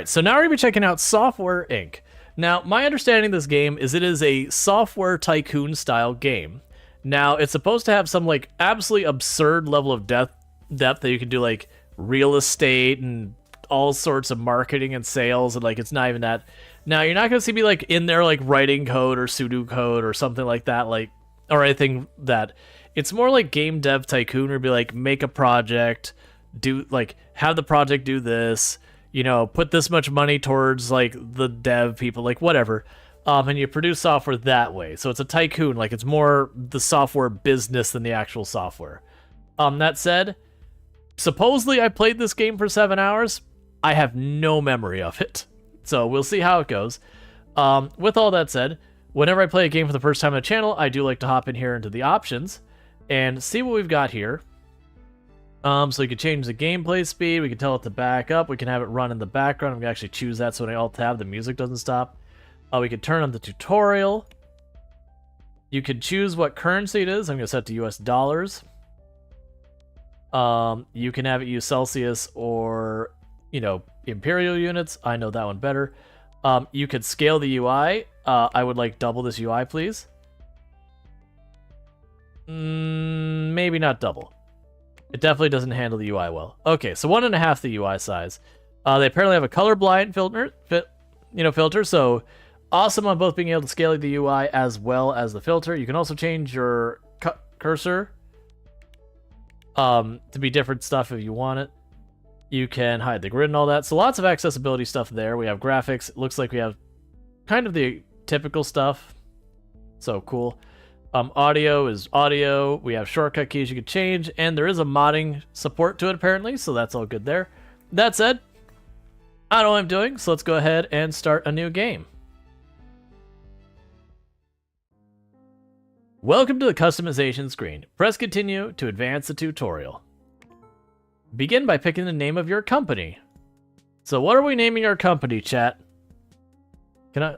right, so now we're going to be checking out Software Inc. Now, my understanding of this game is it is a software tycoon style game. Now, it's supposed to have some like absolutely absurd level of depth that you can do like real estate and all sorts of marketing and sales, and like it's not even that. Now, you're not going to see me like in there like writing code or pseudo code or something like that, like or anything that. It's more like game dev tycoon, where be like make a project, do like have the project do this, you know, put this much money towards like the dev people, like whatever. And you produce software that way. So it's a tycoon, like it's more the software business than the actual software. That said, supposedly I played this game for 7 hours. I have no memory of it. So we'll see how it goes. With all that said, whenever I play a game for the first time on the channel, I do like to hop in here into the options and see what we've got here. So you can change the gameplay speed. We can tell it to back up. We can have it run in the background. I'm going to actually choose that so when I alt-tab, the music doesn't stop. We can turn on the tutorial. You can choose what currency it is. I'm going to set to US dollars. You can have it use Celsius or, you know, imperial units. I know that one better. You could scale the UI. I would like double this UI, please. Maybe not double. It definitely doesn't handle the UI well. Okay, so 1.5 the UI size. They apparently have a colorblind filter, so awesome on both being able to scale the UI as well as the filter. You can also change your cursor to be different stuff if you want it. You can hide the grid and all that. So lots of accessibility stuff there. We have graphics. It looks like we have kind of the typical stuff. So cool. Audio is audio. We have shortcut keys you can change, and there is a modding support to it apparently, so that's all good there. That said, I know what I'm doing, so let's go ahead and start a new game. Welcome to the customization screen. Press continue to advance the tutorial. Begin by picking the name of your company. So what are we naming our company, chat? I'm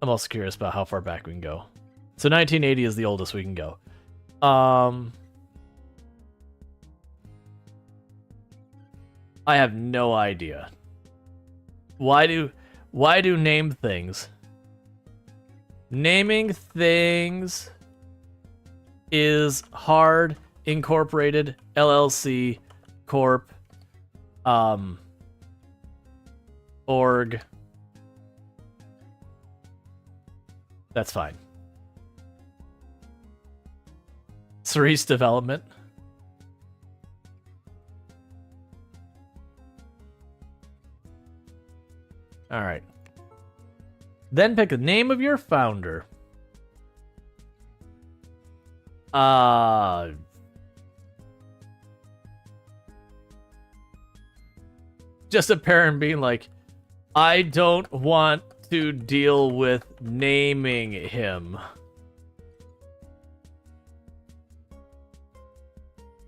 also curious about how far back we can go. So 1980 is the oldest we can go. I have no idea. Why do name things? Naming things is hard. Incorporated, LLC, Corp, org. That's fine. Cerise Development. All right. Then pick the name of your founder. Just a parent being like, I don't want to deal with naming him.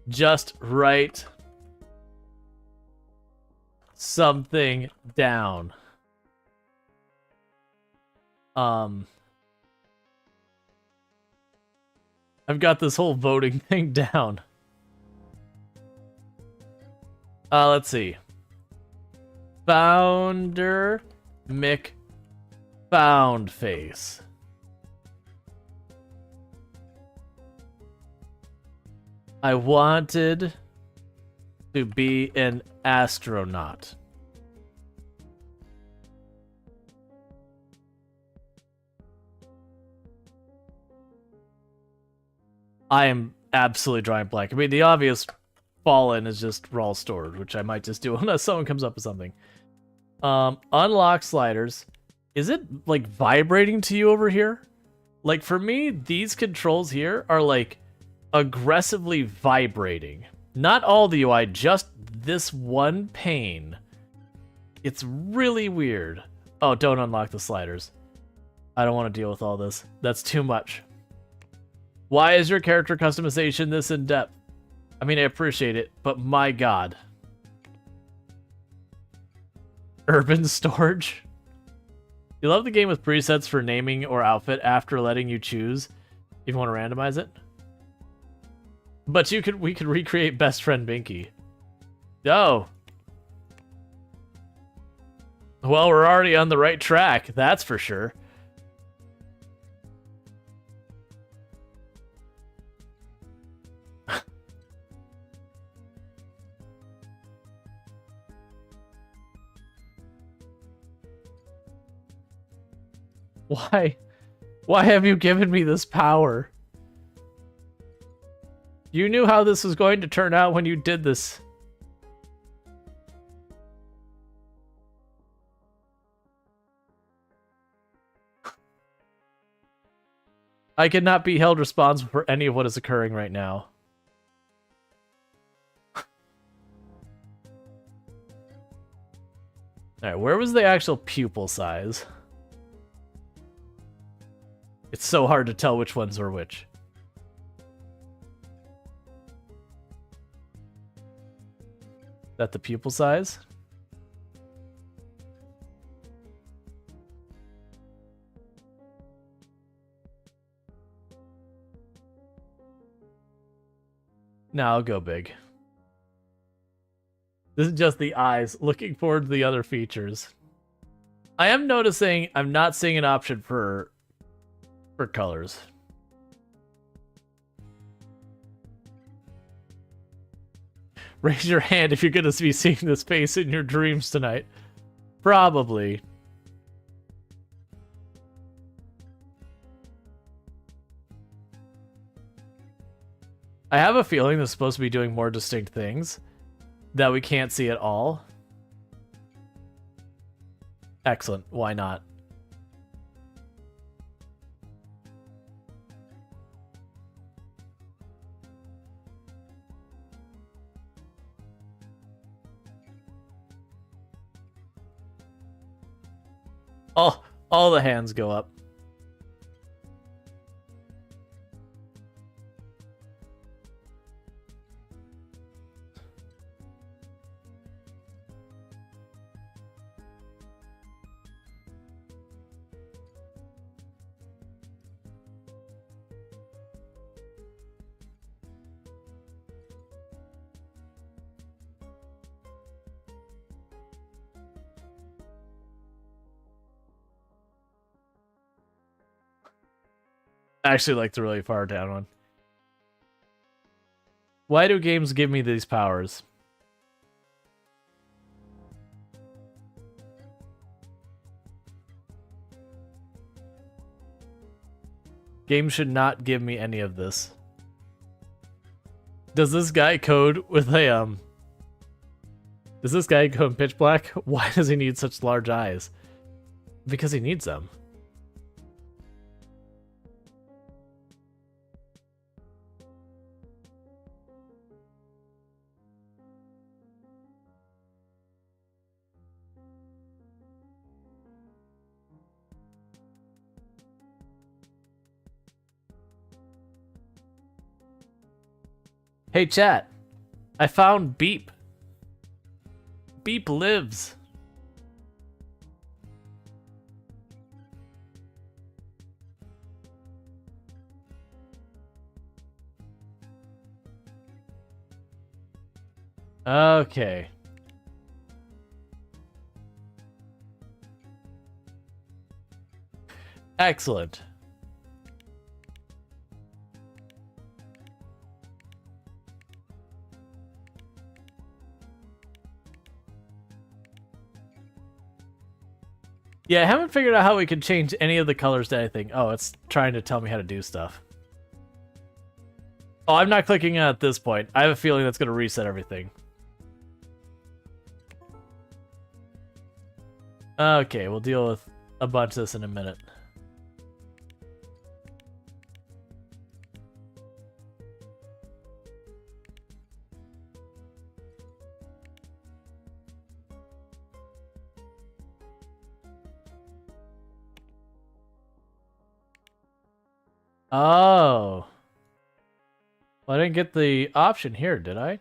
Just write something down. I've got this whole voting thing down. Let's see. Founder McFoundface. I wanted to be an astronaut. I am absolutely drawing blank. I mean, the obvious fallen is just Rual Storge, which I might just do unless someone comes up with something. Unlock sliders. Is it like vibrating to you over here? Like for me, these controls here are like aggressively vibrating. Not all the UI, just this one pane. It's really weird. Oh, don't unlock the sliders. I don't want to deal with all this. That's too much. Why is your character customization this in-depth? I mean, I appreciate it, but my god. Urban Storge? You love the game with presets for naming or outfit after letting you choose if you want to randomize it? But we could recreate Best Friend Binky. Oh. Well, we're already on the right track, that's for sure. Why? Why have you given me this power? You knew how this was going to turn out when you did this. I cannot be held responsible for any of what is occurring right now. Alright, where was the actual pupil size? It's so hard to tell which ones are which. Is that the pupil size? No, I'll go big. This is just the eyes. Looking forward to the other features. I am noticing I'm not seeing an option for colors. Raise your hand if you're going to be seeing this face in your dreams tonight. Probably. I have a feeling this is supposed to be doing more distinct things that we can't see at all. Excellent. Why not? Oh, all the hands go up. I actually like the really far down one. Why do games give me these powers? Games should not give me any of this. Does this guy code with a, Does this guy code in pitch black? Why does he need such large eyes? Because he needs them. Hey chat, I found Beep. Beep lives. Okay. Excellent. Yeah, I haven't figured out how we can change any of the colors to anything. Oh, it's trying to tell me how to do stuff. Oh, I'm not clicking at this point. I have a feeling that's going to reset everything. Okay, we'll deal with a bunch of this in a minute. Oh. Well, I didn't get the option here, did I?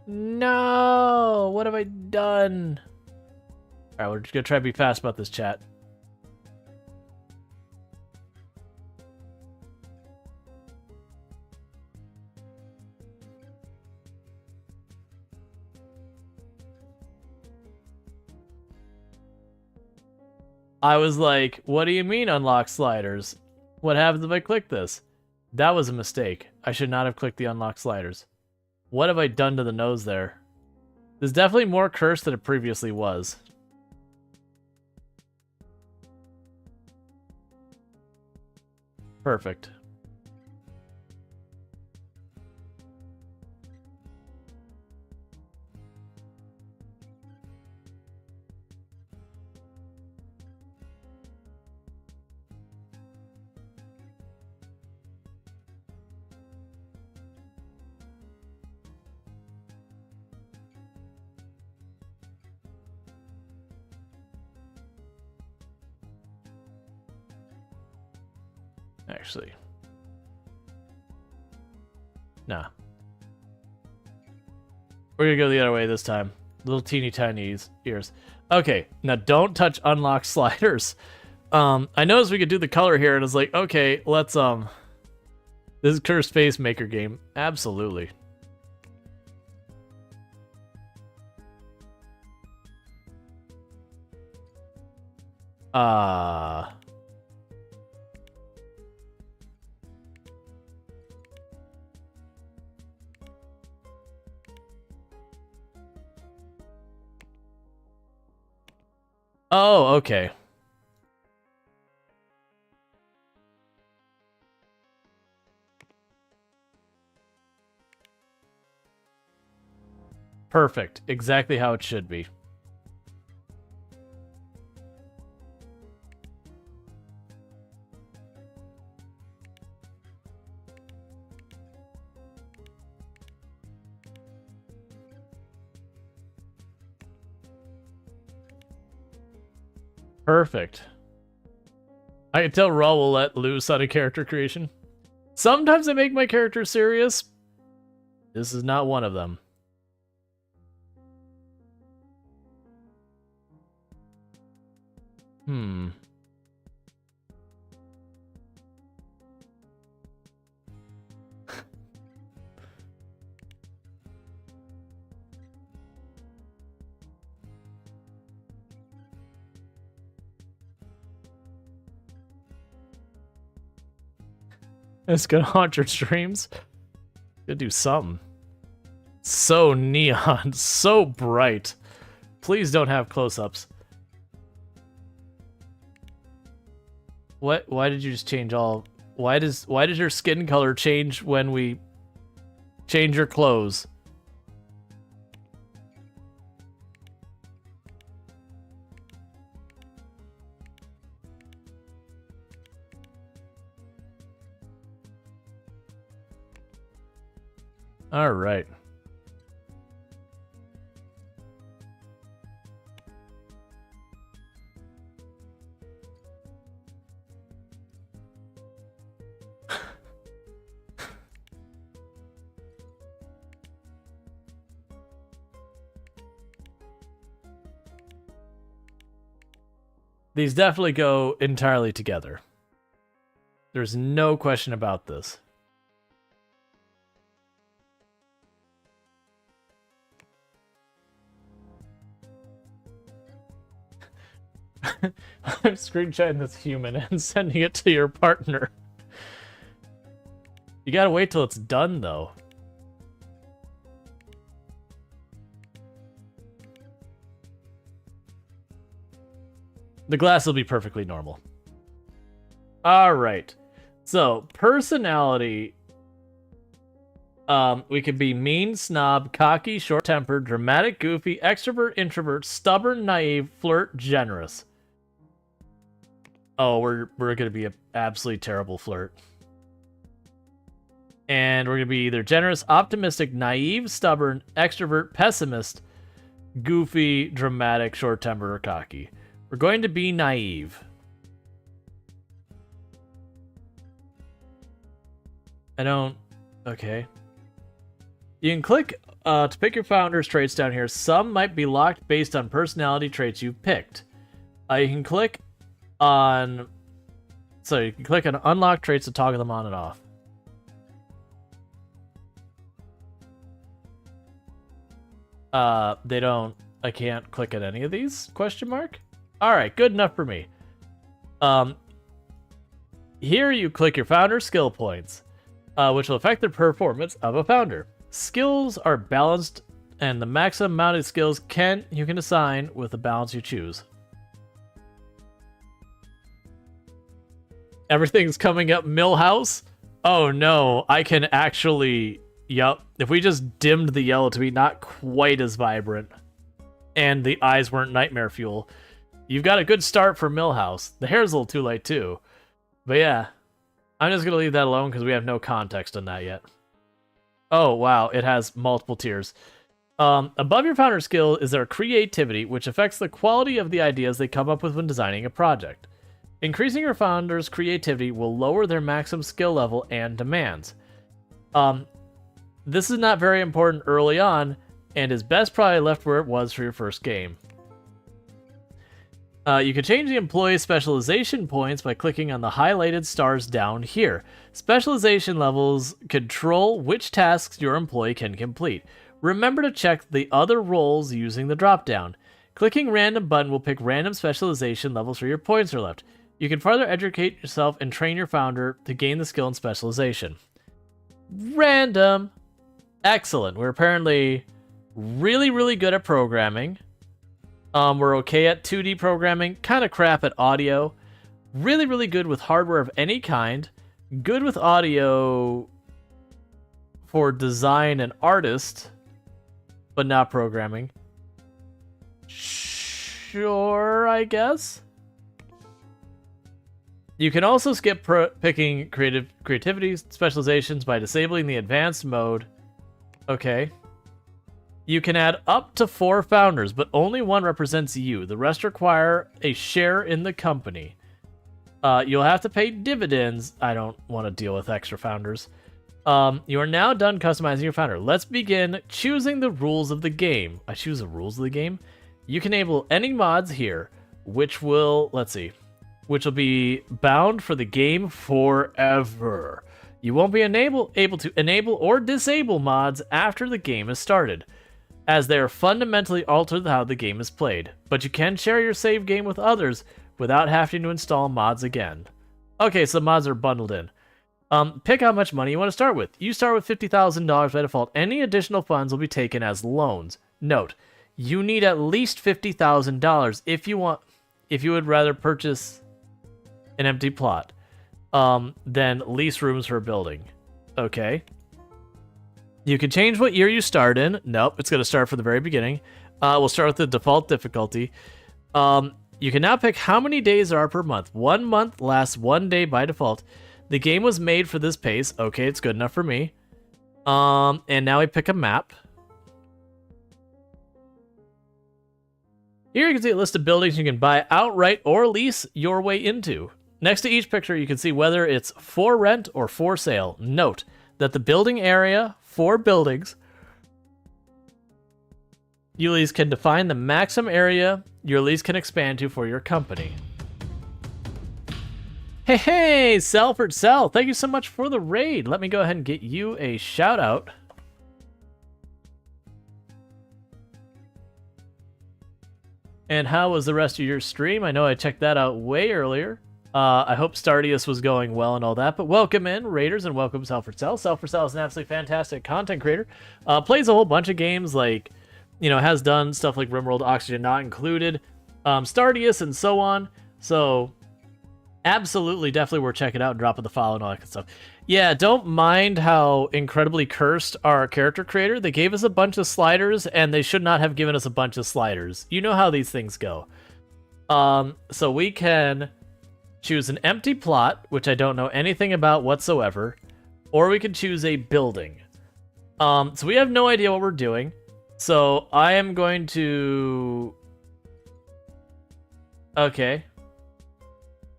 No! What have I done? Alright, we're just gonna try to be fast about this, chat. I was like, what do you mean unlock sliders? What happens if I click this? That was a mistake. I should not have clicked the unlock sliders. What have I done to the nose there? There's definitely more cursed than it previously was. Perfect. Actually. Nah. We're gonna go the other way this time. Little teeny tiny ears. Okay, now don't touch unlock sliders. I noticed we could do the color here, and it's like, okay, let's this is Cursed Face Maker game. Absolutely. Oh, okay. Perfect. Exactly how it should be. Perfect. I can tell Rual will let loose on a character creation. Sometimes I make my character serious. This is not one of them. It's gonna haunt your streams. Gonna do something. So neon, so bright. Please don't have close-ups. What? Why did you just change all? Why does your skin color change when we change your clothes? All right. These definitely go entirely together. There's no question about this. I'm screenshotting this human and sending it to your partner. You gotta wait till it's done, though. The glass will be perfectly normal. Alright. So, personality. We could be mean, snob, cocky, short-tempered, dramatic, goofy, extrovert, introvert, stubborn, naive, flirt, generous. Oh, we're gonna be an absolutely terrible flirt. And we're gonna be either generous, optimistic, naive, stubborn, extrovert, pessimist, goofy, dramatic, short-tempered, or cocky. We're going to be naive. I don't... Okay. You can click to pick your founder's traits down here. Some might be locked based on personality traits you've picked. You can click on... So you can click on unlock traits to toggle them on and off. They don't... I can't click at any of these? Question mark? Alright, good enough for me. Um, Here you click your founder skill points, which will affect the performance of a founder. Skills are balanced, and the maximum amount of skills you can assign with the balance you choose. Everything's coming up Millhouse? Oh no, I can actually... Yup, if we just dimmed the yellow to be not quite as vibrant, and the eyes weren't nightmare fuel, you've got a good start for Millhouse. The hair's a little too light too. But yeah, I'm just going to leave that alone because we have no context on that yet. Oh wow, it has multiple tiers. Above your founder skill is their creativity, which affects the quality of the ideas they come up with when designing a project. Increasing your founder's creativity will lower their maximum skill level and demands. This is not very important early on, and is best probably left where it was for your first game. You can change the employee specialization points by clicking on the highlighted stars down here. Specialization levels control which tasks your employee can complete. Remember to check the other roles using the drop-down. Clicking random button will pick random specialization levels for your points are left. You can further educate yourself and train your founder to gain the skill and specialization. Random. Excellent. We're apparently really, really good at programming. We're okay at 2D programming, kind of crap at audio. Really, really good with hardware of any kind. Good with audio for design and artist, but not programming. Sure, I guess. You can also skip picking creativity specializations by disabling the advanced mode. Okay. You can add up to 4 founders, but only one represents you. The rest require a share in the company. You'll have to pay dividends. I don't want to deal with extra founders. You are now done customizing your founder. Let's begin choosing the rules of the game. I choose the rules of the game. You can enable any mods here, which will, let's see, which will be bound for the game forever. You won't be able to enable or disable mods after the game is started, as they are fundamentally altered how the game is played. But you can share your save game with others without having to install mods again. Okay, so mods are bundled in. Pick how much money you want to start with. You start with $50,000 by default. Any additional funds will be taken as loans. Note, you need at least $50,000 if you would rather purchase an empty plot than lease rooms for a building. Okay. You can change what year you start in. Nope, it's going to start from the very beginning. We'll start with the default difficulty. You can now pick how many days there are per month. 1 month lasts 1 day by default. The game was made for this pace. Okay, it's good enough for me. And now we pick a map. Here you can see a list of buildings you can buy outright or lease your way into. Next to each picture, you can see whether it's for rent or for sale. Note that the building area for buildings you lease can define the maximum area your lease can expand to for your company. Hey, Selford Cell, thank you so much for the raid. Let me go ahead and get you a shout out. And how was the rest of your stream? I know I checked that out way earlier. I hope Stardius was going well and all that, but welcome in, Raiders, and welcome Selford Cell. Selford Cell is an absolutely fantastic content creator. Plays a whole bunch of games, like, you know, has done stuff like RimWorld, Oxygen Not Included, Stardius, and so on. So, absolutely, definitely worth checking out and dropping the follow and all that good stuff. Yeah, don't mind how incredibly cursed our character creator. They gave us a bunch of sliders, and they should not have given us a bunch of sliders. You know how these things go. So we can choose an empty plot, which I don't know anything about whatsoever, or we can choose a building. So we have no idea what we're doing. So I am going to... Okay.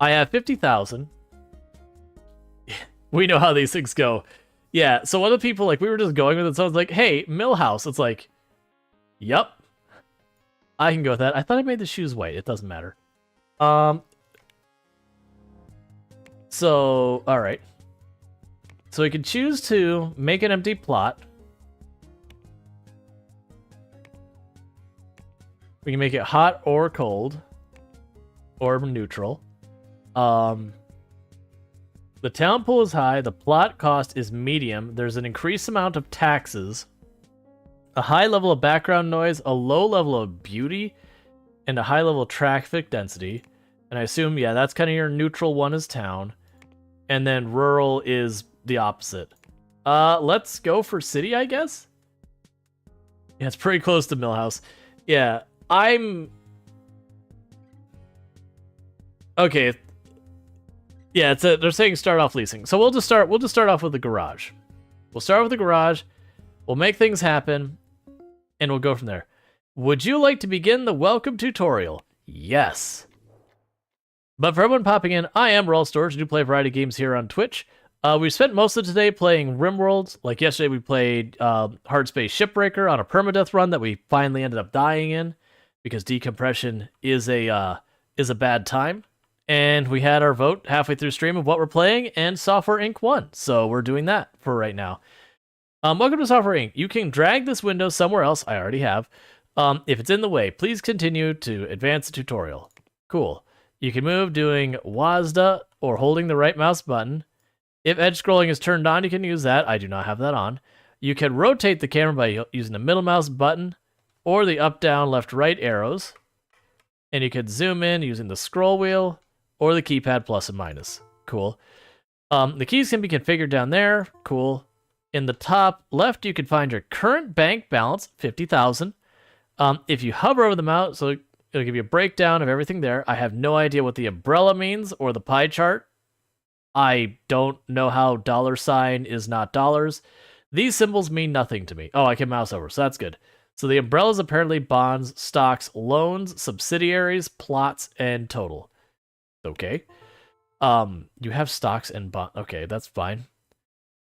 I have 50,000. We know how these things go. Yeah, so other people, like, we were just going with it. So I was like, hey, Millhouse. It's like, yup. I can go with that. I thought I made the shoes white. It doesn't matter. So, alright. So we can choose to make an empty plot. We can make it hot or cold. Or neutral. The town pool is high. The plot cost is medium. There's an increased amount of taxes, a high level of background noise, a low level of beauty, and a high level of traffic density. And I assume, yeah, that's kind of your neutral one is town. And then rural is the opposite. Let's go for city, I guess? Yeah, it's pretty close to Millhouse. Yeah, okay. Yeah, they're saying start off leasing. So we'll just start off with the garage. We'll start with the garage. We'll make things happen, and we'll go from there. Would you like to begin the welcome tutorial? Yes. But for everyone popping in, I am Rual Storge. I do play a variety of games here on Twitch. We spent most of today playing RimWorld. Like yesterday, we played Hard Space Shipbreaker on a permadeath run that we finally ended up dying in because decompression is a bad time. And we had our vote halfway through stream of what we're playing, and Software Inc. won. So we're doing that for right now. Welcome to Software Inc. You can drag this window somewhere else. I already have. If it's in the way, please continue to advance the tutorial. Cool. You can move doing WASD or holding the right mouse button. If edge scrolling is turned on, you can use that. I do not have that on. You can rotate the camera by using the middle mouse button or the up, down, left, right arrows. And you can zoom in using the scroll wheel or the keypad plus and minus. Cool. The keys can be configured down there. Cool. In the top left, you can find your current bank balance, 50,000. If you hover over the mouse, so it'll give you a breakdown of everything there. I have no idea what the umbrella means or the pie chart. I don't know how $ is not dollars. These symbols mean nothing to me. Oh, I can mouse over, so that's good. So the umbrella is apparently bonds, stocks, loans, subsidiaries, plots, and total. Okay. You have stocks and bonds. Okay, that's fine.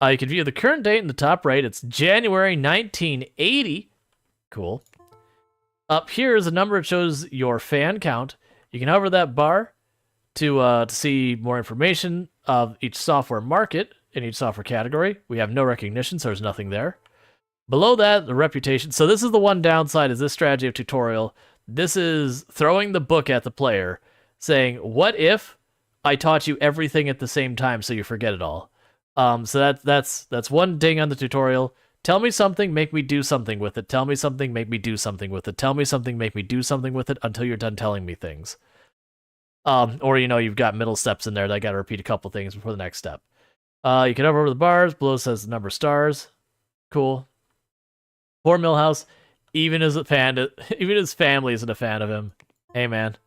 You can view the current date in the top right. It's January 1980. Cool. Up here is a number that shows your fan count. You can hover that bar to see more information of each software market in each software category. We have no recognition, so there's nothing there. Below that, the reputation. So this is the one downside is this strategy of tutorial. This is throwing the book at the player, saying, what if I taught you everything at the same time so you forget it all? So that's one ding on the tutorial. Tell me something, make me do something with it. Tell me something, make me do something with it. Tell me something, make me do something with it until you're done telling me things. Or, you've got middle steps in there that I got to repeat a couple things before the next step. You can hover over the bars. Below says the number of stars. Cool. Poor Millhouse. Even his family isn't a fan of him. Hey, man.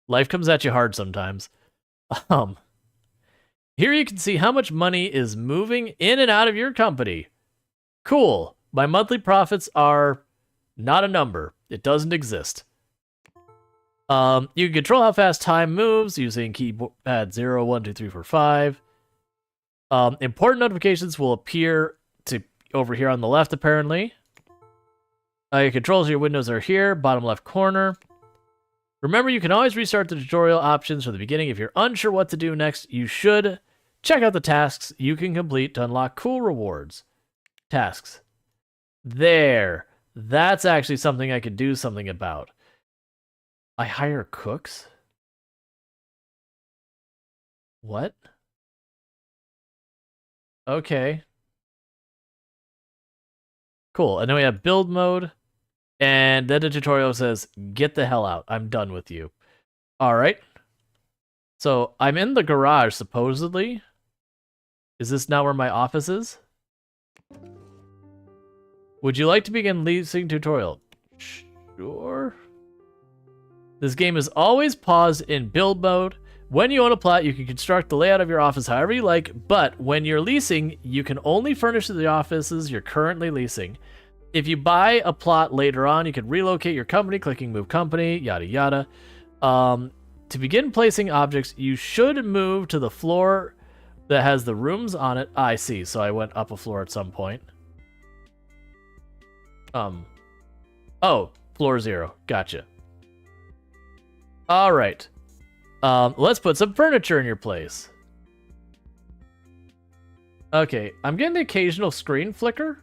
Life comes at you hard sometimes. Here you can see how much money is moving in and out of your company. Cool. My monthly profits are not a number. It doesn't exist. You can control how fast time moves using keypad 0, 1, 2, 3, 4, 5. Important notifications will appear over here on the left, apparently. Your controls of your windows are here, bottom left corner. Remember, you can always restart the tutorial options from the beginning. If you're unsure what to do next, you should check out the tasks you can complete to unlock cool rewards. Tasks. There. That's actually something I could do something about. I hire cooks? What? Okay. Cool. And then we have build mode. And then the tutorial says, get the hell out. I'm done with you. All right. So I'm in the garage, supposedly. Is this not where my office is? Would you like to begin leasing tutorial? Sure. This game is always paused in build mode. When you own a plot, you can construct the layout of your office however you like, but when you're leasing, you can only furnish the offices you're currently leasing. If you buy a plot later on, you can relocate your company, clicking move company, yada yada. To begin placing objects, you should move to the floor that has the rooms on it. I see, so I went up a floor at some point. Oh, floor 0. Gotcha. All right. Let's put some furniture in your place. Okay, I'm getting the occasional screen flicker.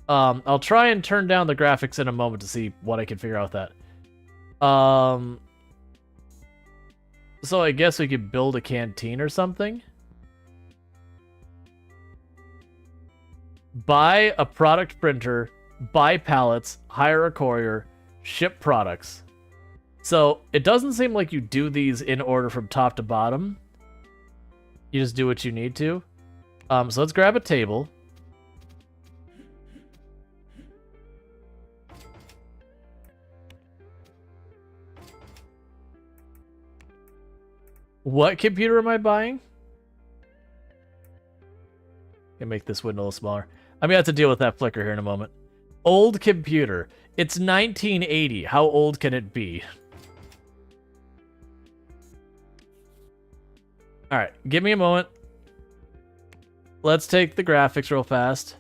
I'll try and turn down the graphics in a moment to see what I can figure out with that. So I guess we could build a canteen or something. Buy a product printer, buy pallets, hire a courier, ship products. So it doesn't seem like you do these in order from top to bottom. You just do what you need to. So let's grab a table. What computer am I buying? Can make this window a little smaller. I'm gonna have to deal with that flicker here in a moment. Old computer. It's 1980. How old can it be? Alright, give me a moment. Let's take the graphics real fast.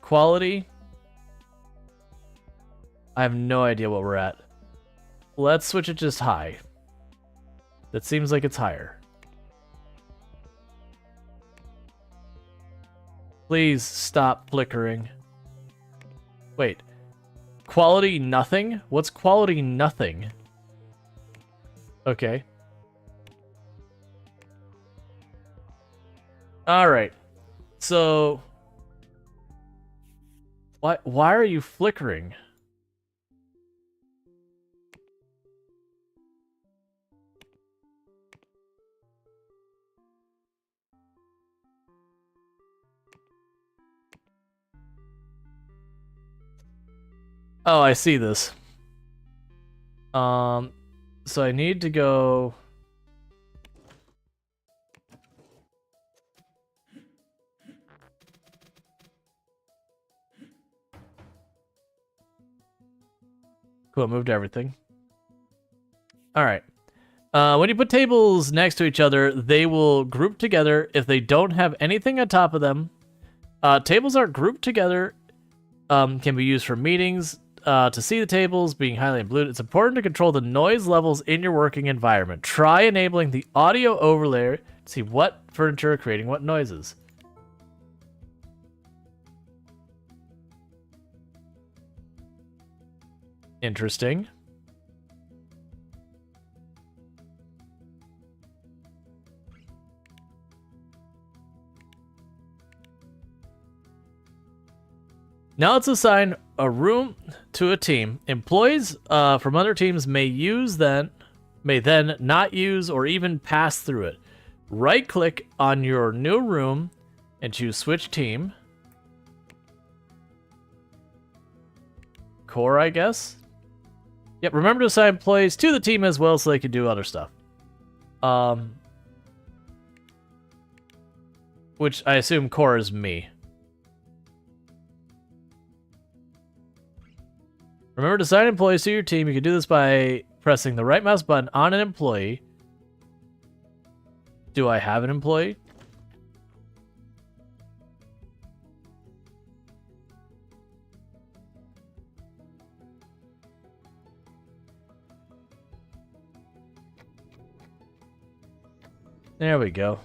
Quality. I have no idea what we're at. Let's switch it just high. That seems like it's higher. Please stop flickering. Wait. Quality nothing? What's quality nothing? Okay. Alright. So... Why are you flickering? Oh, I see this. So I need to go... Cool, moved everything. Alright. When you put tables next to each other, they will group together if they don't have anything on top of them. Tables are grouped together, can be used for meetings, to see the tables being highly included. It's important to control the noise levels in your working environment. Try enabling the audio overlay to see what furniture are creating what noises. Interesting. Now let's assign a room to a team. Employees from other teams may then not use or even pass through it. Right-click on your new room and choose Switch Team. Core, I guess? Yep, remember to assign employees to the team as well so they can do other stuff. Which I assume core is me. Remember to assign employees to your team. You can do this by pressing the right mouse button on an employee. Do I have an employee? There we go.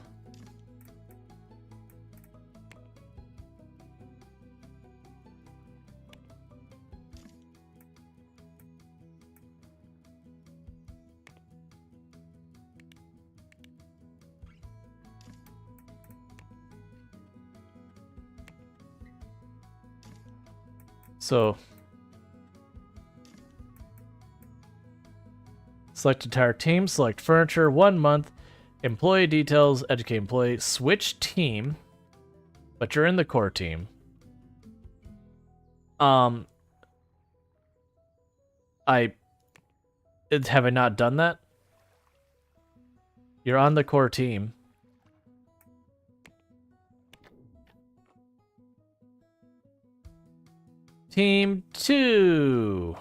So, select entire team, select furniture, 1 month, employee details, educate employee, switch team, but you're in the core team. Have I not done that? You're on the core team. Team 2.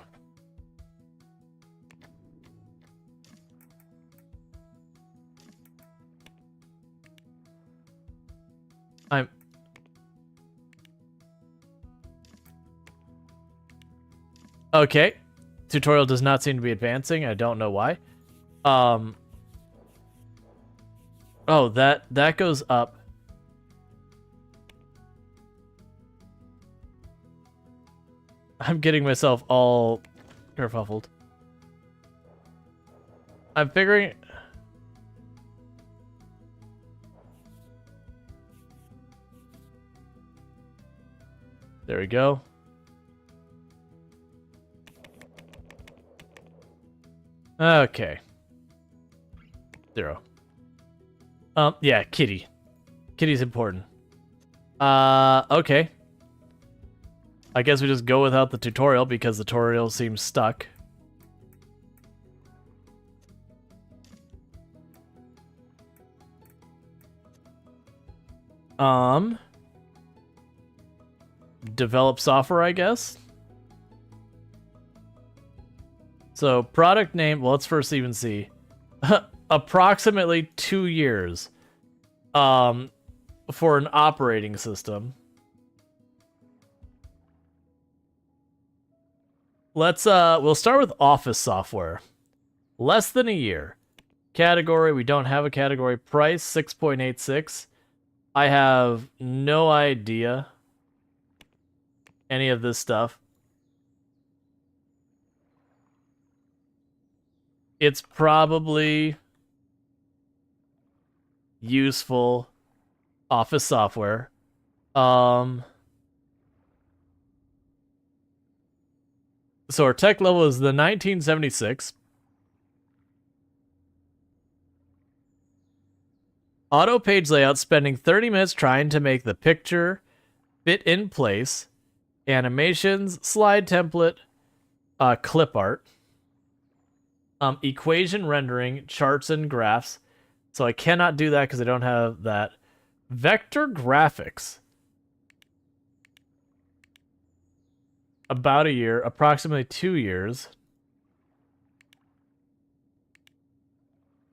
Okay. Tutorial does not seem to be advancing. I don't know why. Oh, that goes up. I'm getting myself all kerfuffled. I'm figuring... There we go. Okay. 0. Yeah, Kitty. Kitty's important. Okay. I guess we just go without the tutorial because the tutorial seems stuck. Develop software, I guess. So product name, well, let's first even see. Approximately 2 years for an operating system. We'll start with office software. Less than a year. Category, we don't have a category. Price, 6.86. I have no idea any of this stuff. It's probably useful office software. So our tech level is the 1976. Auto page layout, spending 30 minutes trying to make the picture fit in place. Animations, slide template, clip art. Equation rendering, charts and graphs. So I cannot do that because I don't have that. Vector graphics. About a year, approximately 2 years.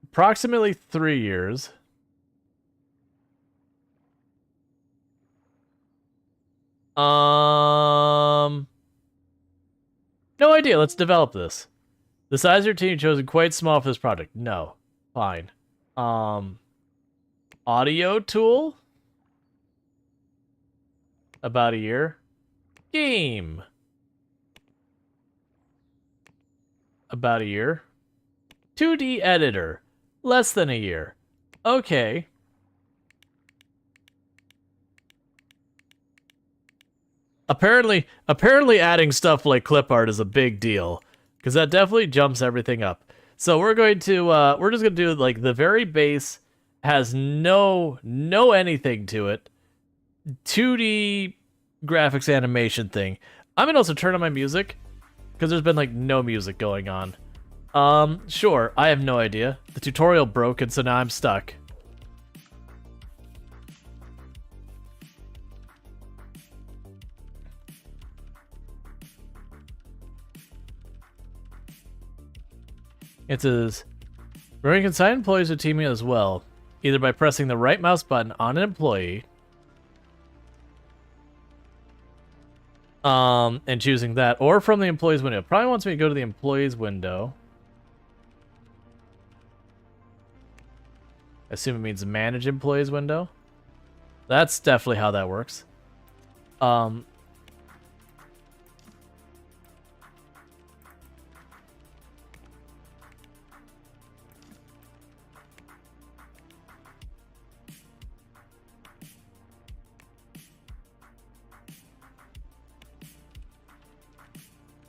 Approximately 3 years. No idea. Let's develop this. The size of your team chosen quite small for this project. No. Fine. Audio tool? About a year. Game. About a year. 2D editor. Less than a year. Okay. Apparently adding stuff like clip art is a big deal, because that definitely jumps everything up. So we're going to we're just gonna do like the very base, has no anything to it. 2D graphics animation thing. I'm gonna also turn on my music because there's been like no music going on. Sure, I have no idea. The tutorial broke and so now I'm stuck. It says, we can assign employees to teaming as well, either by pressing the right mouse button on an employee, and choosing that, or from the employees window. It probably wants me to go to the employees window. I assume it means manage employees window. That's definitely how that works.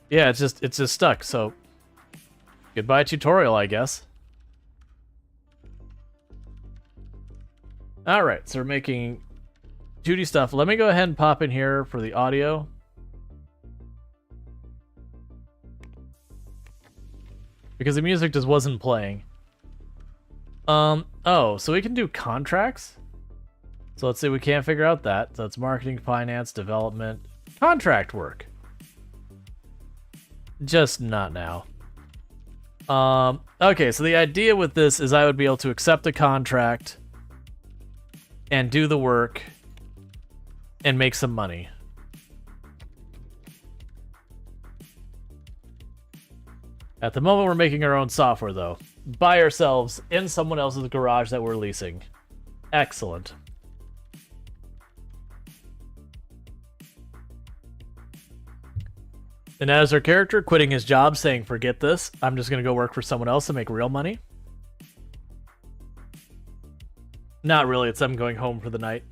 Yeah, it's just stuck, so goodbye tutorial, I guess. Alright, so we're making 2D stuff. Let me go ahead and pop in here for the audio. Because the music just wasn't playing. Oh, so we can do contracts? So let's see, we can't figure out that. So it's marketing, finance, development, contract work. Just not now. Okay, so the idea with this is I would be able to accept a contract and do the work and make some money. At the moment, we're making our own software, though. By ourselves in someone else's garage that we're leasing. Excellent. And as our character quitting his job saying, forget this, I'm just going to go work for someone else and make real money. Not really, it's them going home for the night.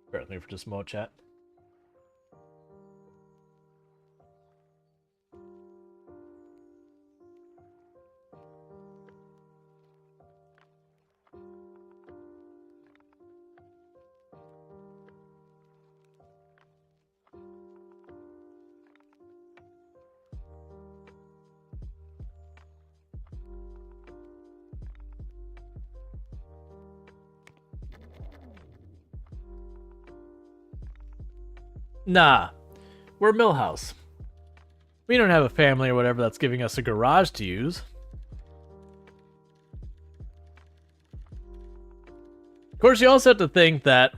Apparently for just mo chat. Nah, we're Millhouse. We don't have a family or whatever that's giving us a garage to use. Of course, you also have to think that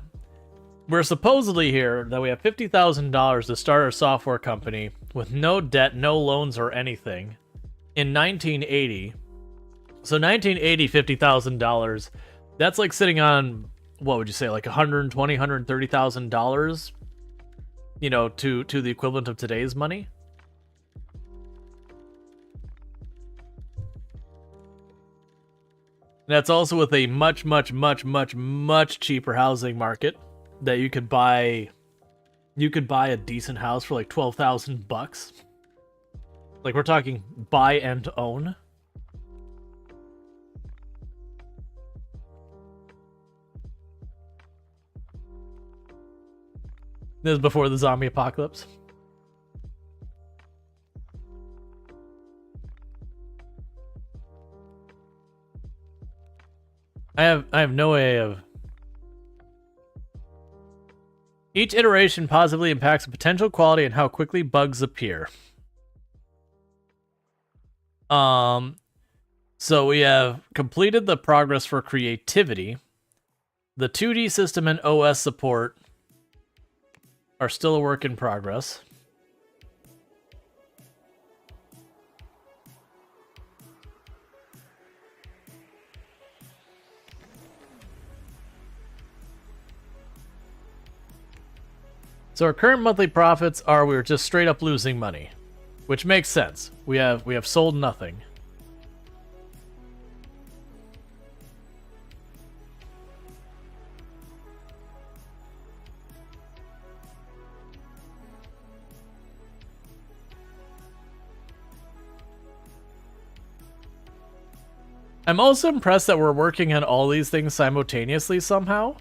we're supposedly here, that we have $50,000 to start our software company with no debt, no loans or anything in 1980. So 1980, $50,000, that's like sitting on, what would you say, like $120,000, $130,000? You know, to the equivalent of today's money. And that's also with a much cheaper housing market that you could buy. You could buy a decent house for like $12,000. Like we're talking buy and own. This is before the zombie apocalypse. I have no way of... Each iteration positively impacts the potential quality and how quickly bugs appear. So we have completed the progress for creativity. The 2D system and OS support are still a work in progress. So our current monthly profits are we're just straight up losing money, which makes sense. We have sold nothing. I'm also impressed that we're working on all these things simultaneously somehow.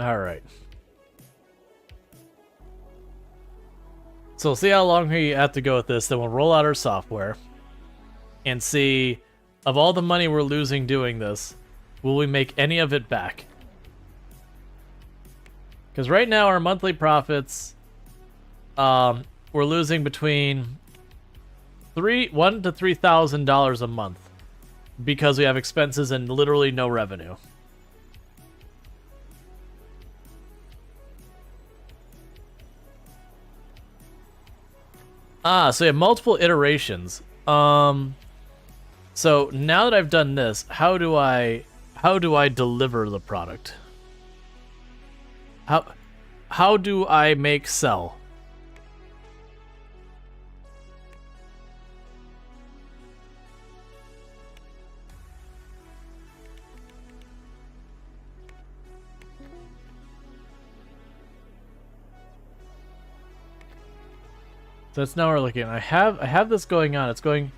All right. So we'll see how long we have to go with this. Then we'll roll out our software and see, of all the money we're losing doing this, will we make any of it back? Because right now our monthly profits, we're losing between $1,000 to $3,000 a month because we have expenses and literally no revenue. So we have multiple iterations. So now that I've done this, how do I deliver the product? How do I make sell? So that's now we're looking. I have this going on. It's going.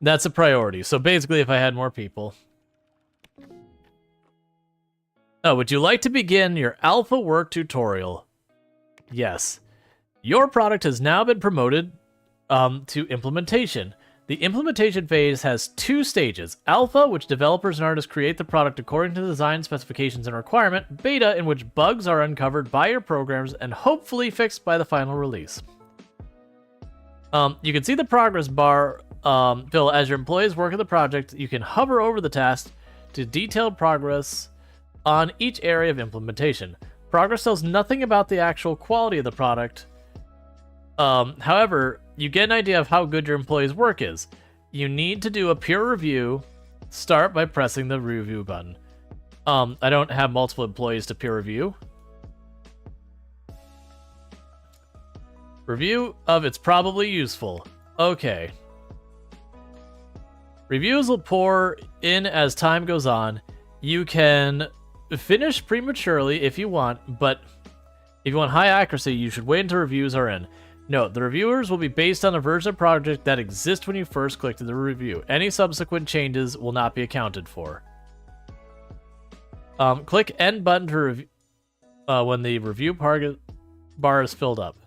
That's a priority. So basically, if I had more people. Oh, would you like to begin your alpha work tutorial? Yes. Your product has now been promoted to implementation. The implementation phase has 2 stages. Alpha, which developers and artists create the product according to design specifications and requirement. Beta, in which bugs are uncovered by your programs and hopefully fixed by the final release. You can see the progress bar fill as your employees work on the project. You can hover over the task to detailed progress on each area of implementation. Progress tells nothing about the actual quality of the product. However, you get an idea of how good your employee's work is. You need to do a peer review. Start by pressing the review button. I don't have multiple employees to peer review. Review of it's probably useful. Okay. Reviews will pour in as time goes on. You can finish prematurely if you want, but if you want high accuracy, you should wait until reviews are in. Note, the reviewers will be based on a version of project that exists when you first clicked the review. Any subsequent changes will not be accounted for. Click End button to review when the review bar is filled up.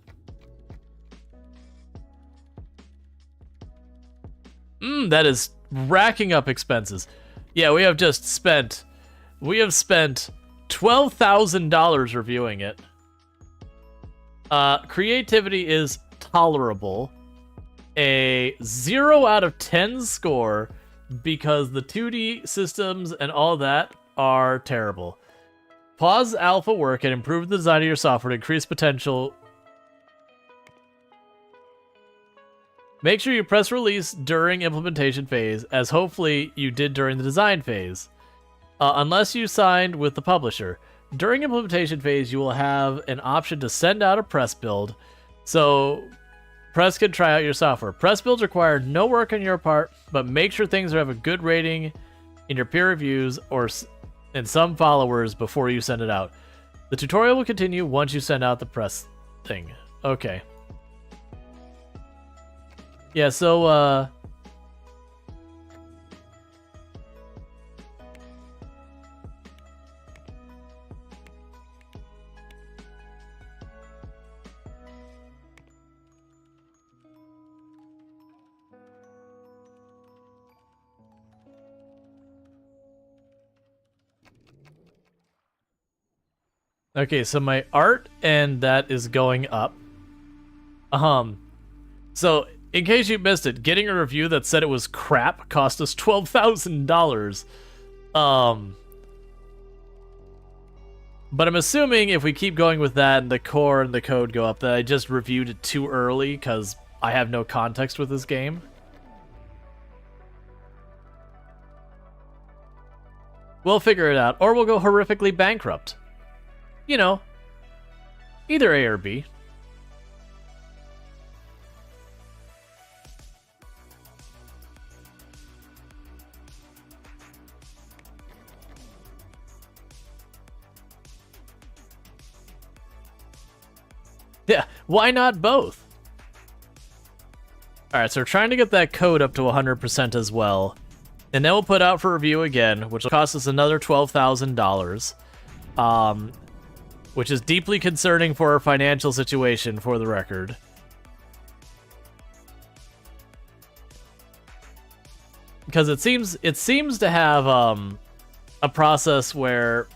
That is racking up expenses. Yeah, we have spent $12,000 reviewing it. Creativity is tolerable. A 0 out of 10 score because the 2D systems and all that are terrible. Pause alpha work and improve the design of your software to increase potential. Make sure you press release during implementation phase, as hopefully you did during the design phase. Unless you signed with the publisher. During implementation phase, you will have an option to send out a press build, so press can try out your software. Press builds require no work on your part, but make sure things have a good rating in your peer reviews or in some followers before you send it out. The tutorial will continue once you send out the press thing. Okay. Yeah, so, okay, so my art and that is going up. So in case you missed it, getting a review that said it was crap cost us $12,000. But I'm assuming if we keep going with that and the core and the code go up, that I just reviewed it too early because I have no context with this game. We'll figure it out, or we'll go horrifically bankrupt. You know, either A or B. Yeah, why not both? Alright, so we're trying to get that code up to 100% as well. And then we'll put out for review again, which will cost us another $12,000. Which is deeply concerning for our financial situation, for the record. Because it seems to have a process where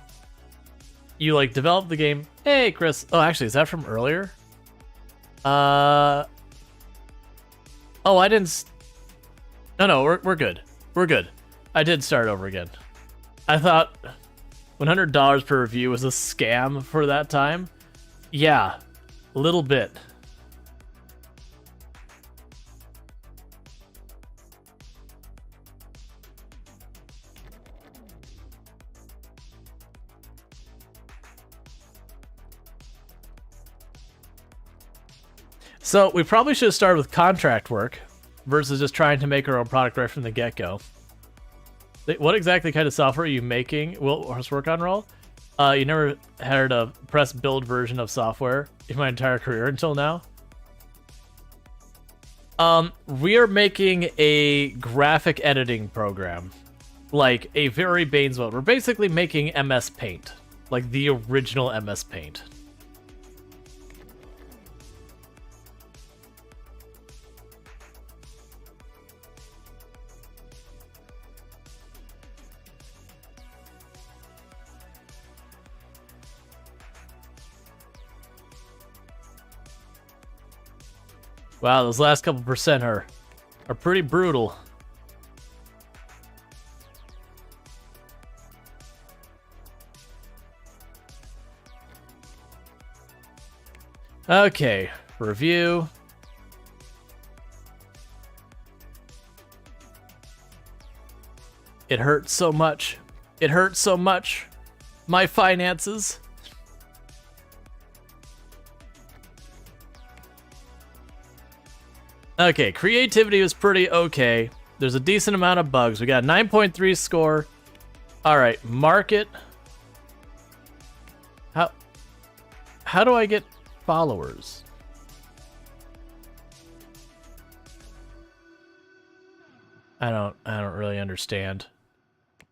you like develop the game. Hey, Chris. Oh, actually, is that from earlier? Oh, I didn't. No, we're good. We're good. I did start over again. I thought $100 per review was a scam for that time. Yeah, a little bit. So we probably should have started with contract work versus just trying to make our own product right from the get-go. What exactly kind of software are you making? Will us work on Rual? You never had a press build version of software in my entire career until now? We are making a graphic editing program. Like a very Bane's mode. We're basically making MS Paint. Like the original MS Paint. Wow, those last couple percent are pretty brutal. Okay, review. It hurts so much. It hurts so much. My finances. Okay, creativity was pretty okay. There's a decent amount of bugs. We got a 9.3 score. All right, market. How do I get followers? I don't really understand.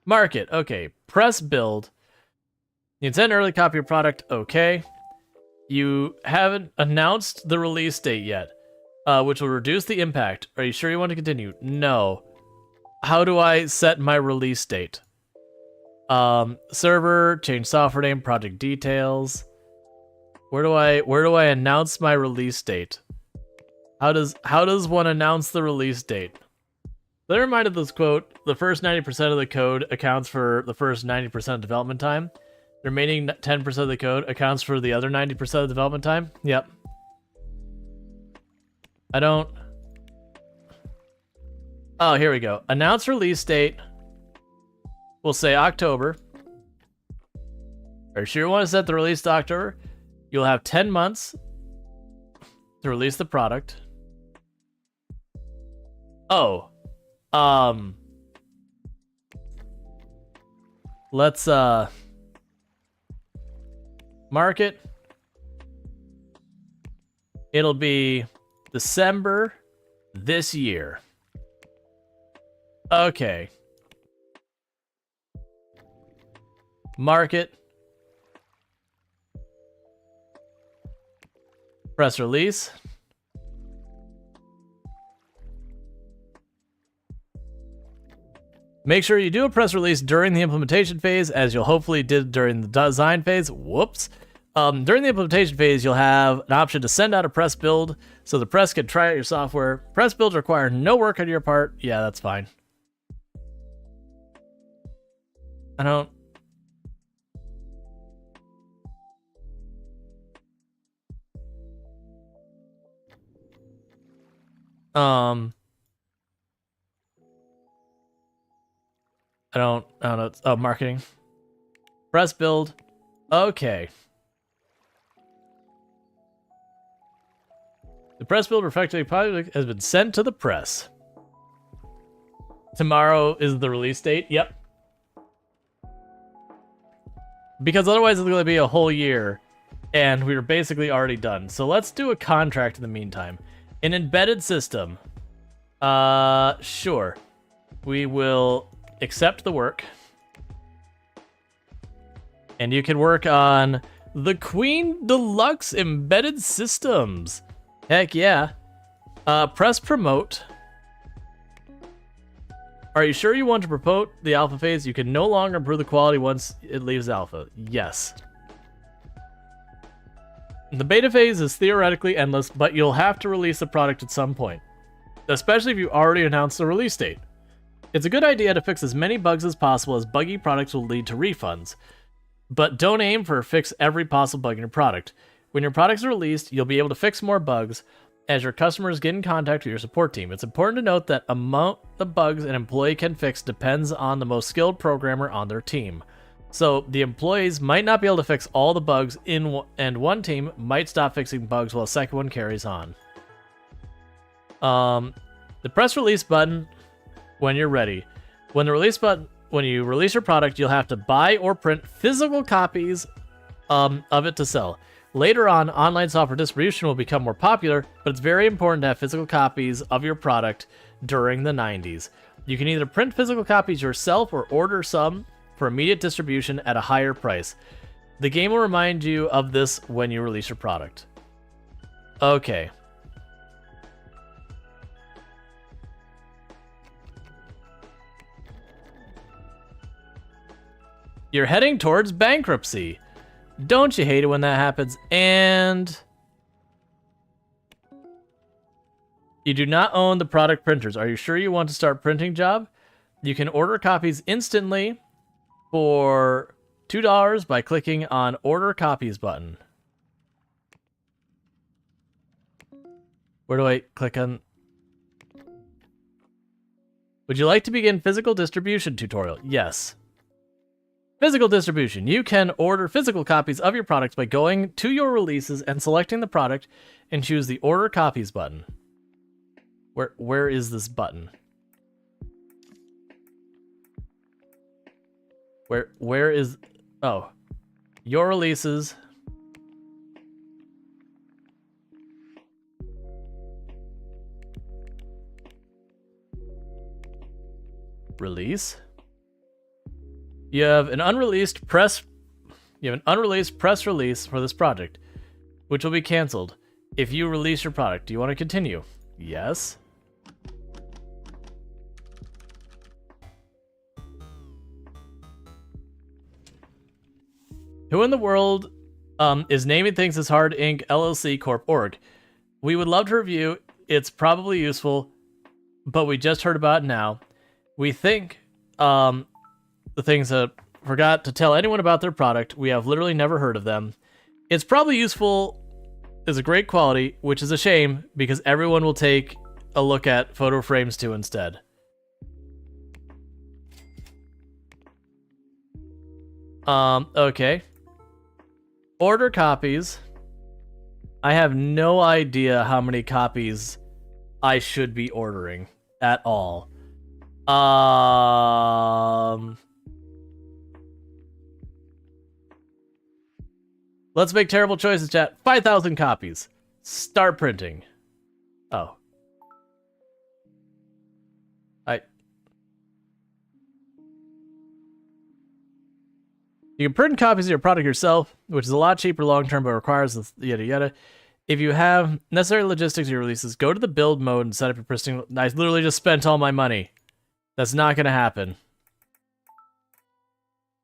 Market, okay. Press build. You can send an early copy of your product, okay. You haven't announced the release date yet, which will reduce the impact. Are you sure you want to continue? No. How do I set my release date? Server, change software name, project details. Where do I announce my release date? How does one announce the release date? They're reminded of this quote, the first 90% of the code accounts for the first 90% of development time. The remaining 10% of the code accounts for the other 90% of development time. Yep. I don't... Oh, here we go. Announce release date. We'll say October. Are you sure you want to set the release to October? You'll have 10 months to release the product. Oh. Let's market. It'll be December this year. Okay. Market. Press release. Make sure you do a press release during the implementation phase, as you'll hopefully did during the design phase. Whoops. During the implementation phase, you'll have an option to send out a press build, so the press can try out your software. Press builds require no work on your part. Yeah, that's fine. I don't... I don't know. Oh, marketing. Press build. Okay. The press build reflecting product has been sent to the press. Tomorrow is the release date. Yep. Because otherwise it's going to be a whole year, and we were basically already done. So let's do a contract in the meantime. An embedded system. Sure. We will accept the work. And you can work on the Queen Deluxe Embedded Systems. Heck yeah. Press promote. Are you sure you want to promote the alpha phase? You can no longer improve the quality once it leaves alpha. Yes. The beta phase is theoretically endless, but you'll have to release the product at some point, especially if you already announced the release date. It's a good idea to fix as many bugs as possible, as buggy products will lead to refunds. But don't aim for fix every possible bug in your product. When your products are released, you'll be able to fix more bugs as your customers get in contact with your support team. It's important to note that amount of bugs an employee can fix depends on the most skilled programmer on their team. So the employees might not be able to fix all the bugs and one team might stop fixing bugs while a second one carries on. The press release button when you're ready. When you release your product, you'll have to buy or print physical copies of it to sell. Later on, online software distribution will become more popular, but it's very important to have physical copies of your product during the 90s. You can either print physical copies yourself or order some for immediate distribution at a higher price. The game will remind you of this when you release your product. Okay. You're heading towards bankruptcy. Don't you hate it when that happens? And you do not own the product printers. Are you sure you want to start printing job? You can order copies instantly for $2 by clicking on Order Copies button. Where do I click on? Would you like to begin physical distribution tutorial? Yes. Physical distribution. You can order physical copies of your products by going to your releases and selecting the product and choose the order copies button. Where is this button? Where is, oh, your releases. Release. You have an unreleased press release for this project, which will be canceled if you release your product. Do you want to continue? Yes. Who in the world is naming things as Hard Inc. LLC Corp Org? We would love to review. It's probably useful, but we just heard about it now. We think the things that forgot to tell anyone about their product. We have literally never heard of them. It's probably useful, is a great quality, which is a shame because everyone will take a look at photo frames too instead. Okay. Order copies. I have no idea how many copies I should be ordering at all. Let's make terrible choices, chat. 5,000 copies. Start printing. Oh. You can print copies of your product yourself, which is a lot cheaper long-term, but requires yada yada. If you have necessary logistics of your releases, go to the build mode and set up your printing. I literally just spent all my money. That's not going to happen.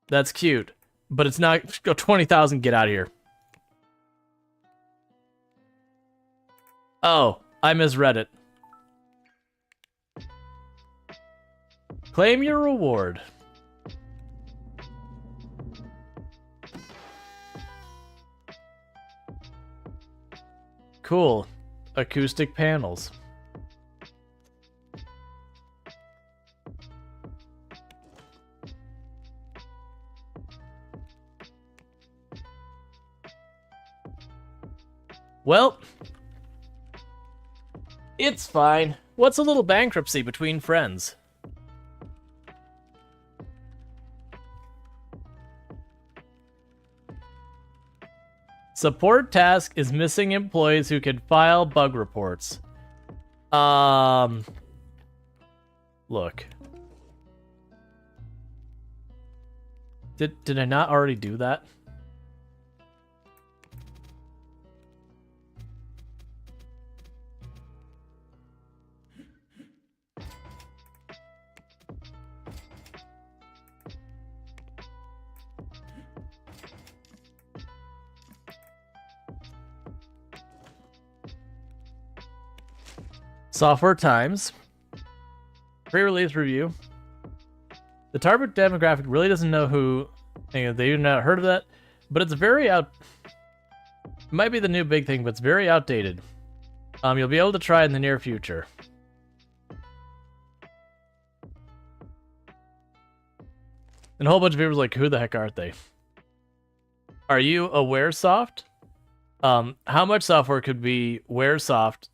That's cute, but it's not. Go 20,000, get out of here. Oh, I misread it. Claim your reward. Cool. Acoustic panels. Well, it's fine. What's a little bankruptcy between friends? Support task is missing employees who can file bug reports. Look. Did I not already do that? Software Times. Pre-release review. The target demographic really doesn't know who. They've not heard of that, but it's very out. It might be the new big thing, but it's very outdated. You'll be able to try it in the near future. And a whole bunch of people are like, who the heck are they? Are you aware soft? How much software could be soft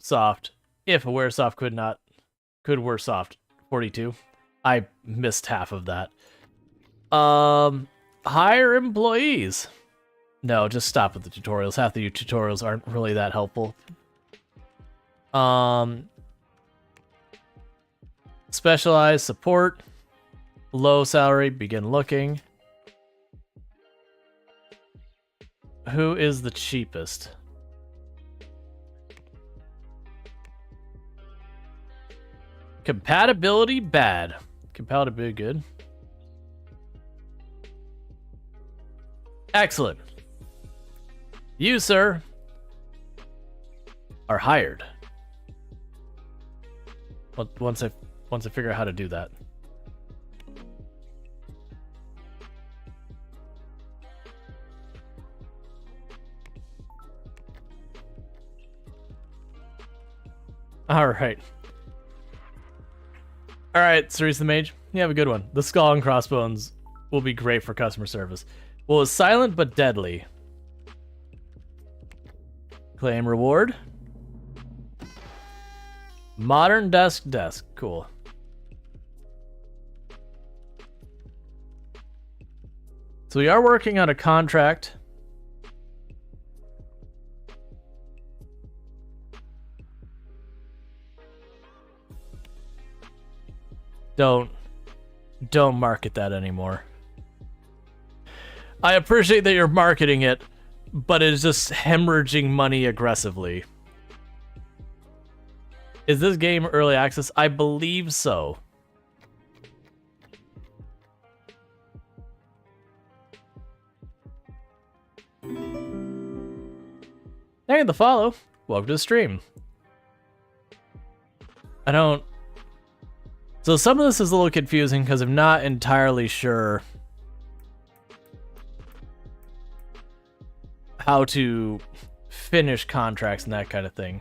if AwareSoft could WareSoft 42? I missed half of that. Hire employees. No, just stop with the tutorials. Half the tutorials aren't really that helpful. Specialized support. Low salary, begin looking. Who is the cheapest? Compatibility bad. Compatibility good. Excellent. You, sir, are hired. Once I figure out how to do that. Alright. Alright, Cerise the Mage. You have a good one. The skull and crossbones will be great for customer service. Well, it's silent but deadly. Claim reward. Modern desk. Cool. So we are working on a contract. Don't market that anymore. I appreciate that you're marketing it, but it's just hemorrhaging money aggressively. Is this game early access? I believe so. Thank you for the follow. Welcome to the stream. So some of this is a little confusing because I'm not entirely sure how to finish contracts and that kind of thing.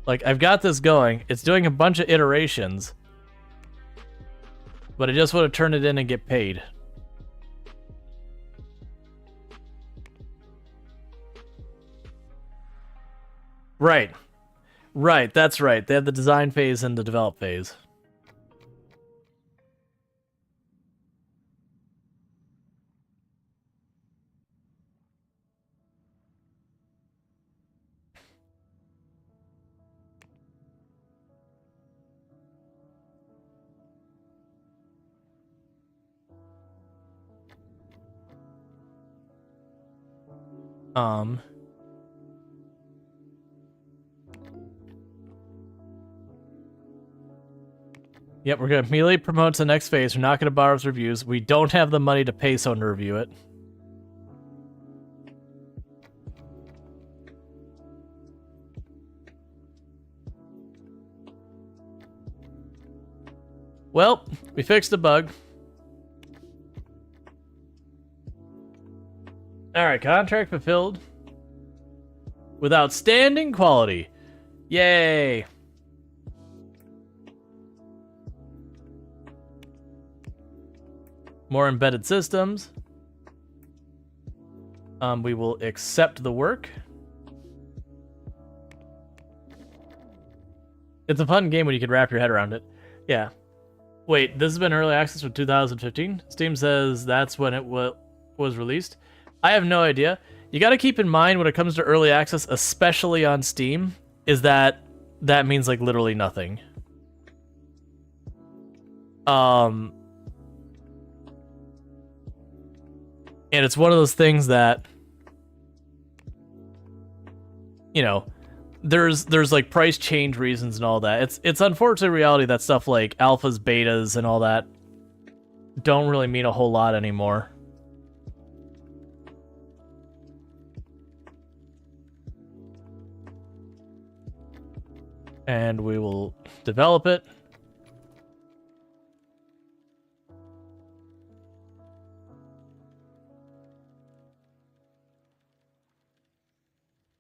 Like, I've got this going. It's doing a bunch of iterations. But I just want to turn it in and get paid. Right. Right, that's right. They have the design phase and the develop phase. Yep, we're gonna immediately promote to the next phase. We're not gonna borrow reviews. We don't have the money to pay someone to review it. Well, we fixed the bug. Alright, contract fulfilled. With outstanding quality. Yay! More embedded systems. We will accept the work. It's a fun game when you can wrap your head around it. Yeah. Wait, this has been early access from 2015? Steam says that's when it was released. I have no idea. You gotta keep in mind when it comes to early access, especially on Steam, is that means like literally nothing. And it's one of those things that, you know, there's like price change reasons and all that. It's unfortunate reality that stuff like alphas, betas, and all that don't really mean a whole lot anymore. And we will develop it.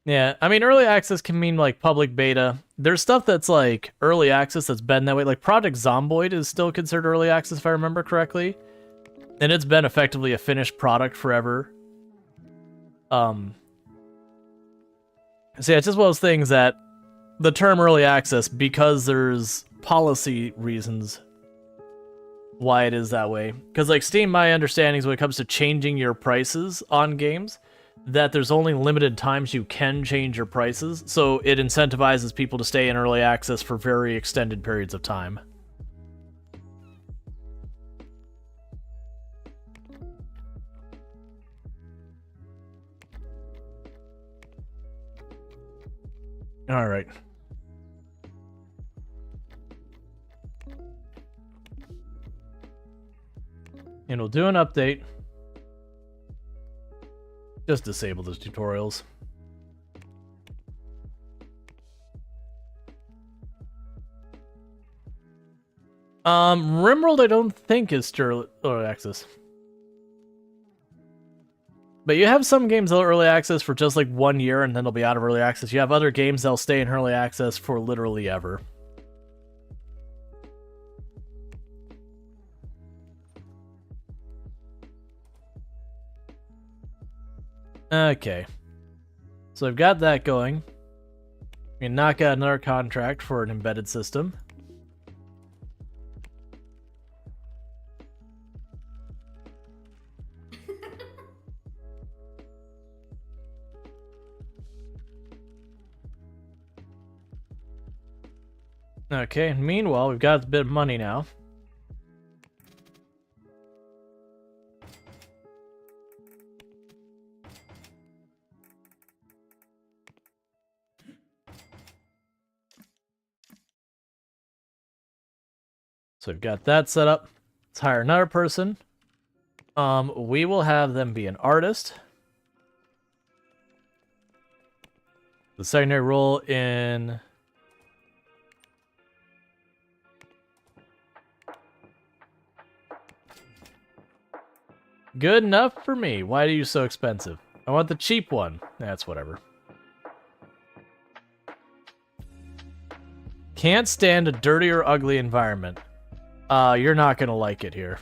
Yeah, I mean, early access can mean, like, public beta. There's stuff that's, like, early access that's been that way. Like, Project Zomboid is still considered early access, if I remember correctly. And it's been effectively a finished product forever. So yeah, it's just one of those things that the term early access, because there's policy reasons why it is that way. Because, like, Steam, my understanding is when it comes to changing your prices on games, that there's only limited times you can change your prices, so it incentivizes people to stay in early access for very extended periods of time. All right. And we'll do an update. Just disable those tutorials. Rimworld I don't think is early access. But you have some games that'll early access for just like 1 year and then they'll be out of early access. You have other games that'll stay in early access for literally ever. Okay. So I've got that going. We can knock out another contract for an embedded system. Okay, meanwhile, we've got a bit of money now. So we've got that set up. Let's hire another person. We will have them be an artist. The secondary role in... Good enough for me. Why are you so expensive? I want the cheap one. That's whatever. Can't stand a dirty or ugly environment. You're not gonna like it here.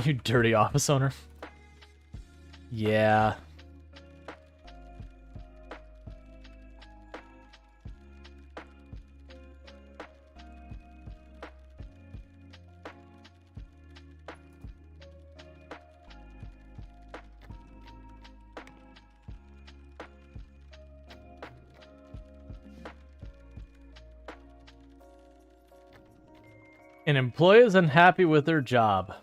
You dirty office owner. Yeah. An employee is unhappy with their job.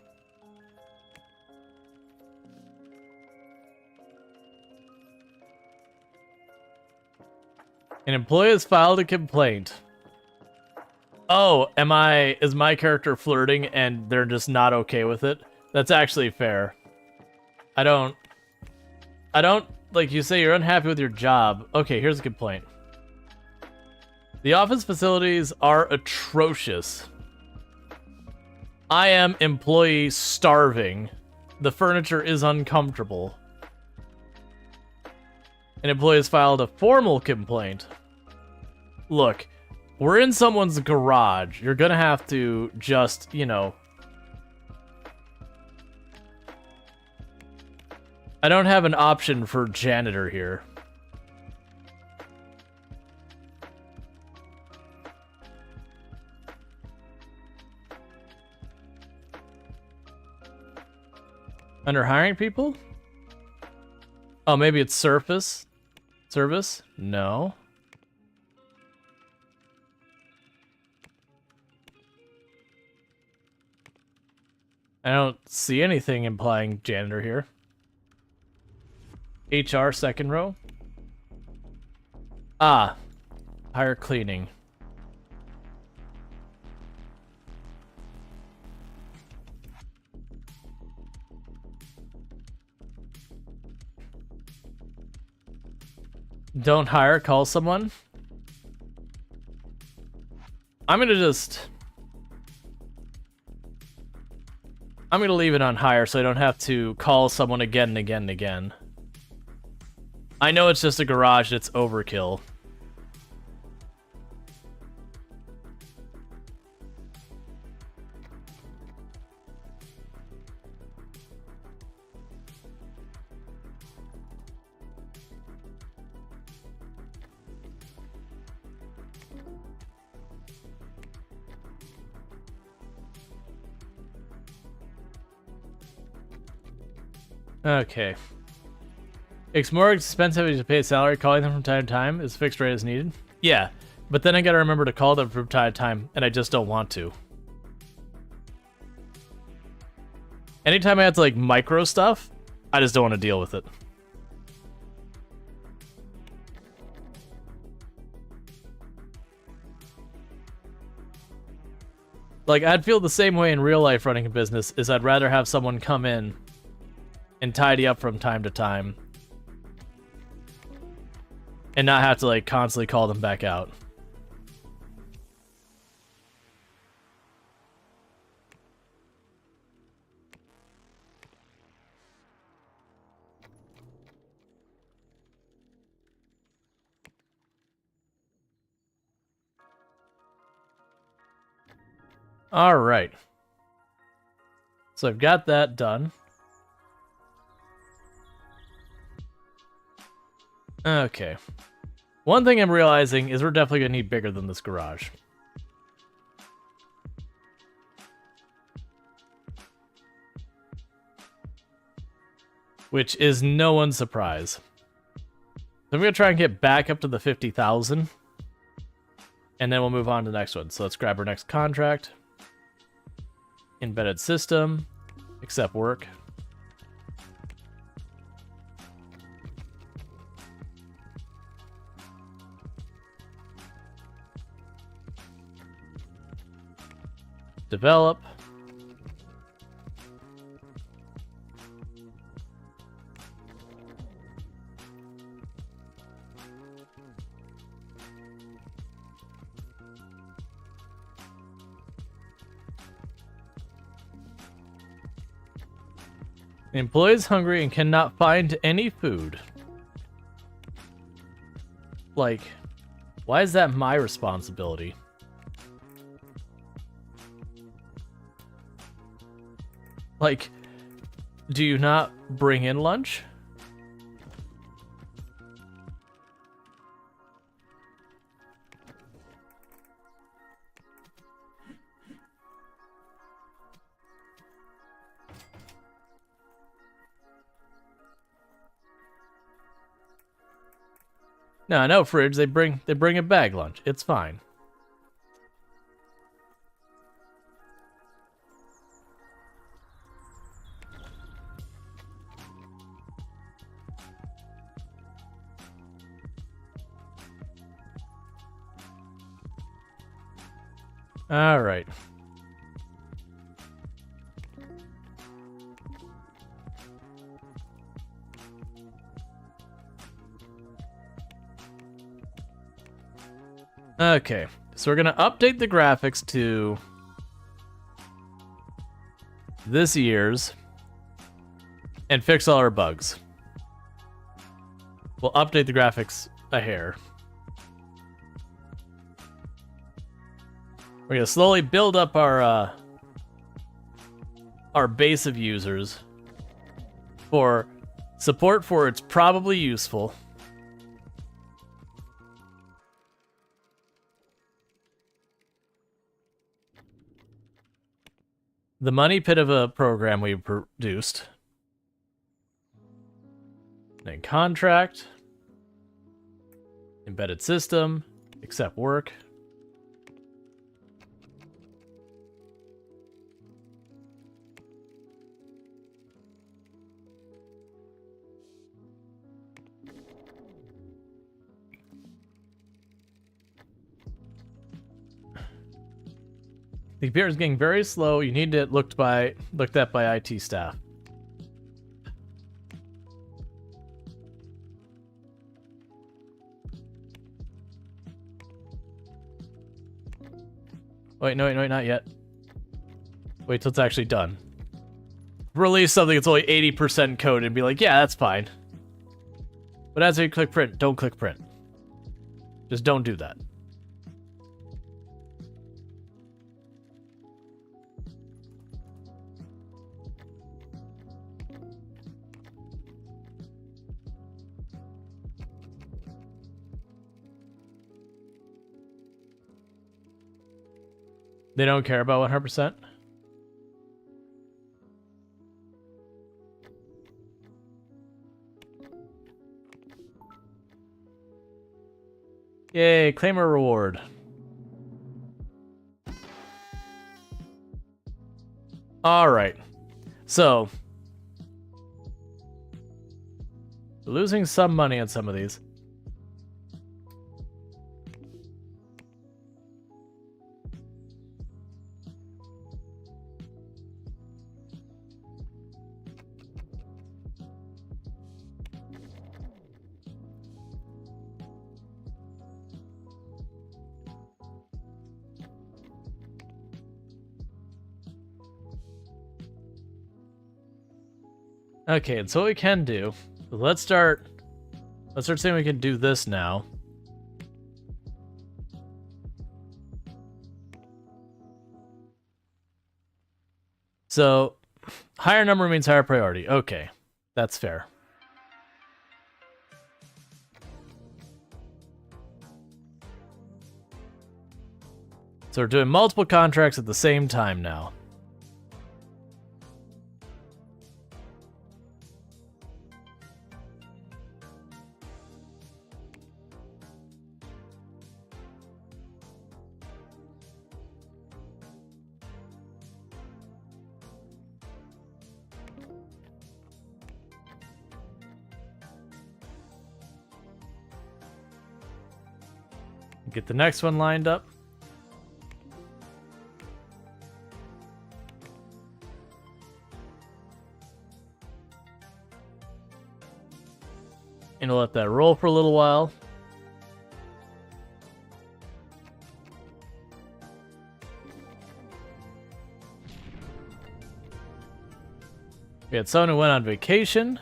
An employee has filed a complaint. Oh, is my character flirting and they're just not okay with it? That's actually fair. I don't, like you say you're unhappy with your job. Okay, here's a complaint. The office facilities are atrocious. I am employee starving. The furniture is uncomfortable. An employee has filed a formal complaint. Look, we're in someone's garage. You're gonna have to just, you know... I don't have an option for janitor here. Under hiring people? Oh, maybe it's surface? Service? No. I don't see anything implying janitor here. HR second row? Ah. Hire cleaning. Don't hire, call someone. I'm gonna leave it on hire so I don't have to call someone again and again and again. I know it's just a garage, it's overkill. Okay. It's more expensive to pay a salary. Calling them from time to time is fixed rate as needed. Yeah, but then I gotta remember to call them from time to time, and I just don't want to. Anytime I have to, like, micro stuff, I just don't want to deal with it. Like, I'd feel the same way in real life running a business, is I'd rather have someone come in and tidy up from time to time. and not have to like constantly call them back out. All right. So I've got that done. Okay. One thing I'm realizing is we're definitely going to need bigger than this garage. Which is no one's surprise. So I'm going to try and get back up to the 50,000. And then we'll move on to the next one. So let's grab our next contract. Embedded system. Accept work. Develop. The employee is hungry and cannot find any food. Like, why is that my responsibility? Like, do you not bring in lunch? No, fridge. They bring a bag lunch. It's fine. All right. Okay, so we're gonna update the graphics to this year's and fix all our bugs. We'll update the graphics a hair. We're gonna slowly build up our base of users for support for it's probably useful. The money pit of a program we produced. Then contract. Embedded system. Accept work. The computer is getting very slow. You need it looked at by IT staff. Wait, no, not yet. Wait till it's actually done. Release something that's only 80% code and be like, yeah, that's fine. But as you click print, don't click print. Just don't do that. They don't care about 100%? Yay, claim a reward. Alright. So. Losing some money on some of these. Okay, and so what we can do, let's start saying we can do this now. So, higher number means higher priority. Okay, that's fair. So we're doing multiple contracts at the same time now. Get the next one lined up. And we'll let that roll for a little while. We had someone who went on vacation.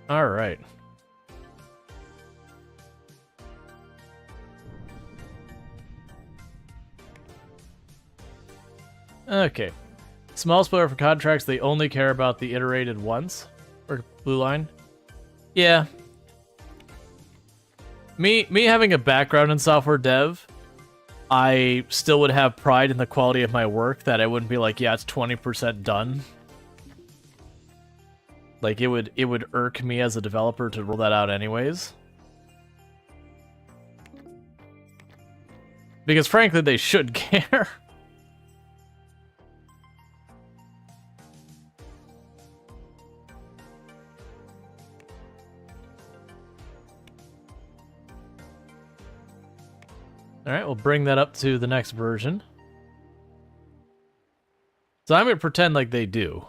All right. Okay. Small spoiler for contracts, they only care about the iterated ones. Or blue line. Yeah. Me having a background in software dev, I still would have pride in the quality of my work that I wouldn't be like, yeah, it's 20% done. Like, it would irk me as a developer to roll that out anyways. Because frankly, they should care. Alright, we'll bring that up to the next version. So I'm going to pretend like they do.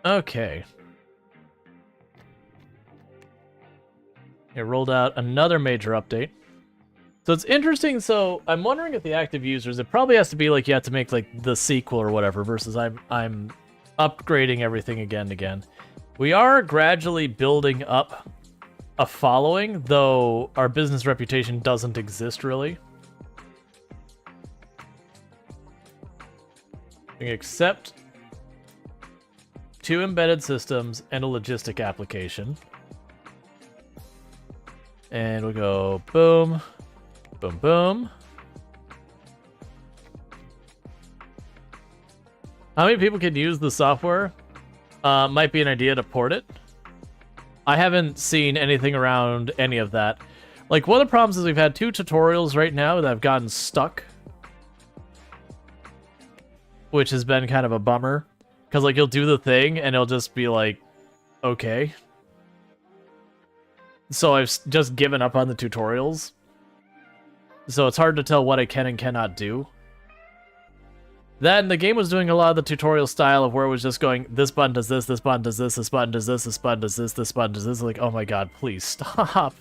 Okay. It rolled out another major update. So it's interesting, so I'm wondering if the active users, it probably has to be like you have to make like the sequel or whatever, versus I'm upgrading everything again and again. We are gradually building up a following, though our business reputation doesn't exist really. We accept 2 embedded systems and a logistic application. And we'll go boom, boom, boom. How many people can use the software? Might be an idea to port it. I haven't seen anything around any of that. Like, one of the problems is we've had 2 tutorials right now that have gotten stuck. Which has been kind of a bummer. Because, like, you'll do the thing, and it'll just be like, okay. So I've just given up on the tutorials. So it's hard to tell what I can and cannot do. Then the game was doing a lot of the tutorial style of where it was just going, this button does this, this button does this, this button does this, this button does this, this button does this. Like, oh my god, please stop.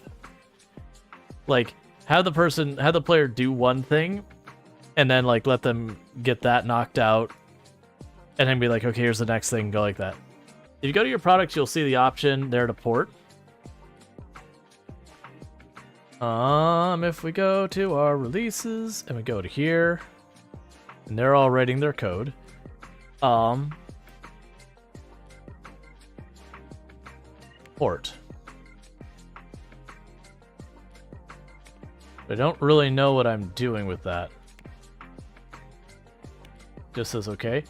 Like, have the player do one thing, and then, like, let them get that knocked out, and then be like, okay, here's the next thing, go like that. If you go to your products, you'll see the option there to port. If we go to our releases, and we go to here, and they're all writing their code, port. I don't really know what I'm doing with that. Just says okay.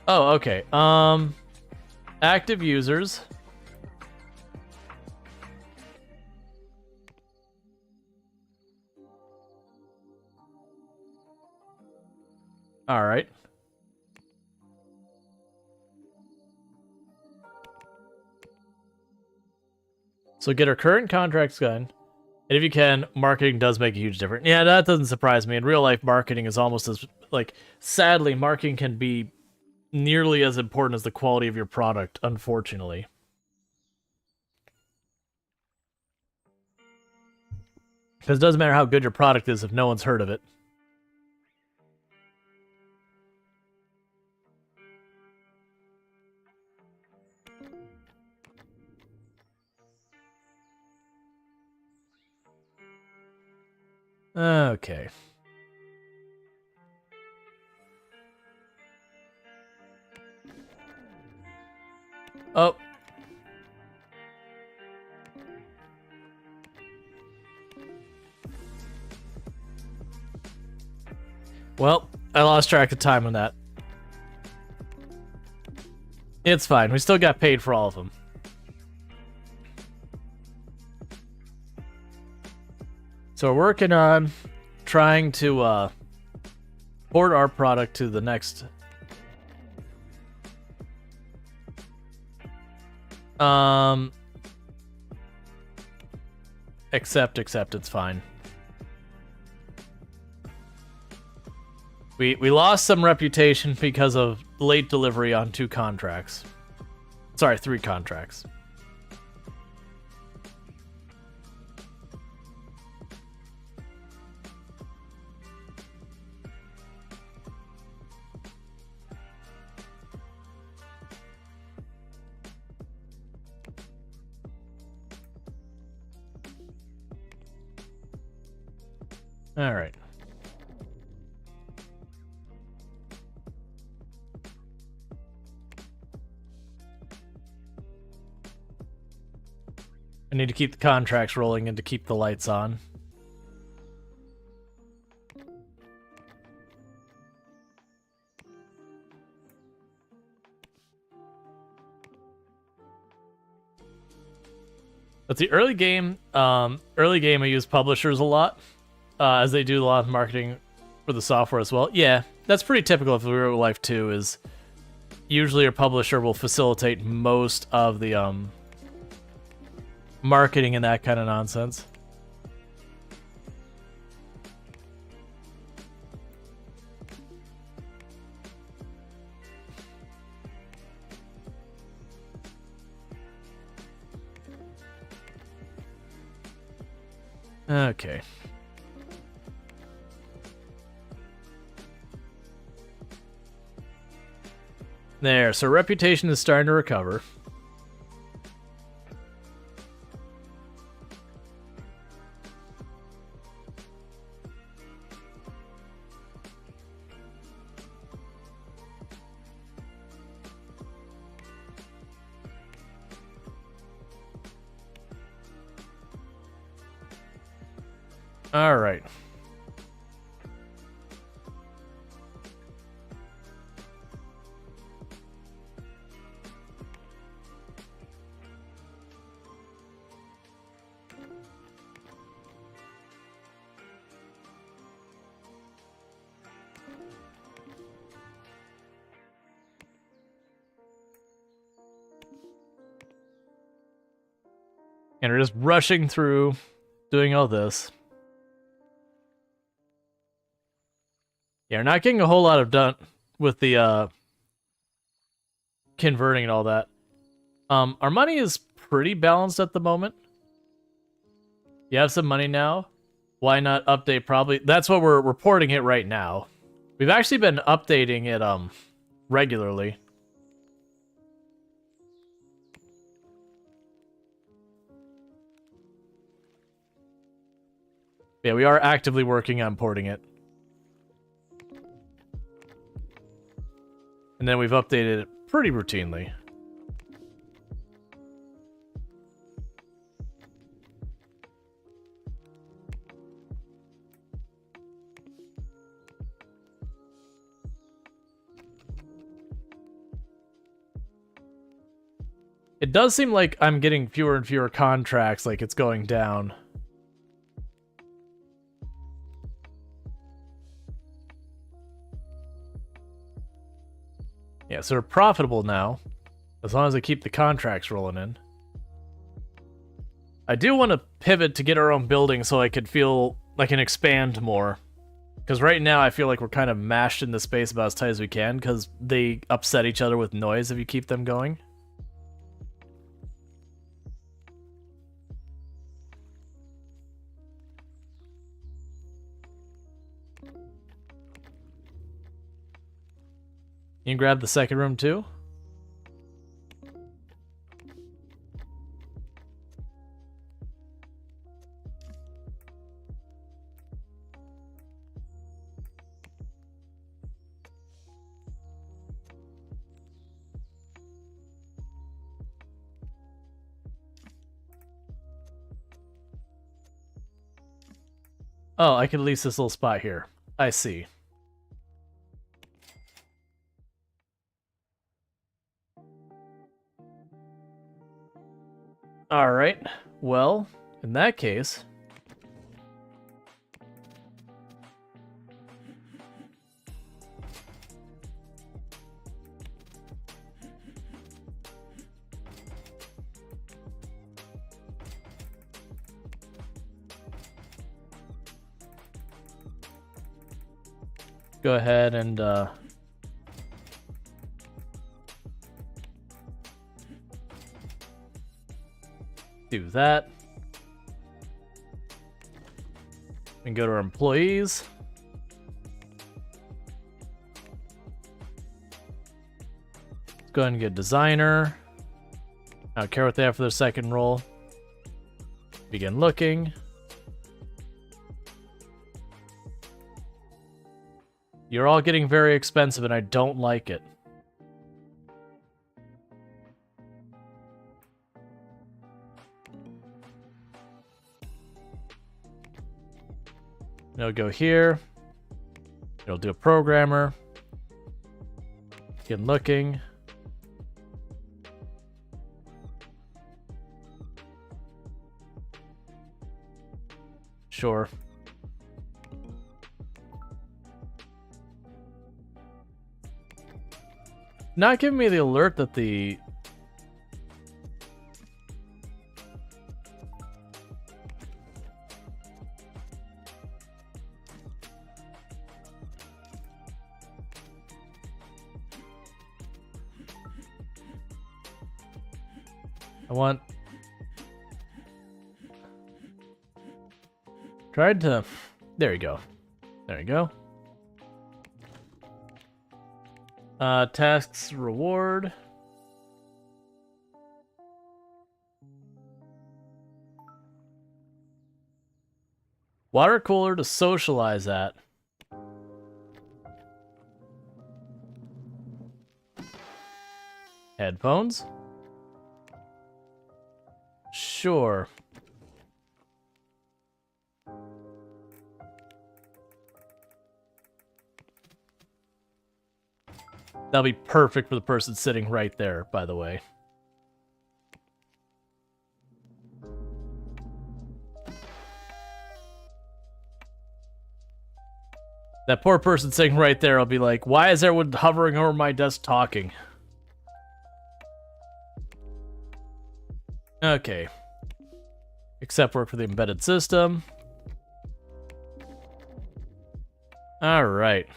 Oh, okay. Active users. All right. So get our current contracts done. And if you can, marketing does make a huge difference. Yeah, that doesn't surprise me. In real life, marketing is almost as, like, sadly, marketing can be nearly as important as the quality of your product, unfortunately. Because it doesn't matter how good your product is if no one's heard of it. Okay. Oh. Well, I lost track of time on that. It's fine. We still got paid for all of them. So we're working on trying to port our product to the next. Accept, it's fine. We lost some reputation because of late delivery on 2 contracts. Sorry, 3 contracts. All right. I need to keep the contracts rolling and to keep the lights on. But the early game I use publishers a lot, as they do a lot of marketing for the software as well. Yeah, that's pretty typical of real life too, is usually a publisher will facilitate most of the marketing and that kind of nonsense. Okay. There, so reputation is starting to recover. All right. And we're just rushing through, doing all this. Yeah, we're not getting a whole lot of done with the converting and all that. Our money is pretty balanced at the moment. You have some money now. Why not update? Probably that's what we're reporting it right now. We've actually been updating it regularly. Yeah, we are actively working on porting it. And then we've updated it pretty routinely. It does seem like I'm getting fewer and fewer contracts, like it's going down. Yeah, so we're profitable now, as long as I keep the contracts rolling in. I do want to pivot to get our own building so I could feel I can expand more. Because right now I feel like we're kind of mashed in the space about as tight as we can because they upset each other with noise if you keep them going. You can grab the second room too? Oh, I can lease this little spot here. I see. Alright, well, in that case... go ahead and do that. And go to our employees. Let's go ahead and get designer. I don't care what they have for their second role. Begin looking. You're all getting very expensive and I don't like it. It'll go here. It'll do a programmer. Begin looking. Sure. Not giving me the alert that the... I want... Tried to... There you go. There you go. Tasks reward. Water cooler to socialize at. Headphones? Sure. That'll be perfect for the person sitting right there, by the way. That poor person sitting right there will be like, why is everyone hovering over my desk talking? Okay. Accept work for the embedded system. Alright.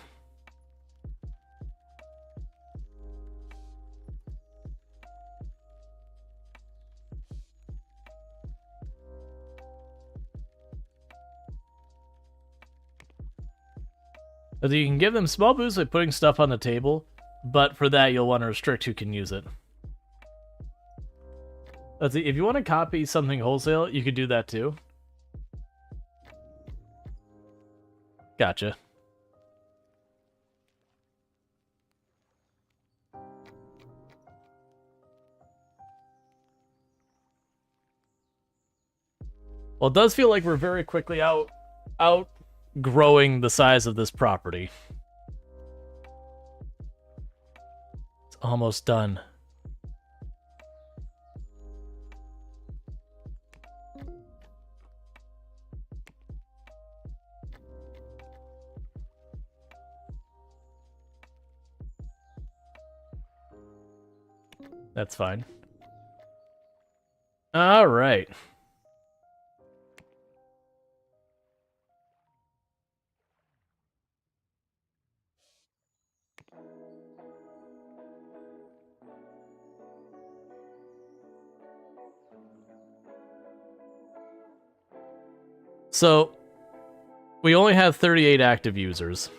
So you can give them small boosts by putting stuff on the table, but for that you'll want to restrict who can use it. Let's see, if you want to copy something wholesale, you could do that too. Gotcha. Well, it does feel like we're very quickly outgrowing the size of this property. It's almost done. That's fine. All right. So we only have 38 active users,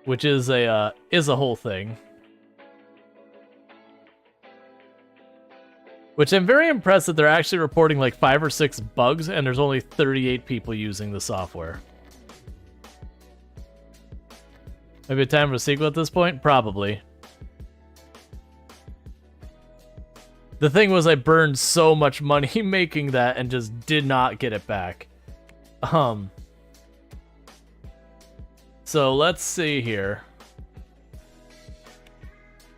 which is a whole thing. Which I'm very impressed that they're actually reporting like 5 or 6 bugs, and there's only 38 people using the software. Maybe a time for a sequel at this point? Probably. The thing was, I burned so much money making that and just did not get it back. So let's see here.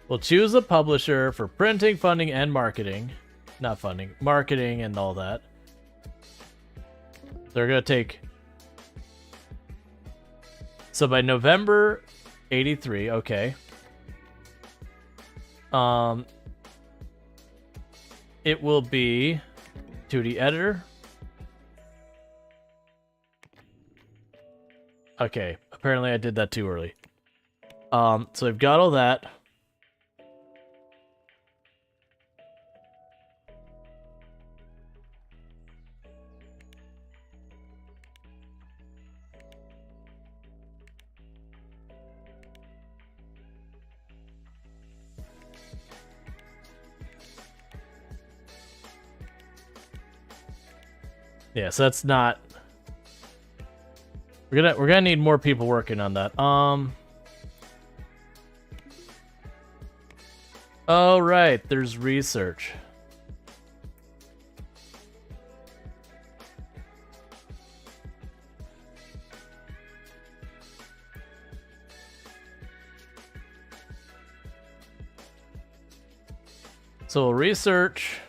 We'll choose a publisher for printing, funding, and marketing. Not funding, marketing and all that. They're gonna take... So by November 83, okay. It will be 2D editor. Okay, apparently I did that too early. So I've got all that. Yeah, so that's not... We're gonna need more people working on that. Oh right, there's research. So we'll research.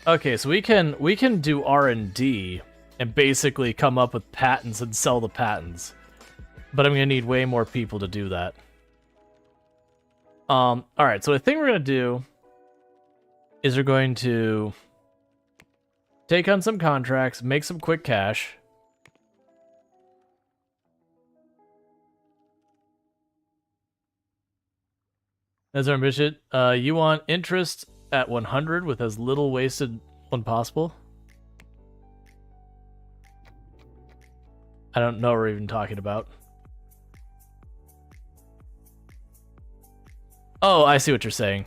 Okay, so we can do R&D and basically come up with patents and sell the patents. But I'm gonna need way more people to do that. Alright, so the thing we're gonna do is we're going to take on some contracts, make some quick cash. That's our mission. You want interest at 100 with as little wasted when possible? I don't know what we're even talking about. Oh, I see what you're saying.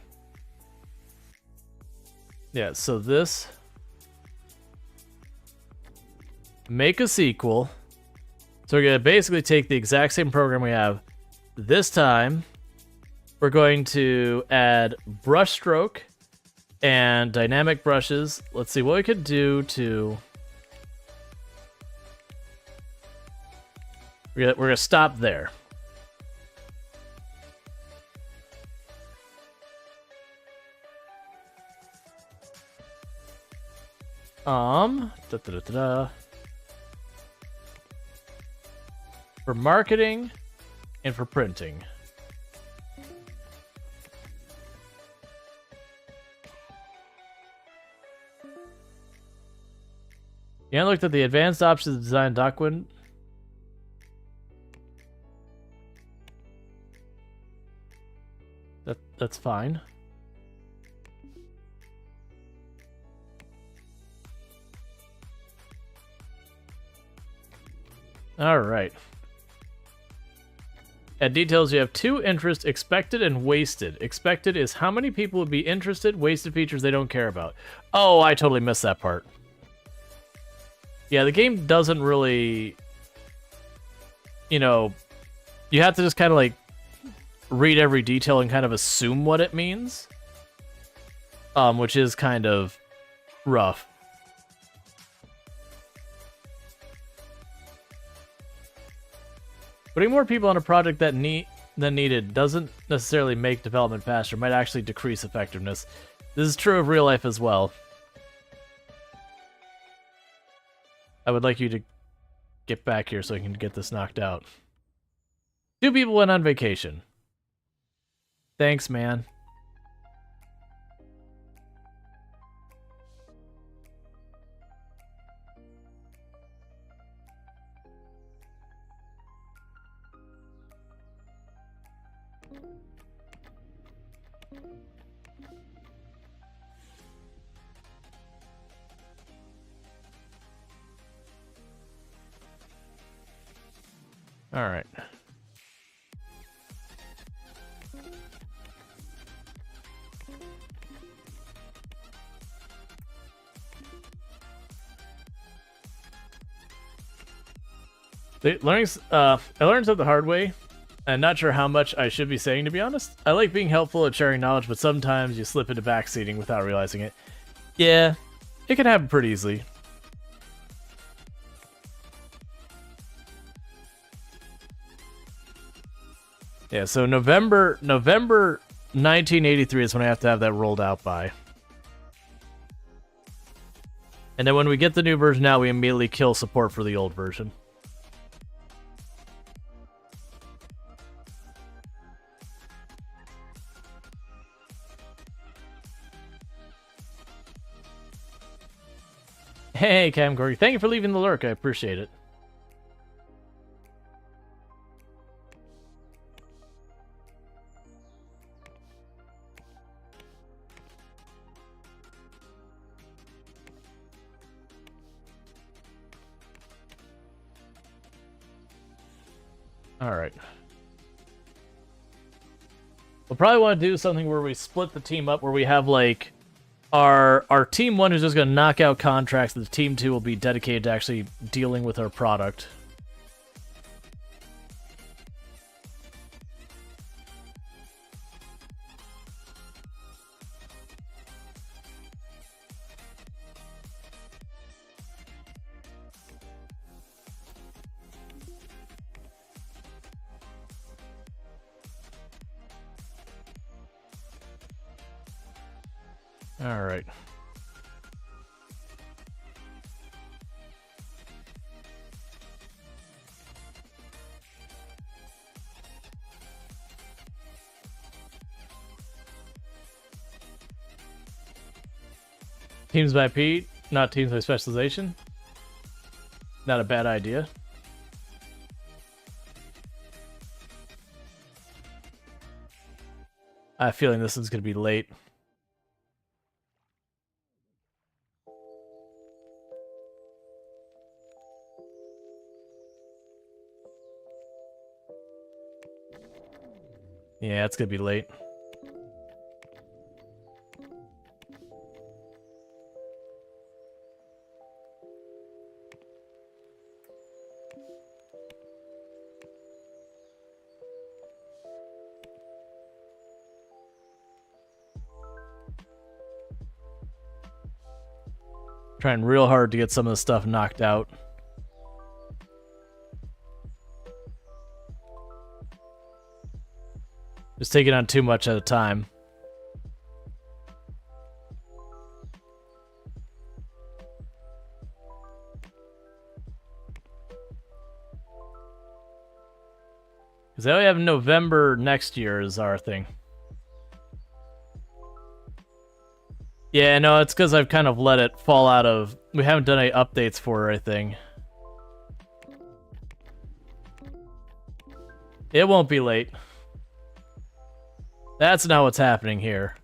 Yeah, so this... Make a sequel. So we're going to basically take the exact same program we have. This time, we're going to add brush stroke and dynamic brushes. Let's see what we could do to... We're going to stop there. For marketing and for printing. Yeah, I looked at the advanced options of design document. That's fine. All right. At details, you have 2 interests, expected and wasted. Expected is how many people would be interested. Wasted features they don't care about. Oh, I totally missed that part. Yeah, the game doesn't really... You know, you have to just kind of like read every detail and kind of assume what it means. Which is kind of rough. Putting more people on a project than needed doesn't necessarily make development faster, might actually decrease effectiveness. This is true of real life as well. I would like you to get back here so I can get this knocked out. 2 people went on vacation. Thanks, man. All right. I learned it the hard way. I'm not sure how much I should be saying, to be honest. I like being helpful and sharing knowledge, but sometimes you slip into backseating without realizing it. Yeah, it can happen pretty easily. Yeah, so November 1983 is when I have to have that rolled out by. And then when we get the new version out, we immediately kill support for the old version. Hey, Camcorey, thank you for leaving the lurk. I appreciate it. All right. We'll probably want to do something where we split the team up, where we have like our team 1 is just going to knock out contracts, and the team 2 will be dedicated to actually dealing with our product. All right. Teams by Pete, not teams by specialization. Not a bad idea. I have a feeling this is going to be late. Yeah, it's going to be late. Trying real hard to get some of the stuff knocked out. Just taking on too much at a time. Because they only have November next year is our thing. Yeah, no, it's because I've kind of let it fall out of... We haven't done any updates for anything. It won't be late. That's not what's happening here.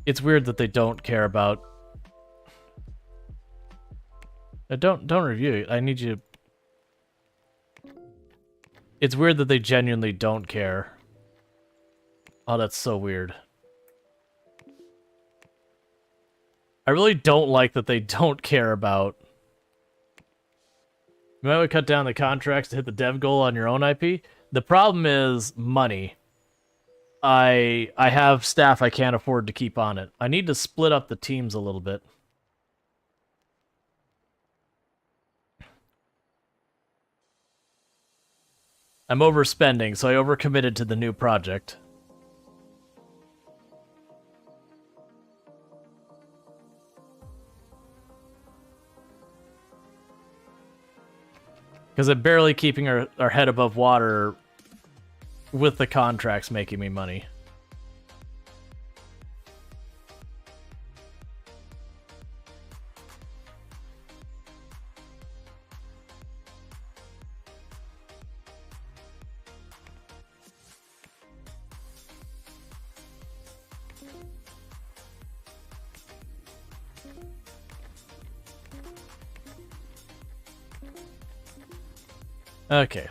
It's weird that they don't care about... Don't review it. I need you... It's weird that they genuinely don't care. Oh, that's so weird. I really don't like that they don't care about... You might want to cut down the contracts to hit the dev goal on your own IP. The problem is money. I have staff I can't afford to keep on it. I need to split up the teams a little bit. I'm overspending, so I overcommitted to the new project. Because I'm barely keeping our head above water with the contracts making me money. Okay.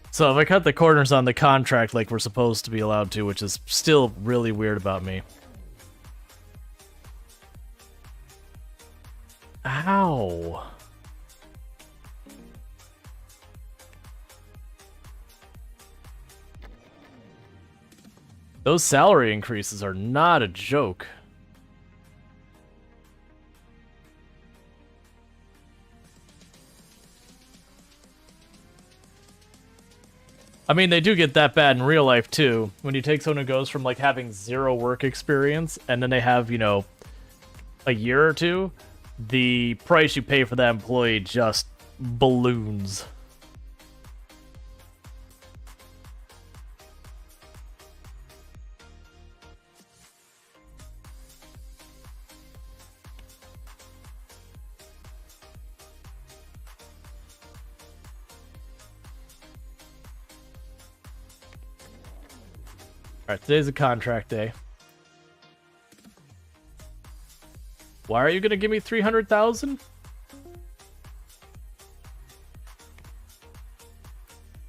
So if I cut the corners on the contract like we're supposed to be allowed to, which is still really weird about me. Ow. Those salary increases are not a joke. I mean, they do get that bad in real life, too. When you take someone who goes from, like, having 0 work experience, and then they have, you know, a year or two, the price you pay for that employee just balloons. Alright, today's a contract day. Why are you gonna give me 300,000?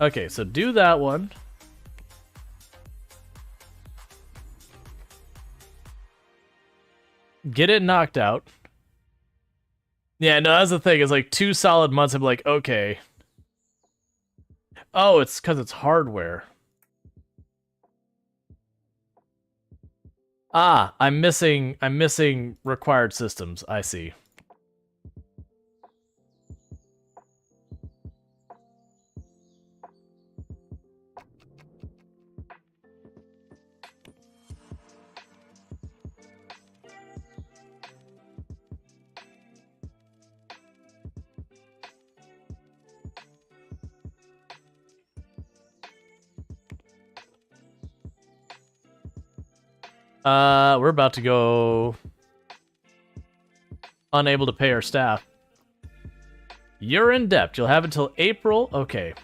Okay, so do that one. Get it knocked out. Yeah, no, that's the thing. It's like 2 solid months. I'm like, okay. Oh, it's because it's hardware. Ah, I'm missing required systems. I see. We're about to go unable to pay our staff. You're in debt. You'll have until April. Okay.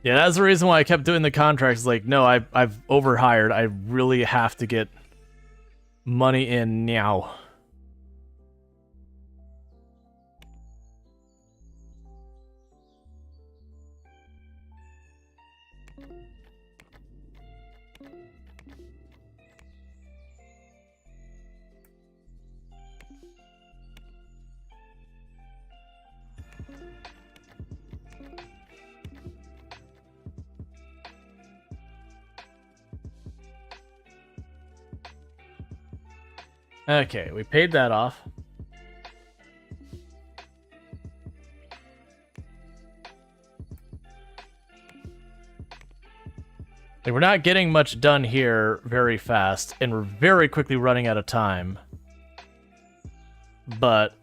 Yeah, that's the reason why I kept doing the contracts. Like, no, I've overhired. I really have to get money in now. Okay, we paid that off. Like, we're not getting much done here very fast, and we're very quickly running out of time. But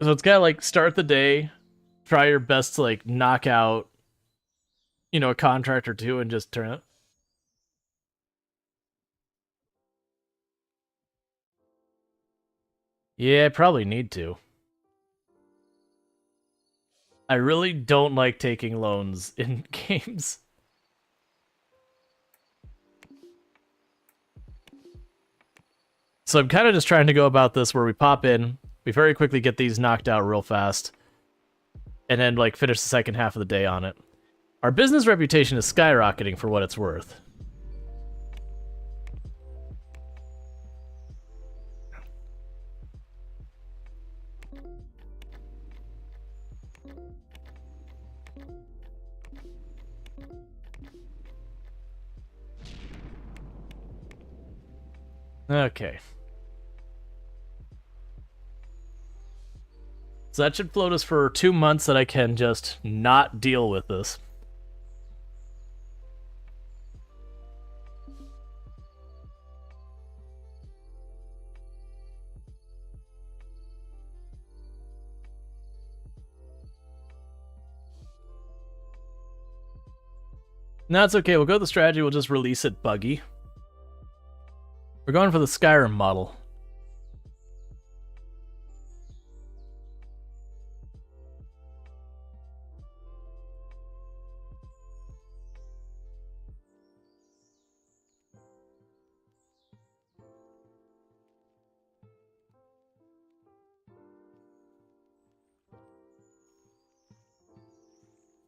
so it's gotta, like, start the day, try your best to, like, knock out, you know, a contract or two and just turn it. Yeah, I probably need to. I really don't like taking loans in games. So I'm kind of just trying to go about this where we pop in, we very quickly get these knocked out real fast, and then, like, finish the second half of the day on it. Our business reputation is skyrocketing for what it's worth. Okay. So that should float us for 2 months that I can just not deal with this. No, it's okay. We'll go with the strategy. We'll just release it buggy. We're going for the Skyrim model.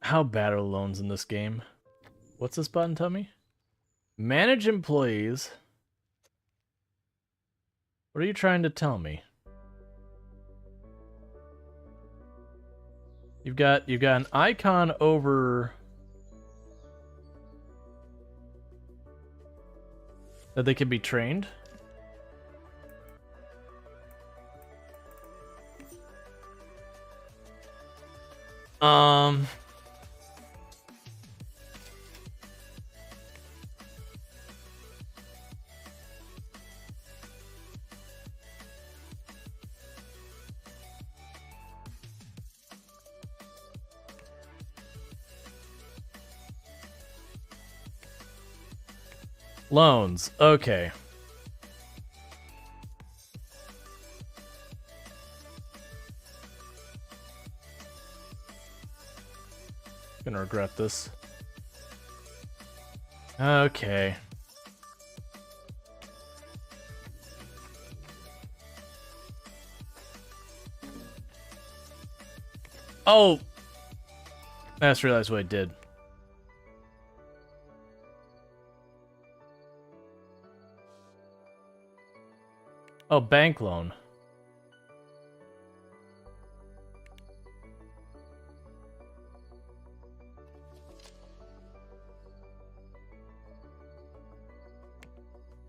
How bad are the loans in this game? What's this button tell me? Manage employees. What are you trying to tell me? You've got an icon over that they can be trained. Loans. Okay. Gonna regret this. Okay. Oh! I just realized what I did. Oh, bank loan.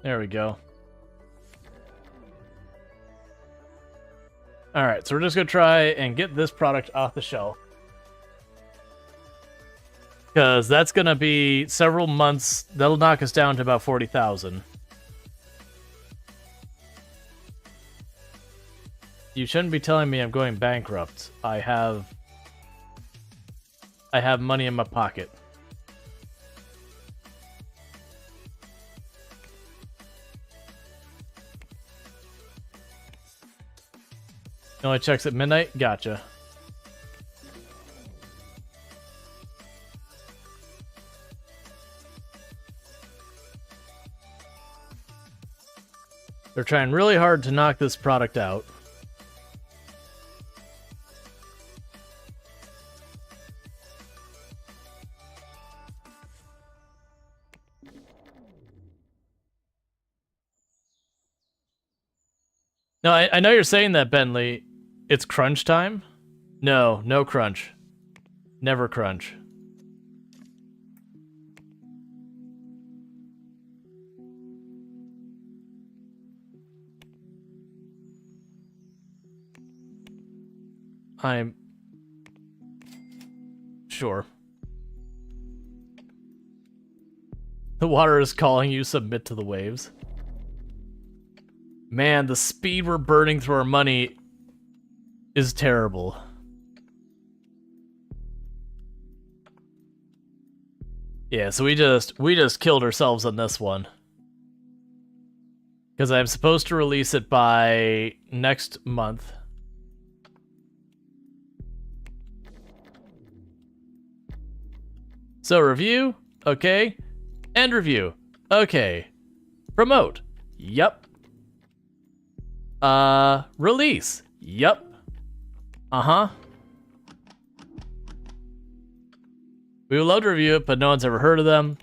There we go. Alright, so we're just gonna try and get this product off the shelf. Because that's gonna be several months. That'll knock us down to about 40,000. You shouldn't be telling me I'm going bankrupt. I have money in my pocket. It only checks at midnight? Gotcha. They're trying really hard to knock this product out. No, I know you're saying that, Bentley. It's crunch time? No, no crunch. Never crunch. I'm sure. The water is calling you, submit to the waves. Man, the speed we're burning through our money is terrible. Yeah, so we just killed ourselves on this one. Because I'm supposed to release it by next month. So review, okay. End review, okay. Promote, yep. Release, yep. Uh-huh. We would love to review it, but no one's ever heard of them.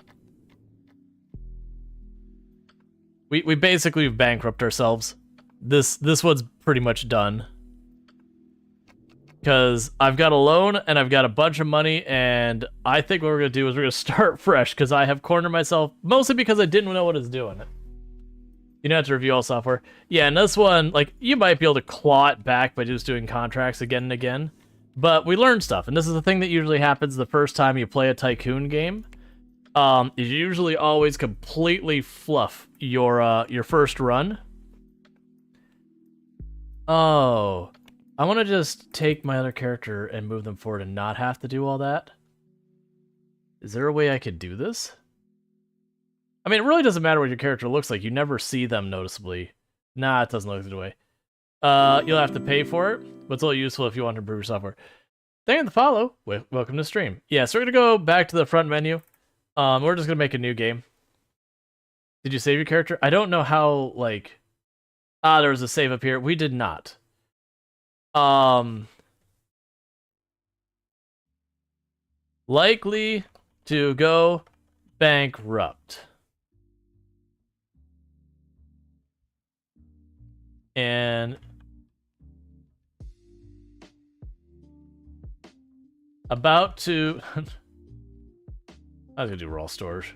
We basically bankrupt ourselves. This one's pretty much done. Because I've got a loan, and I've got a bunch of money, and I think what we're going to do is we're going to start fresh, because I have cornered myself, mostly because I didn't know what I was doing. You don't have to review all software. Yeah, and this one, like, you might be able to claw it back by just doing contracts again and again. But we learned stuff, and this is the thing that usually happens the first time you play a Tycoon game. You usually always completely fluff your first run. Oh, I want to just take my other character and move them forward and not have to do all that. Is there a way I could do this? I mean, it really doesn't matter what your character looks like. You never see them noticeably. Nah, it doesn't look the way. You'll have to pay for it, but it's all useful if you want to improve your software. Thank you for the follow. Welcome to stream. Yeah, so we're gonna go back to the front menu. We're just gonna make a new game. Did you save your character? I don't know how, like... there was a save up here. We did not. Likely to go bankrupt. And about to... I was gonna do Rual Storge.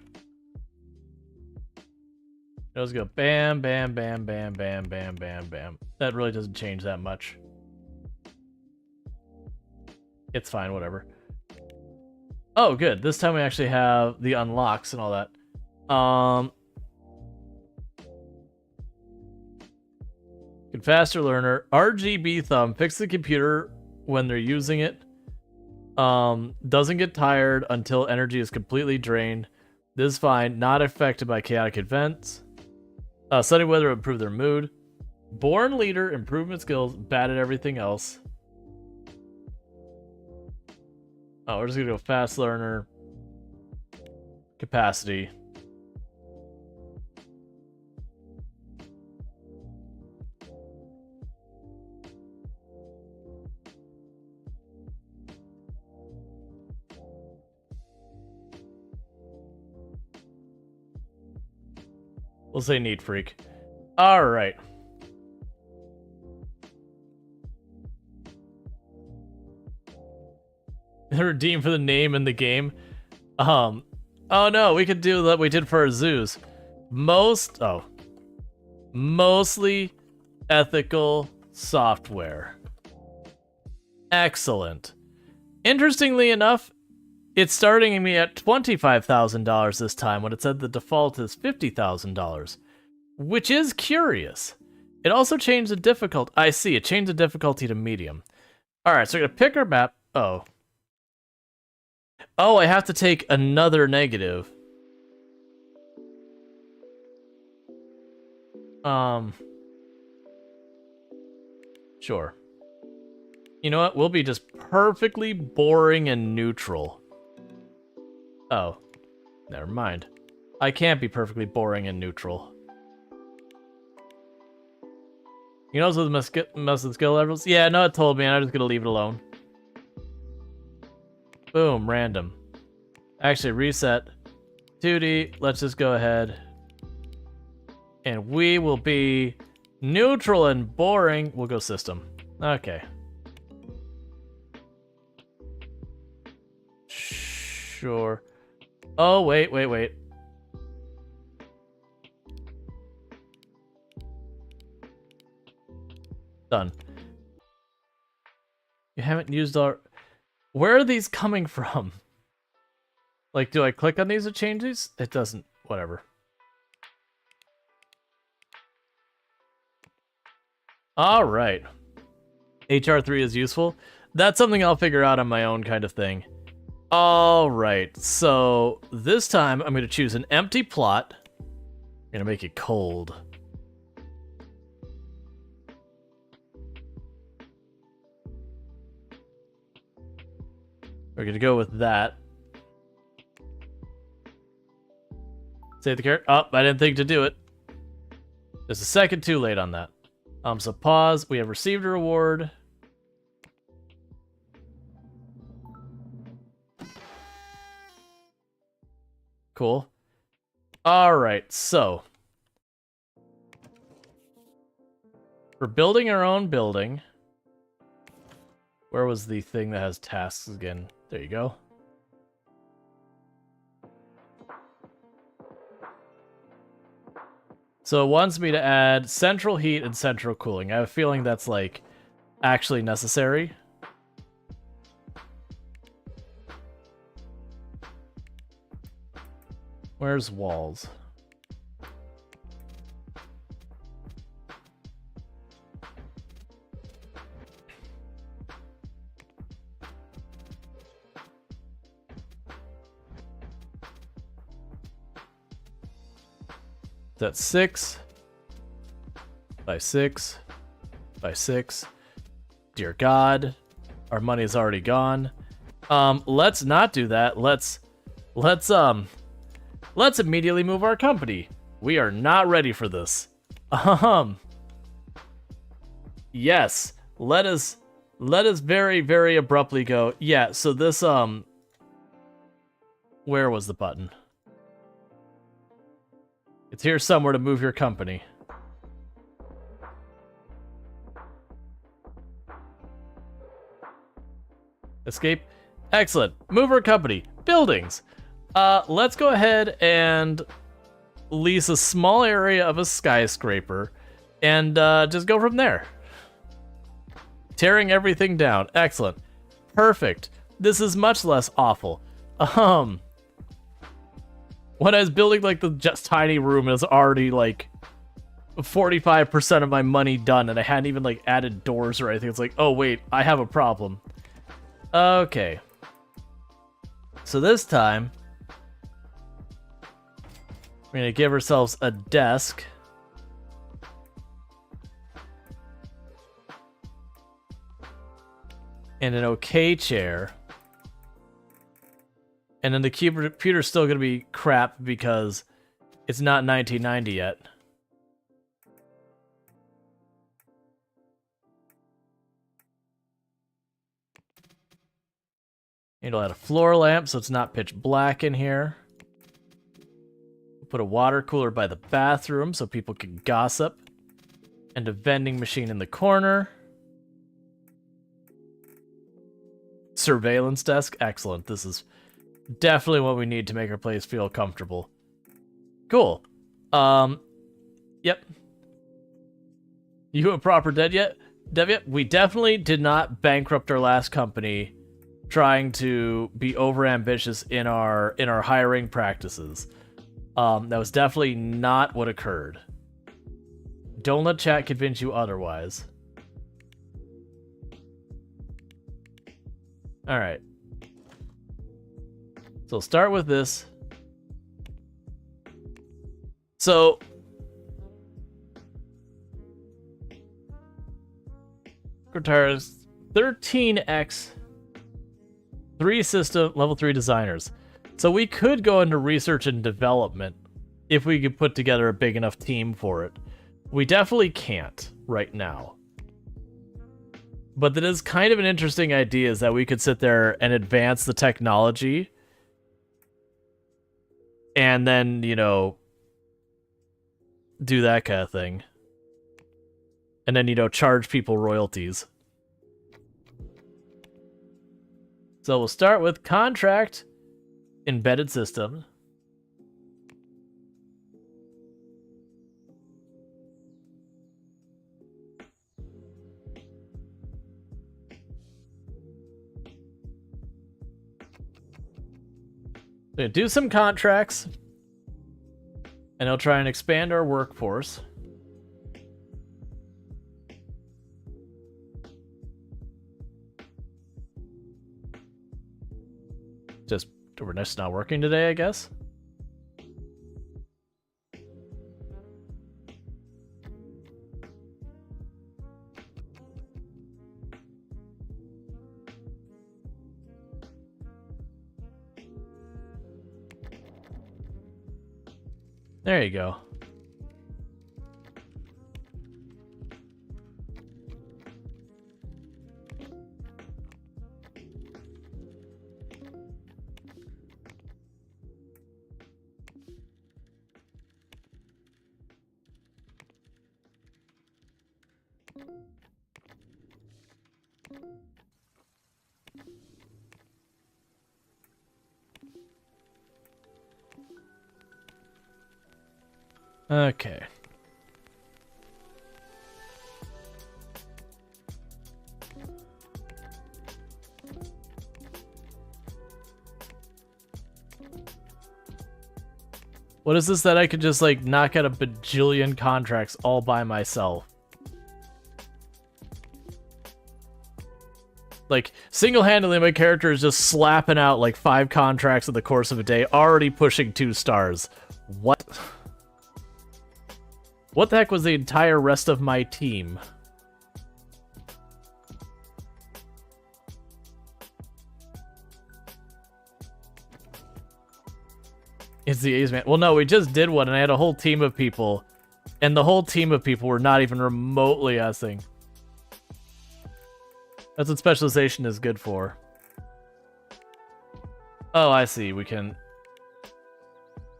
Let's go bam, bam, bam, bam, bam, bam, bam, bam. That really doesn't change that much. It's fine, whatever. Oh, good. This time we actually have the unlocks and all that. Good faster learner. RGB thumb. Fix the computer when they're using it. Doesn't get tired until energy is completely drained. This is fine. Not affected by chaotic events. Sunny weather will improve their mood. Born leader. Improvement skills. Bad at everything else. Oh, we're just gonna go fast learner. Capacity. We'll say neat freak. All right. Redeem for the name in the game. Oh no, we could do what we did for our zoos. Mostly ethical software. Excellent. Interestingly enough, it's starting me at $25,000 this time when it said the default is $50,000, which is curious. It also changed the difficulty. I see, it changed the difficulty to medium. All right, so we're gonna pick our map. Oh, I have to take another negative. Sure. You know what? We'll be just perfectly boring and neutral. Oh, never mind. I can't be perfectly boring and neutral. You know what's with the skill levels? Yeah, no, it told me, and I'm just gonna leave it alone. Boom, random. Actually, reset. 2D, let's just go ahead. And we will be neutral and boring. We'll go system. Okay. Sure. Oh, wait. Done. You haven't used our... Where are these coming from? Like, do I click on these to change these? It doesn't. Whatever. All right. HR3 is useful. That's something I'll figure out on my own kind of thing. All right. So this time I'm going to choose an empty plot. I'm going to make it cold. We're going to go with that. Save the character. Oh, I didn't think to do it. There's a second too late on that. So pause. We have received a reward. Cool. All right, so we're building our own building. Where was the thing that has tasks again? There you go. So it wants me to add central heat and central cooling. I have a feeling that's, like, actually necessary. Where's walls? That's 6 by 6 by 6. Dear God, our money is already gone. Let's not do that. Let's immediately move our company. We are not ready for this. Yes, let us very, very abruptly go. Yeah, so this, where was the button? It's here somewhere to move your company. Escape. Excellent. Move our company. Buildings. Let's go ahead and lease a small area of a skyscraper and just go from there. Tearing everything down. Excellent. Perfect. This is much less awful. When I was building like the just tiny room, it was already like 45% of my money done, and I hadn't even like added doors or anything. It's like, oh wait, I have a problem. Okay. So this time, we're gonna give ourselves a desk. And an okay chair. And then the computer's still gonna be crap because it's not 1990 yet. It'll add a floor lamp so it's not pitch black in here. Put a water cooler by the bathroom so people can gossip. And a vending machine in the corner. Surveillance desk. Excellent. This is definitely what we need to make our place feel comfortable. Cool. Yep. You a proper dev yet? We definitely did not bankrupt our last company trying to be overambitious in our hiring practices. That was definitely not what occurred. Don't let chat convince you otherwise. Alright. So start with this. So retires 13x 3 system level 3 designers. So we could go into research and development if we could put together a big enough team for it. We definitely can't right now. But that is kind of an interesting idea, is that we could sit there and advance the technology and then, you know, do that kind of thing. And then, you know, charge people royalties. So we'll start with contract embedded system. We're gonna do some contracts, and I'll try and expand our workforce. Just, we're just not working today, I guess. There you go. Okay. What is this that I could just, like, knock out a bajillion contracts all by myself? Like, single-handedly, my character is just slapping out, like, 5 contracts in the course of a day, already pushing 2 stars. What? What the heck was the entire rest of my team? It's the A's man. Well, no, we just did one, and I had a whole team of people, and the whole team of people were not even remotely assing. That's what specialization is good for. Oh, I see. We can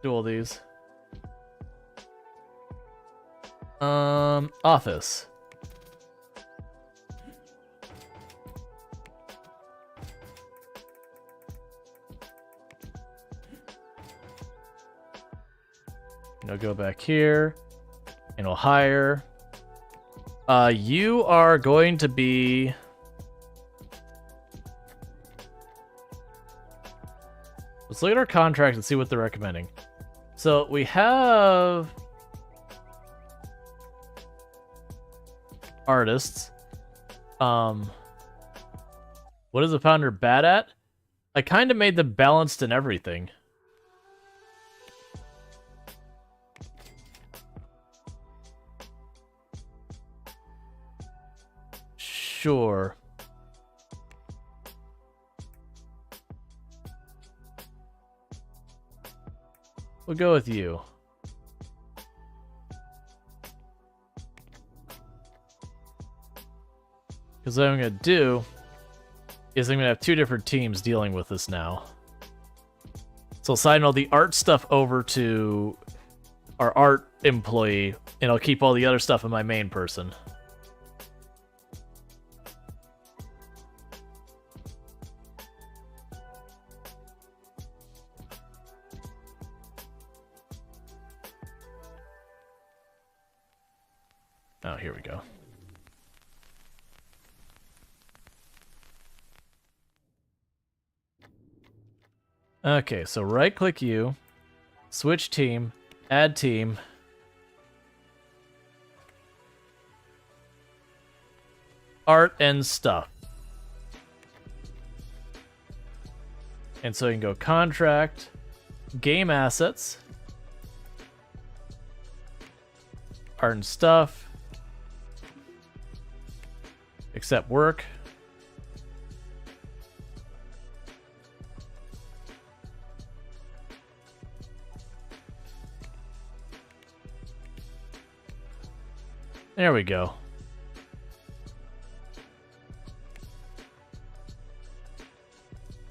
do all these. Office. I'll go back here, and we'll hire. You are going to be... Let's look at our contract and see what they're recommending. So we have... artists. What is the founder bad at? I kind of made them balanced in everything. Sure. We'll go with you. Because what I'm going to do is I'm going to have two different teams dealing with this now. So I'll sign all the art stuff over to our art employee, and I'll keep all the other stuff in my main person. Oh, here we go. Okay, so right-click you, switch team, add team. Art and stuff. And so you can go contract, game assets, art and stuff, accept work. There we go.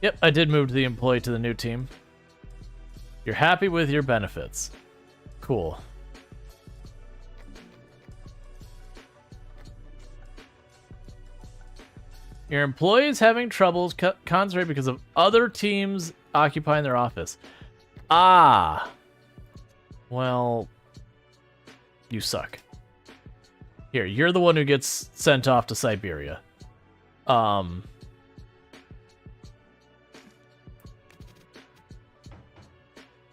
Yep, I did move the employee to the new team. You're happy with your benefits. Cool. Your employee is having troubles concentrating because of other teams occupying their office. Ah. Well, you suck. Here, you're the one who gets sent off to Siberia.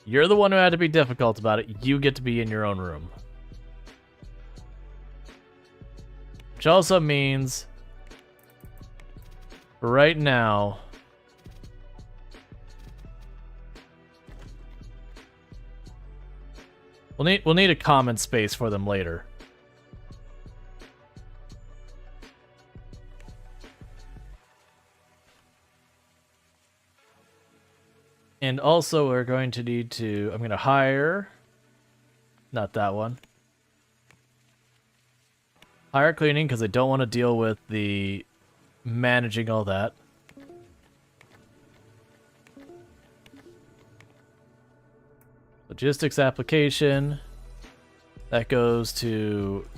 You're the one who had to be difficult about it. You get to be in your own room. Which also means, for right now, we'll need a common space for them later. And also we're going to need to, I'm going to hire, not that one. Hire cleaning because I don't want to deal with the managing all that. Logistics application. That goes to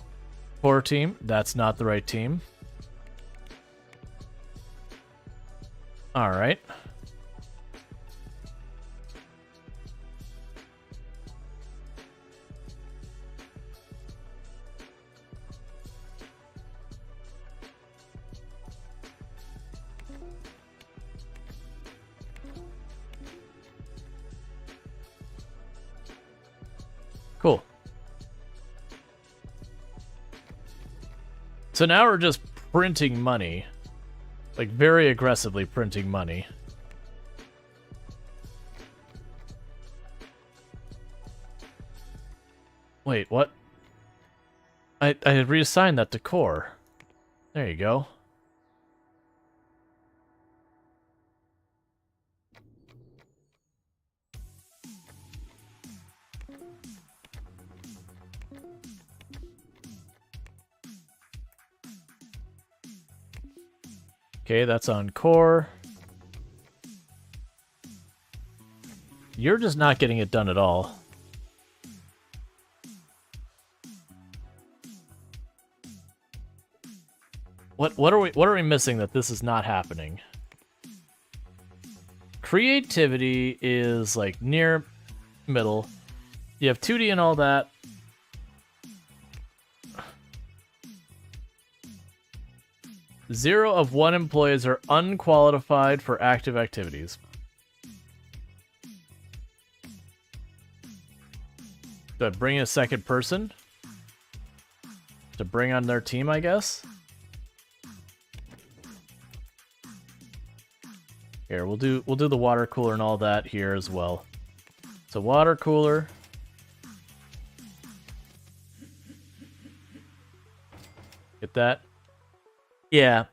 core team. That's not the right team. All right. Cool. So now we're just printing money. Like, very aggressively printing money. Wait, what? I reassigned that to core. There you go. Okay, that's on core. You're just not getting it done at all. What are we missing that this is not happening? Creativity is like near middle. You have 2D and all that. Zero of 1 employees are unqualified for active activities. Do I bring a second person to bring on their team, I guess? Here, we'll do the water cooler and all that here as well. So water cooler. Get that? Yeah.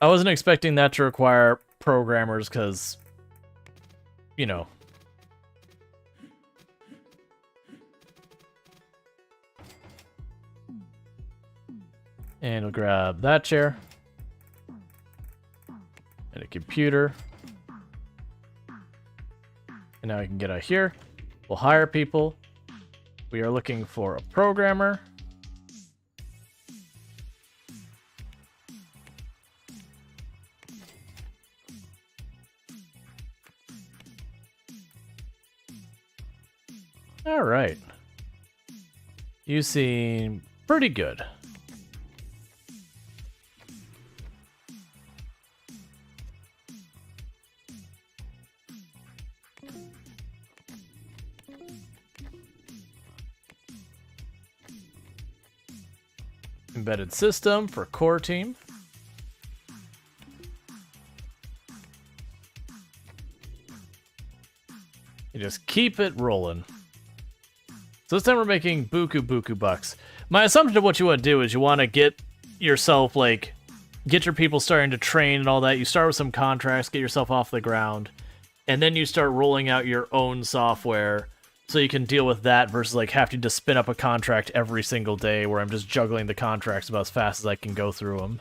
I wasn't expecting that to require programmers because, you know. And we'll grab that chair. And a computer. And now we can get out here. We'll hire people. We are looking for a programmer. All right. You seem pretty good. Embedded system for core team. You just keep it rolling. So this time we're making buku bucks. My assumption of what you want to do is you want to get yourself, like, get your people starting to train and all that. You start with some contracts, get yourself off the ground, and then you start rolling out your own software so you can deal with that versus, like, having to spin up a contract every single day where I'm just juggling the contracts about as fast as I can go through them.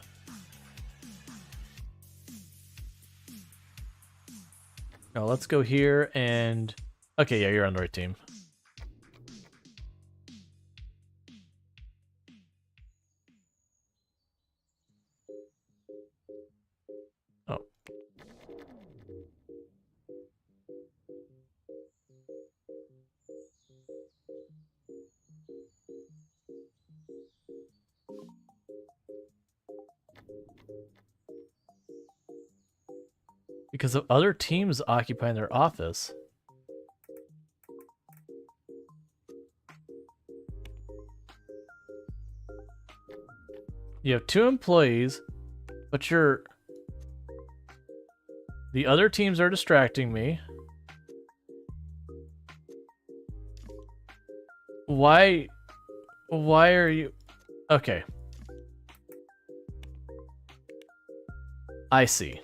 Now let's go here and... Okay, yeah, you're on the right team. Oh. Because of other teams occupying their office. You have 2 employees, but the other teams are distracting me. Why are you... Okay. I see.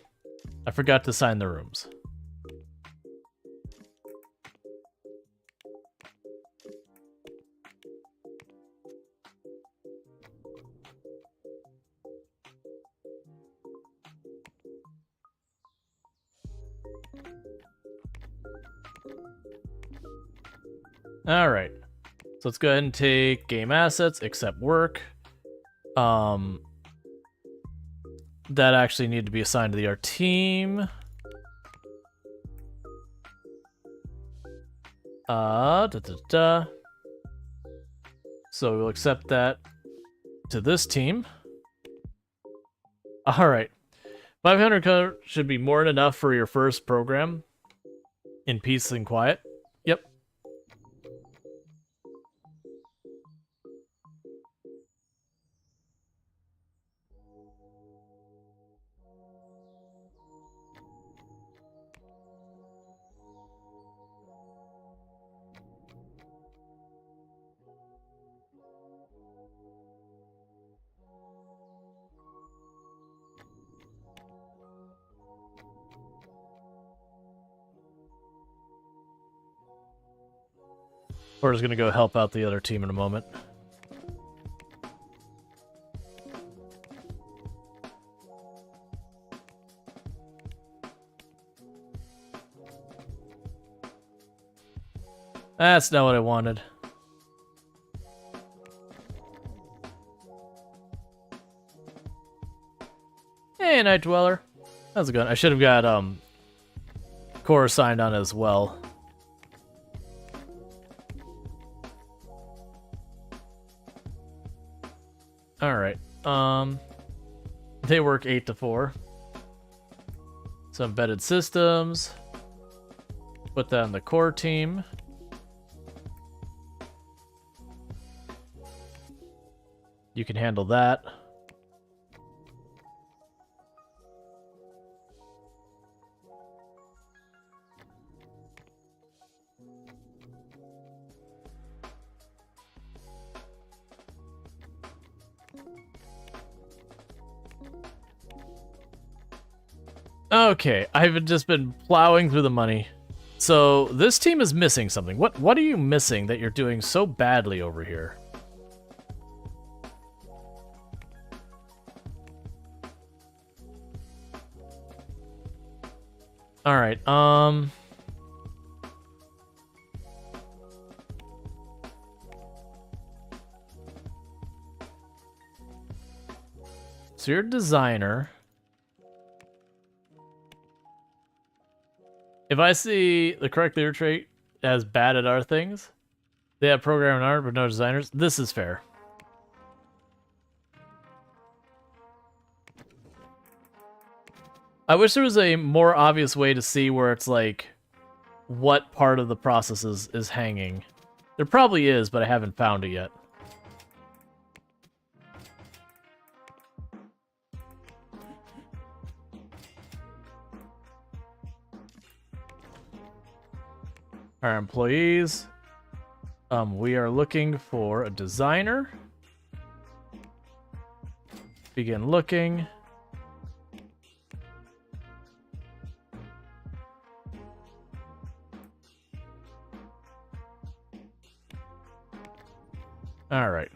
I forgot to sign the rooms. All right. So let's go ahead and take game assets, accept work. That actually need to be assigned to our team. So we'll accept that to this team. All right. 500 code should be more than enough for your first program in peace and quiet. Yep. Cora's gonna go help out the other team in a moment. That's not what I wanted. Hey, Night Dweller. How's it going? I should have got, Cora signed on as well. Alright, they work 8 to 4. Some embedded systems. Put that in the core team. You can handle that. Okay, I've just been plowing through the money. So this team is missing something. What are you missing that you're doing so badly over here? All right. So you're a designer. If I see the correct leader trait as bad at our things, they have programming art but no designers, this is fair. I wish there was a more obvious way to see where it's like what part of the process is hanging. There probably is, but I haven't found it yet. Our employees. We are looking for a designer. Begin looking. All right.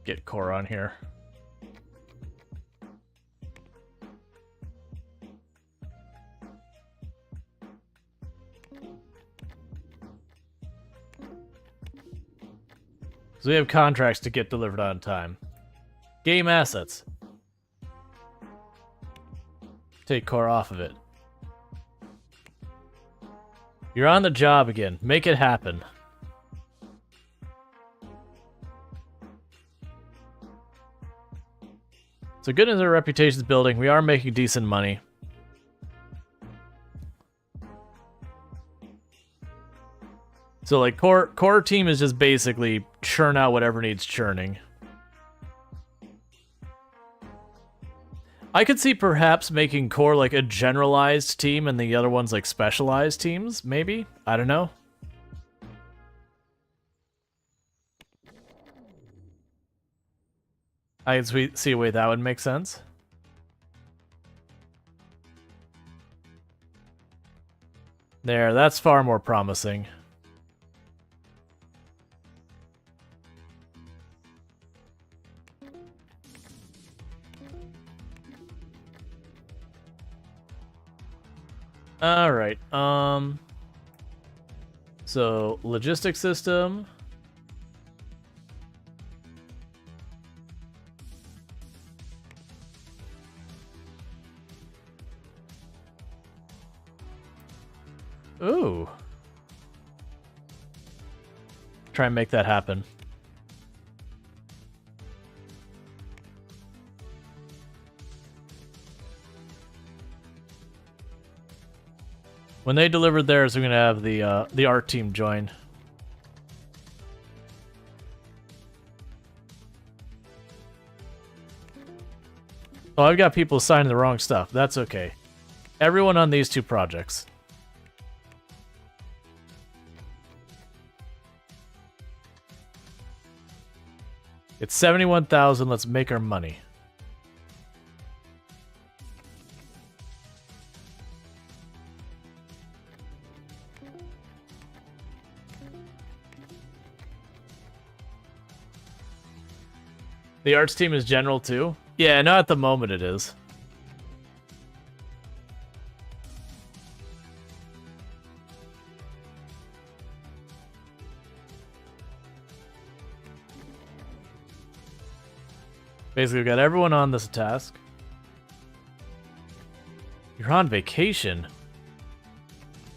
Get Cora on here. So we have contracts to get delivered on time. Game assets. Take Cora off of it. You're on the job again. Make it happen. So good as our reputation's building, we are making decent money. So like core team is just basically churn out whatever needs churning. I could see perhaps making core like a generalized team and the other ones like specialized teams, maybe? I don't know. I can see a way that would make sense. There, that's far more promising. All right. So logistics system. Ooh. Try and make that happen. When they delivered theirs, we're gonna have the art team join. Oh, I've got people signing the wrong stuff. That's okay. Everyone on these two projects. It's 71,000. Let's make our money. The arts team is general too? Yeah, not at the moment it is. Basically, we've got everyone on this task. You're on vacation?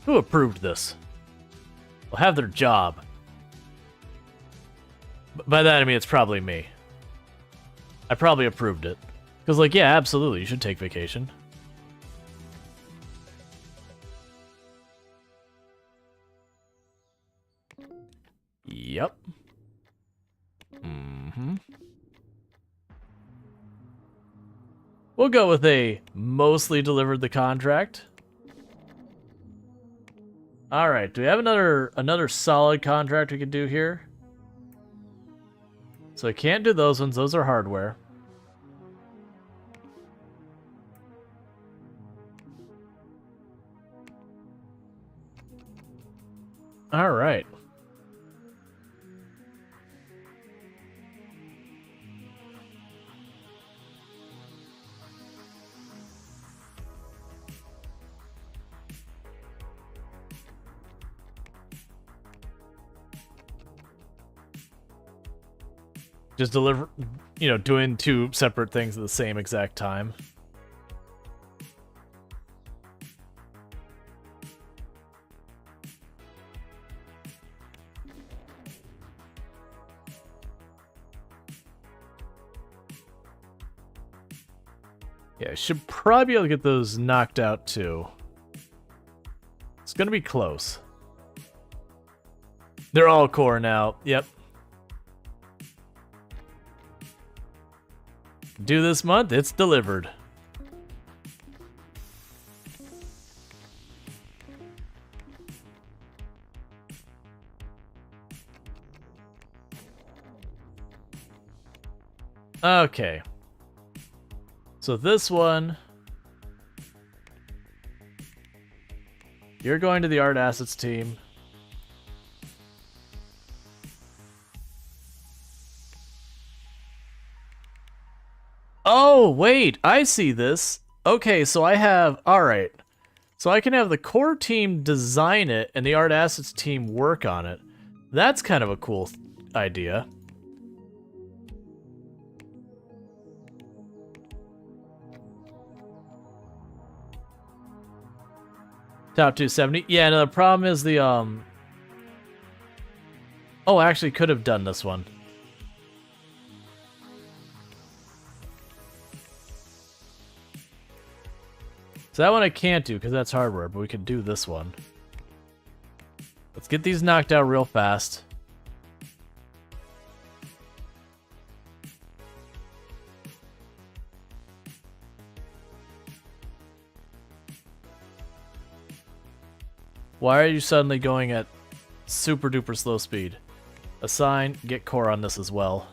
Who approved this? They'll have their job. By that, I mean it's probably me. I probably approved it. Because, like, yeah, absolutely, you should take vacation. Yep. Mm-hmm. We'll go with a mostly delivered the contract. Alright, do we have another solid contract we could do here? So I can't do those ones, those are hardware. Alright. Just deliver, you know, doing two separate things at the same exact time. Yeah, I should probably be able to get those knocked out too. It's gonna be close. They're all core now. Yep. Due this month, it's delivered. Okay. So this one, you're going to the art assets team. Oh, wait, I see this. Okay, so I have, all right. So I can have the core team design it and the art assets team work on it. That's kind of a cool idea. Top 270. Yeah, no, the problem is the, Oh, I actually could have done this one. So that one I can't do because that's hardware, but we can do this one. Let's get these knocked out real fast. Why are you suddenly going at super duper slow speed? Assign, get core on this as well.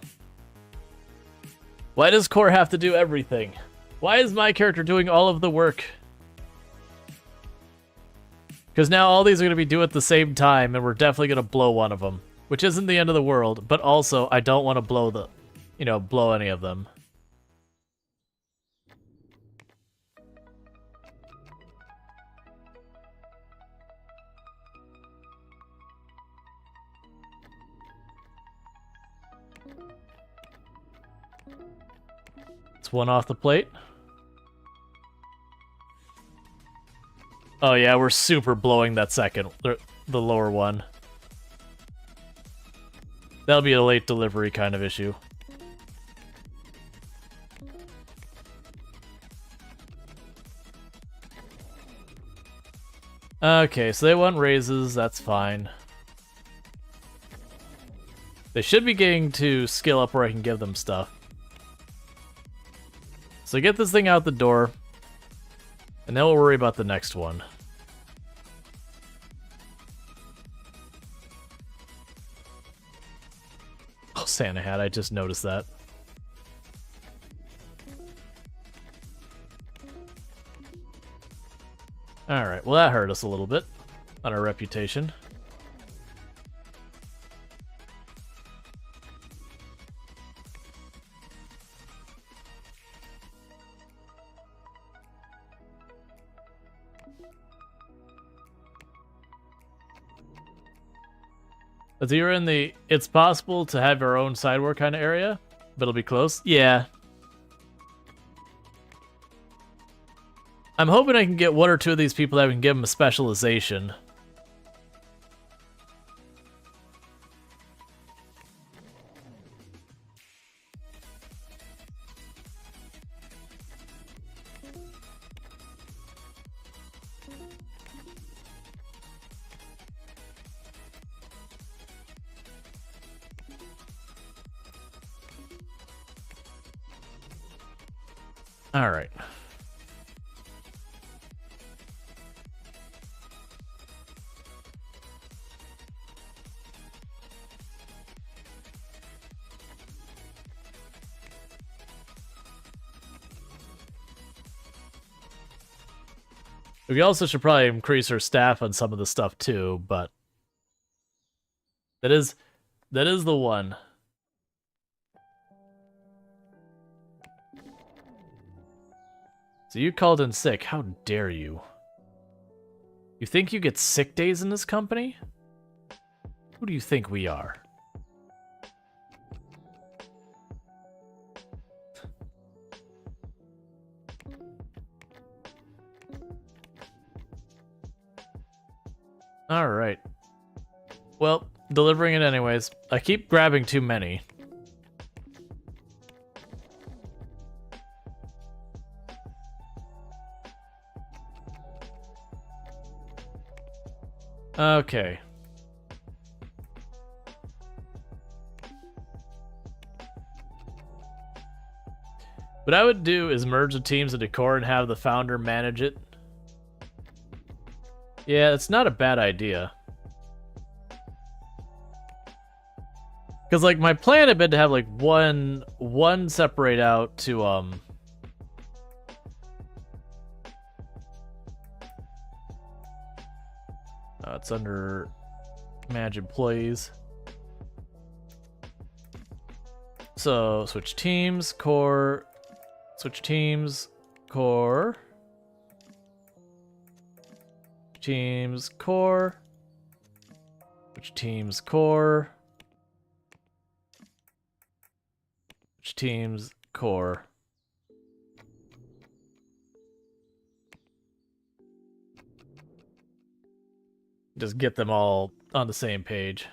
Why does core have to do everything? Why is my character doing all of the work? Because now all these are going to be due at the same time, and we're definitely going to blow one of them. Which isn't the end of the world, but also I don't want to blow the, you know, blow any of them. It's one off the plate. Oh yeah, we're super blowing that second, the lower one. That'll be a late delivery kind of issue. Okay, so they want raises, that's fine. They should be getting to skill up where I can give them stuff. So get this thing out the door, and then we'll worry about the next one. Oh, Santa hat, I just noticed that. Alright, well that hurt us a little bit on our reputation. If you're in the, it's possible to have your own side war kind of area, but it'll be close. Yeah. I'm hoping I can get one or two of these people that we can give them a specialization. All right. We also should probably increase our staff on some of the stuff too, but that is the one. So you called in sick. How dare you? You think you get sick days in this company? Who do you think we are? Alright. Well, delivering it anyways. I keep grabbing too many. Okay. What I would do is merge the teams into core and have the founder manage it. Yeah, it's not a bad idea. Because, like, my plan had been to have, like, one separate out to, it's under manage employees. So, switch teams, core, switch teams, core, teams, core, switch teams, core, switch teams, core. Just get them all on the same page.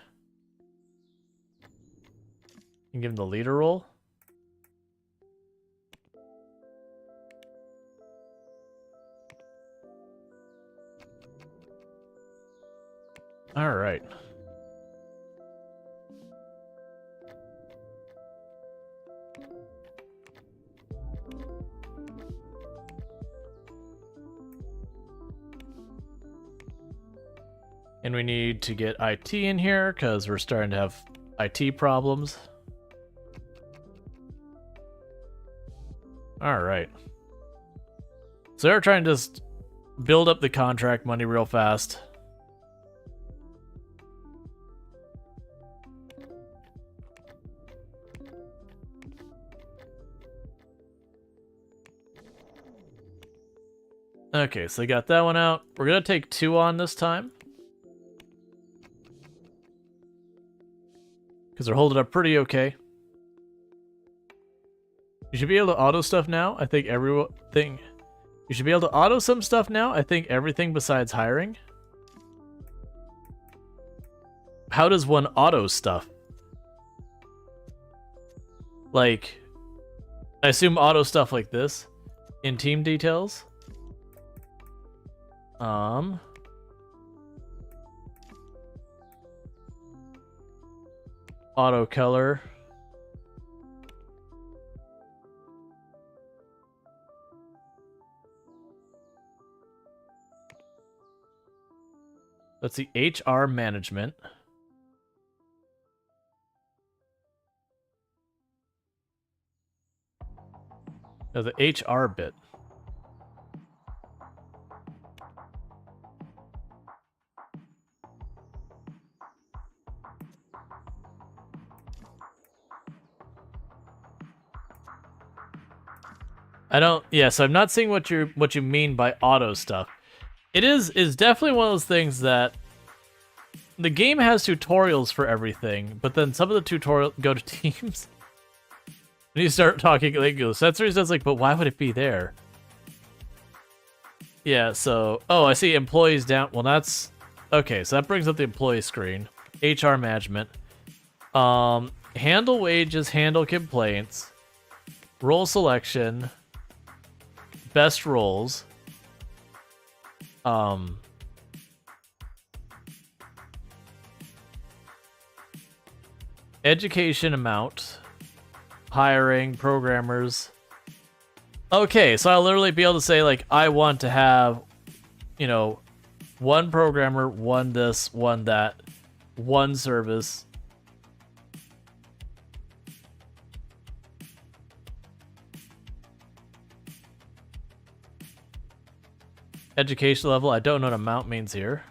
And give them the leader role. All right. And we need to get IT in here because we're starting to have IT problems. All right. So they're trying to just build up the contract money real fast. Okay, so they got that one out. We're gonna take 2 on this time. Because they're holding up pretty okay. You should be able to auto stuff now. I think everything. You should be able to auto some stuff now. I think everything besides hiring. How does one auto stuff? Like, I assume auto stuff like this in team details. Auto color. Let's see, HR management. Oh, the HR bit. I don't. Yeah, so I'm not seeing what you mean by auto stuff. It is definitely one of those things that the game has tutorials for everything, but then some of the tutorial go to teams. And you start talking like Sensori says like, but why would it be there? Yeah, so I see employees down. Well, that's okay, so that brings up the employee screen. HR management. Handle wages, handle complaints, role selection. Best roles. Education amount. Hiring, programmers. Okay, so I'll literally be able to say, like, I want to have, you know, one programmer, one this, one that, one service. Education level, I don't know what amount means here.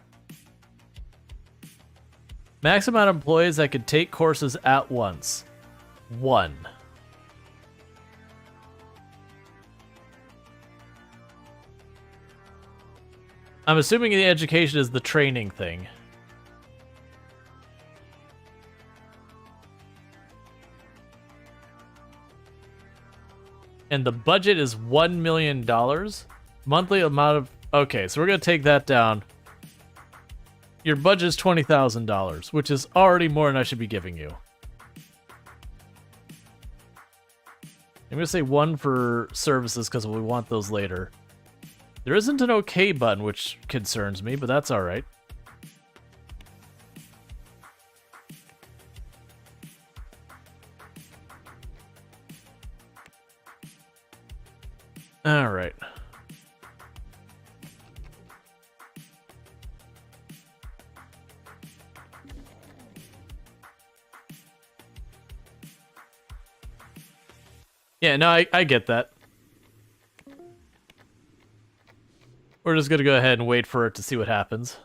Max amount of employees that could take courses at once. 1. I'm assuming the education is the training thing. And the budget is $1 million. Monthly amount of... Okay, so we're going to take that down. Your budget is $20,000, which is already more than I should be giving you. I'm going to say 1 for services because we want those later. There isn't an OK button, which concerns me, but that's alright. Alright. Yeah, no, I get that. We're just gonna go ahead and wait for it to see what happens.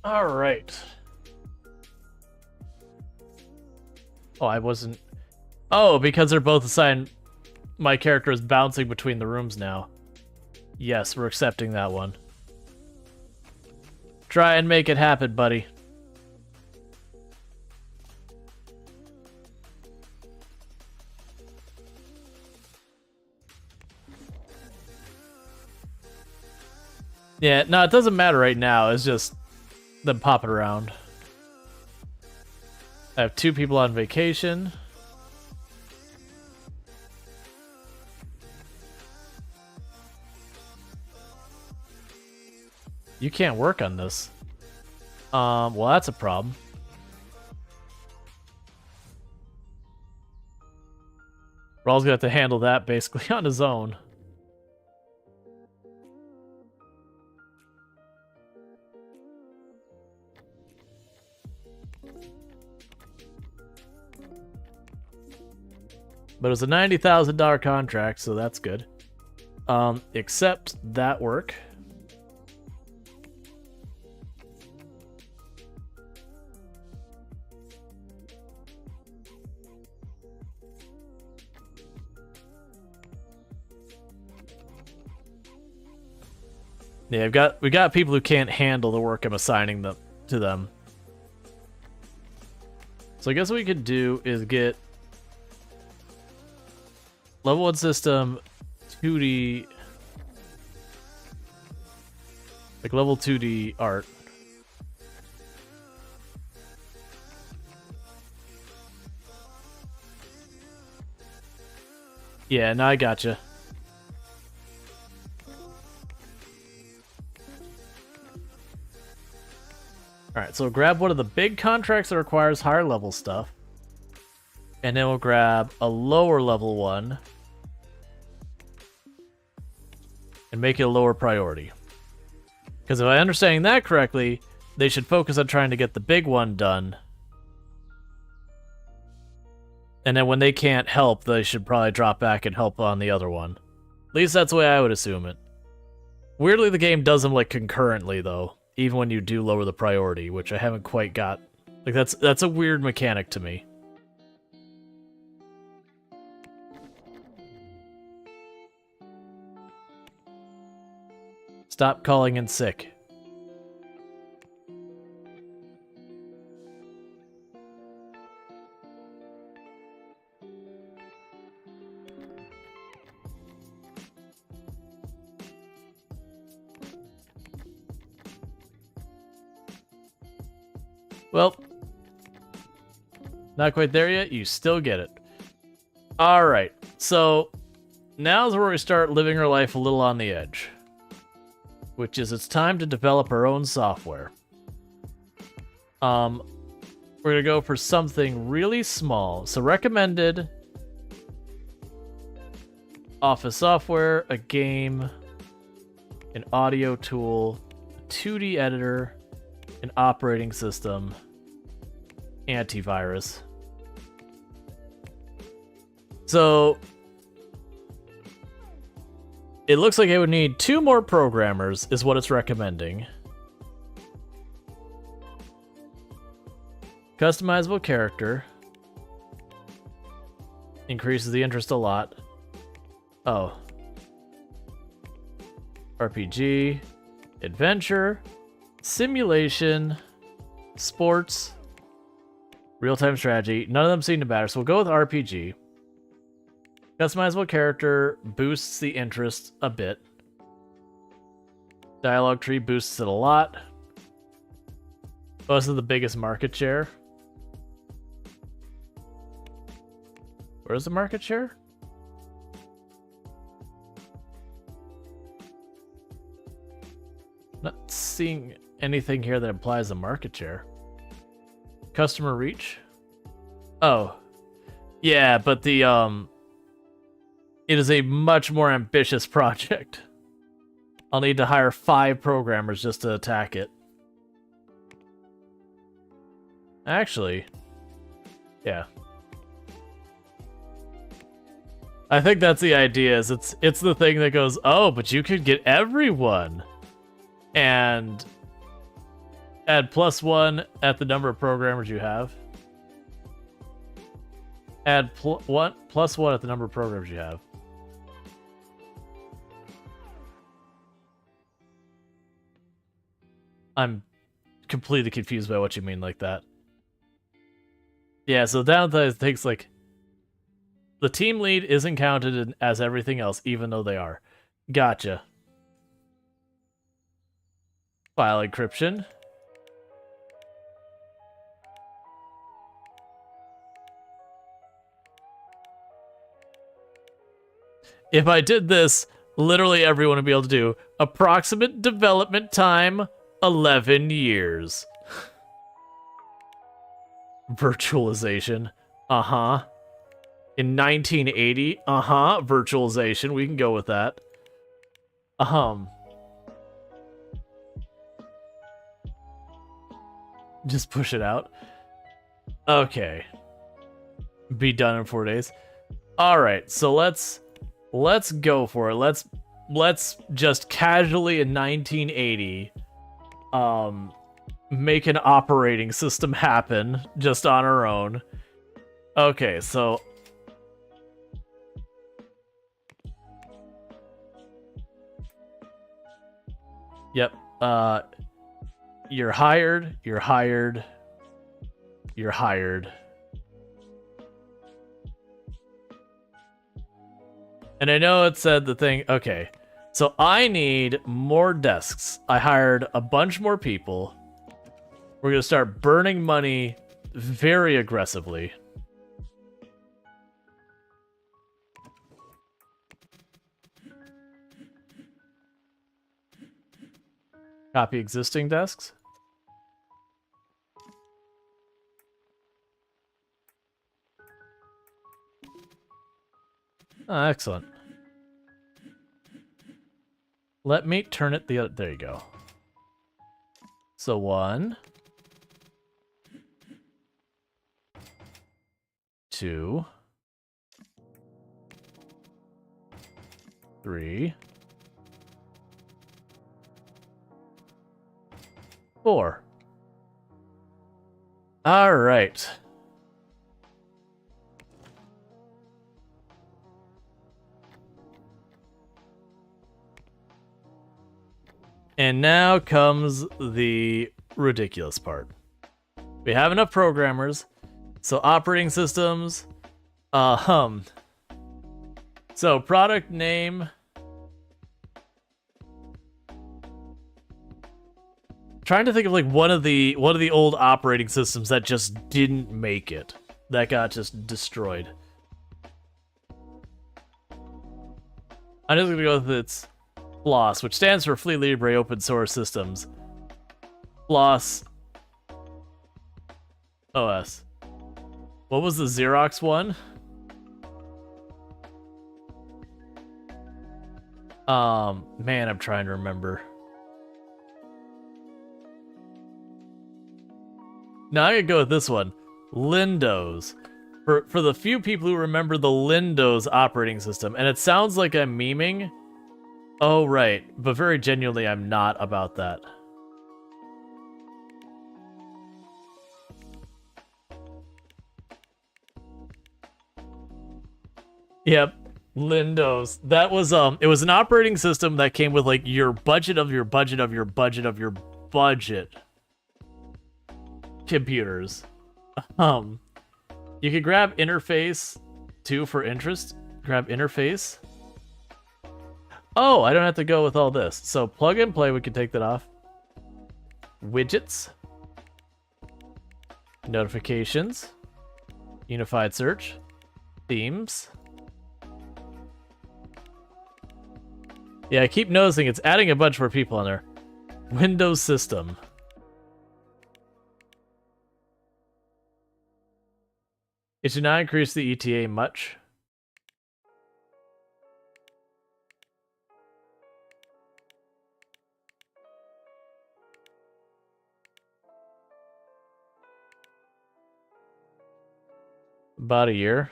All right. Oh, I wasn't... Oh, because they're both assigned... My character is bouncing between the rooms now. Yes, we're accepting that one. Try and make it happen, buddy. Yeah, no, it doesn't matter right now. It's just them popping around. I have 2 people on vacation. You can't work on this. Well, that's a problem. Rual's gonna have to handle that basically on his own. But it was a $90,000 contract, so that's good. Except that work. Yeah, we got people who can't handle the work I'm assigning them to them. So I guess what we could do is get level 1 system 2D, like level 2D art. Yeah, no, I gotcha. Alright, so we'll grab one of the big contracts that requires higher level stuff. And then we'll grab a lower level one. and make it a lower priority. Because if I'm understanding that correctly, they should focus on trying to get the big one done. And then when they can't help, they should probably drop back and help on the other one. At least that's the way I would assume it. Weirdly, the game does them like concurrently though, even when you do lower the priority, which I haven't quite got. Like that's a weird mechanic to me. Stop calling in sick. Well, not quite there yet. You still get it. All right. So now's where we start living our life a little on the edge, which is it's time to develop our own software. We're gonna go for something really small. So recommended office software, a game, an audio tool, a 2D editor, an operating system, antivirus. So it looks like it would need 2 more programmers is what it's recommending. Customizable character. Increases the interest a lot. Oh. RPG. Adventure. Simulation. Sports. Real-time strategy. None of them seem to matter, so we'll go with RPG. Customizable character boosts the interest a bit. Dialogue tree boosts it a lot. Most of the biggest market share. Where's the market share? Not seeing anything here that implies a market share. Customer reach? Oh. Yeah, but the, it is a much more ambitious project. I'll need to hire 5 programmers just to attack it. Actually, yeah. I think that's the idea, is it's the thing that goes, oh, but you could get everyone. And add +1 at the number of programmers you have. Add +1 at the number of programs you have. I'm completely confused by what you mean like that. Yeah, so downside things like the team lead isn't counted as everything else, even though they are. Gotcha. File encryption. If I did this, literally everyone would be able to do approximate development time, 11 years. Virtualization. Uh-huh. In 1980, uh-huh, virtualization. We can go with that. Just push it out. Okay. Be done in 4 days. All right, so let's go for it. Let's just casually in 1980 make an operating system happen just on our own. Okay, so yep. You're hired. You're hired. You're hired. And I know it said the thing. Okay. So I need more desks. I hired a bunch more people. We're going to start burning money very aggressively. Copy existing desks. Oh, excellent. Let me turn it the other... There you go. So 1, 2, 3, 4. All right. And now comes the ridiculous part. We have enough programmers, so operating systems, so product name. Trying to think of like one of the old operating systems that just didn't make it, that got just destroyed. I'm just gonna go with its FLOSS, which stands for Fleet Libre Open Source Systems. FLOSS OS. What was the Xerox one? Man, I'm trying to remember. Now I could go with this one, Lindows. For the few people who remember the Lindows operating system, and it sounds like I'm memeing. Oh, right, but very genuinely, I'm not about that. Yep, Lindows. That was it was an operating system that came with like your budget of your budget of your budget of your budget computers. You could grab interface 2 for interest. Grab interface. Oh, I don't have to go with all this. So plug and play, we can take that off. Widgets. Notifications. Unified search. Themes. Yeah, I keep noticing it's adding a bunch more people on there. Windows system. It should not increase the ETA much. About a year.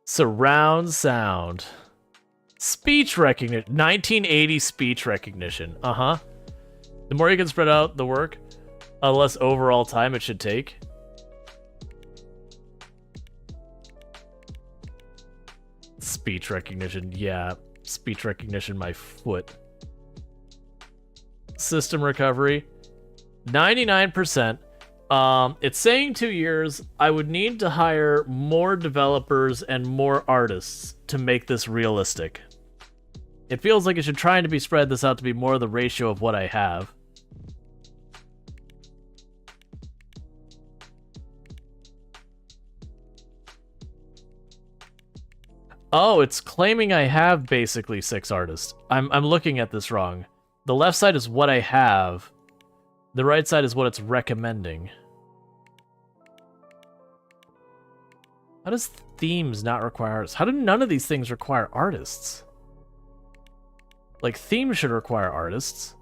Surround sound. Speech recognition. 1980 speech recognition. Uh-huh. The more you can spread out the work, the less overall time it should take. Speech recognition. Yeah. Speech recognition, my foot. System recovery. 99%. It's saying 2 years. I would need to hire more developers and more artists to make this realistic. It feels like it should try to be spread this out to be more the ratio of what I have. Oh, it's claiming I have basically 6 artists. I'm looking at this wrong. The left side is what I have. The right side is what it's recommending. How does themes not require artists? How do none of these things require artists? Like, themes should require artists.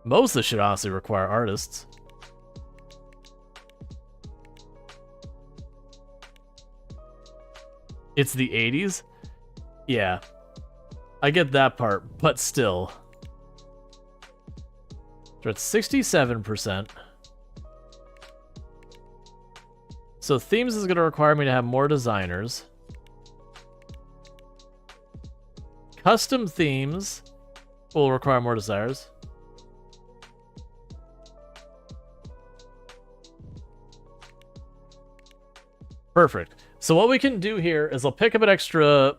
Most of this should honestly require artists. It's the 80s? Yeah. I get that part, but still. So it's 67%. So themes is going to require me to have more designers. Custom themes will require more designers. Perfect. So what we can do here is I'll pick up an extra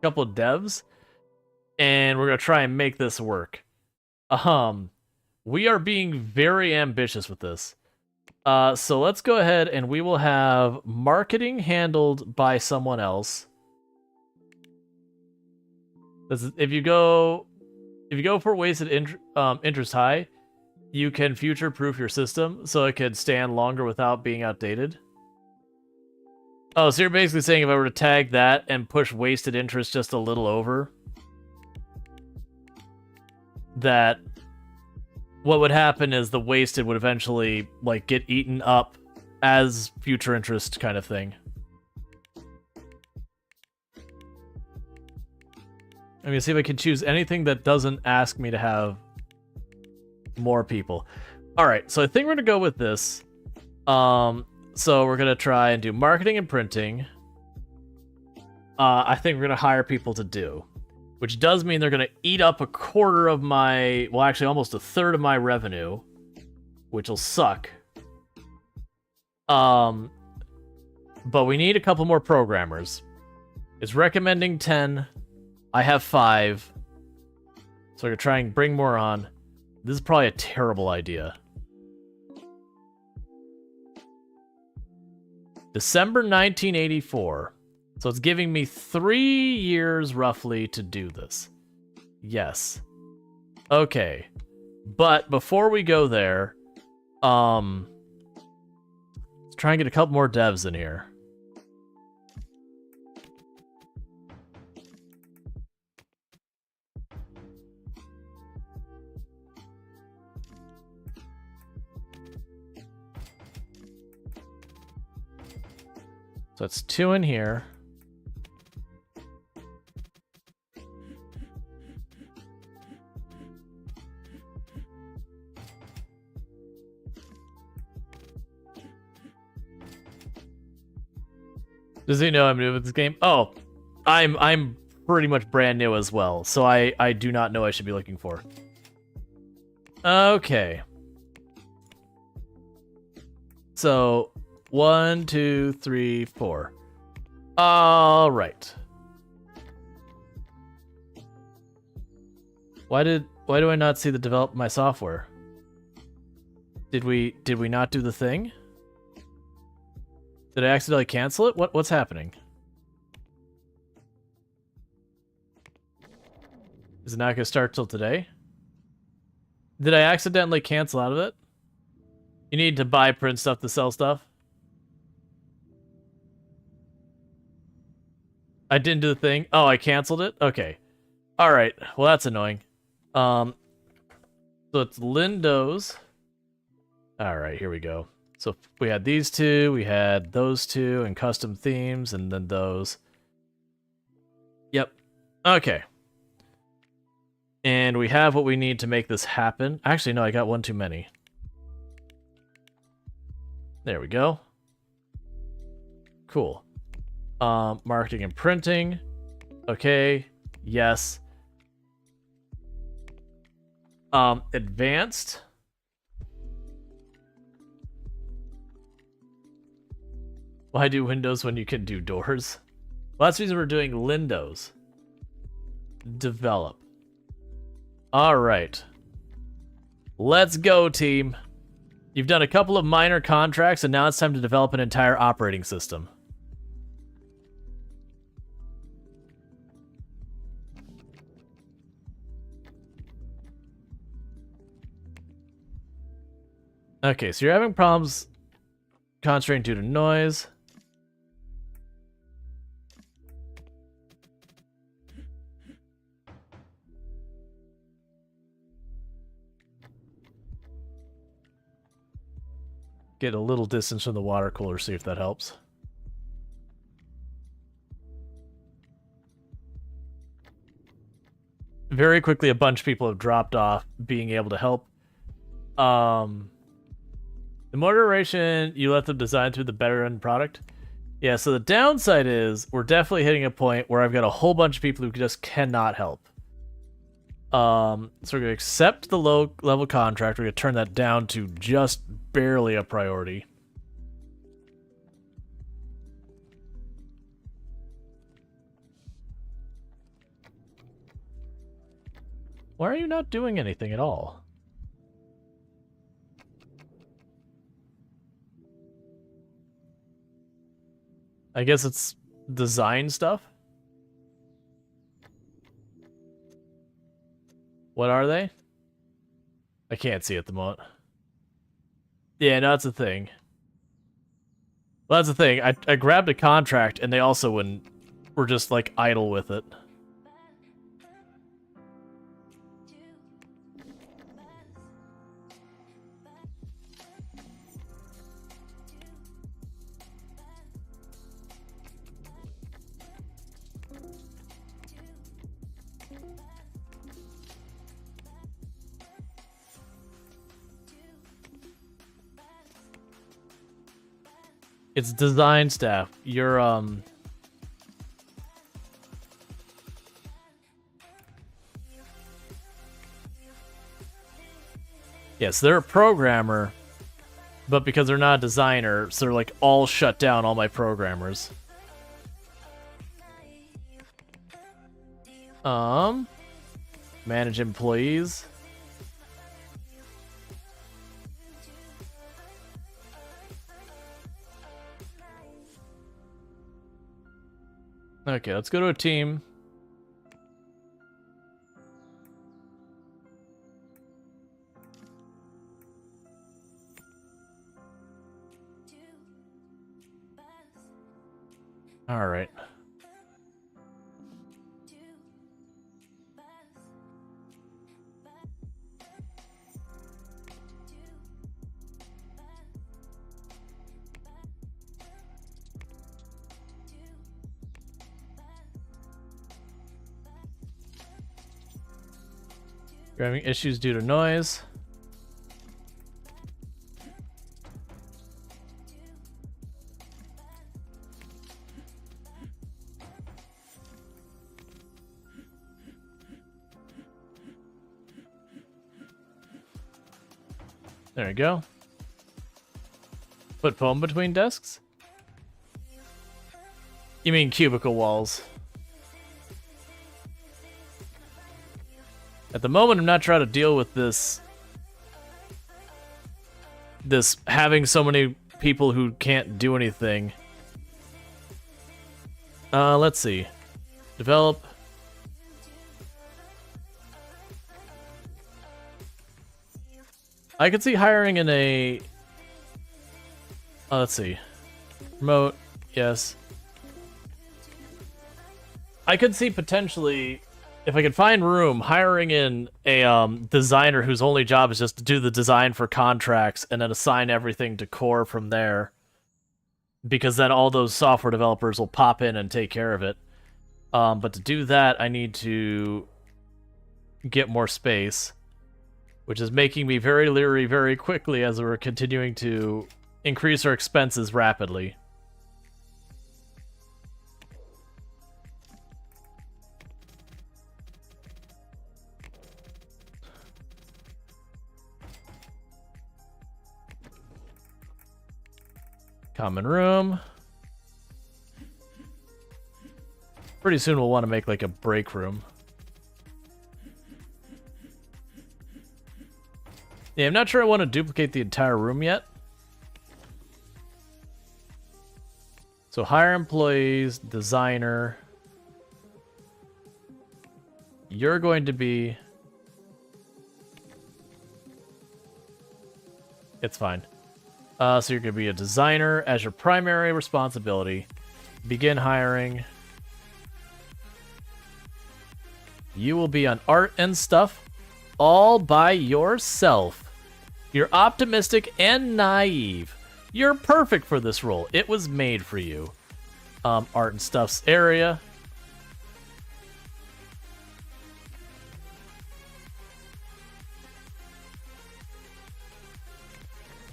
couple of devs, and we're gonna try and make this work. We are being very ambitious with this. So let's go ahead and we will have marketing handled by someone else. If you go for wasted interest high, you can future-proof your system so it can stand longer without being outdated. Oh, so you're basically saying if I were to tag that and push wasted interest just a little over, that what would happen is the wasted would eventually, like, get eaten up as future interest kind of thing. I'm gonna see if I can choose anything that doesn't ask me to have more people. Alright, so I think we're gonna go with this. So we're gonna try and do marketing and printing. I think we're gonna hire people to do, which does mean they're gonna eat up a quarter of my, well, actually almost a third of my revenue, which will suck. But we need a couple more programmers. It's recommending 10. I have 5. So we're gonna try and bring more on. This is probably a terrible idea. December 1984. So it's giving me 3 years roughly to do this. Yes. Okay. But before we go there, let's try and get a couple more devs in here. So it's 2 in here. Does he know I'm new with this game? Oh, I'm pretty much brand new as well, so I do not know I should be looking for. Okay. So 1, 2, 3, 4. All right. Why do I not see the develop my software? Did we not do the thing? Did I accidentally cancel it? What's happening? Is it not gonna start till today? Did I accidentally cancel out of it? You need to buy print stuff to sell stuff? I didn't do the thing. Oh, I canceled it? Okay. Alright. Well, that's annoying. So it's Lindo's. Alright, here we go. So we had these 2, we had those 2, and custom themes, and then those. Yep. Okay. And we have what we need to make this happen. Actually, no, I got one too many. There we go. Cool. Marketing and printing. Okay. Yes. Advanced. Why do windows when you can do doors? Well, that's the reason we're doing Lindos. Develop. Alright. Let's go, team. You've done a couple of minor contracts, and now it's time to develop an entire operating system. Okay, so you're having problems concentrating due to noise. Get a little distance from the water cooler, see if that helps. Very quickly, a bunch of people have dropped off being able to help. The more duration you let them design through, the better end product. Yeah, so the downside is we're definitely hitting a point where I've got a whole bunch of people who just cannot help. So we're going to accept the low-level contract. We're going to turn that down to just barely a priority. Why are you not doing anything at all? I guess it's design stuff? What are they? I can't see at the moment. Yeah, no, that's a thing. Well, that's the thing. I grabbed a contract, and they also were just, like, idle with it. It's design staff. You're, Yes, they're a programmer, but because they're not a designer, so they're, like, all shut down, all my programmers. Manage employees. Okay, let's go to a team. All right. You're having issues due to noise. There you go. Put foam between desks? You mean cubicle walls. At the moment, I'm not trying to deal with this having so many people who can't do anything. Let's see. Develop. I could see hiring in a... let's see. Remote, yes. I could see potentially, if I could find room, hiring in a designer whose only job is just to do the design for contracts and then assign everything to core from there. Because then all those software developers will pop in and take care of it. But to do that, I need to get more space, which is making me very leery very quickly as we're continuing to increase our expenses rapidly. Common room. Pretty soon we'll want to make like a break room. Yeah, I'm not sure I want to duplicate the entire room yet. So hire employees, designer. You're going to be... It's fine. So you're going to be a designer as your primary responsibility. Begin hiring. You will be on art and stuff all by yourself. You're optimistic and naive. You're perfect for this role. It was made for you. Art and stuff's area.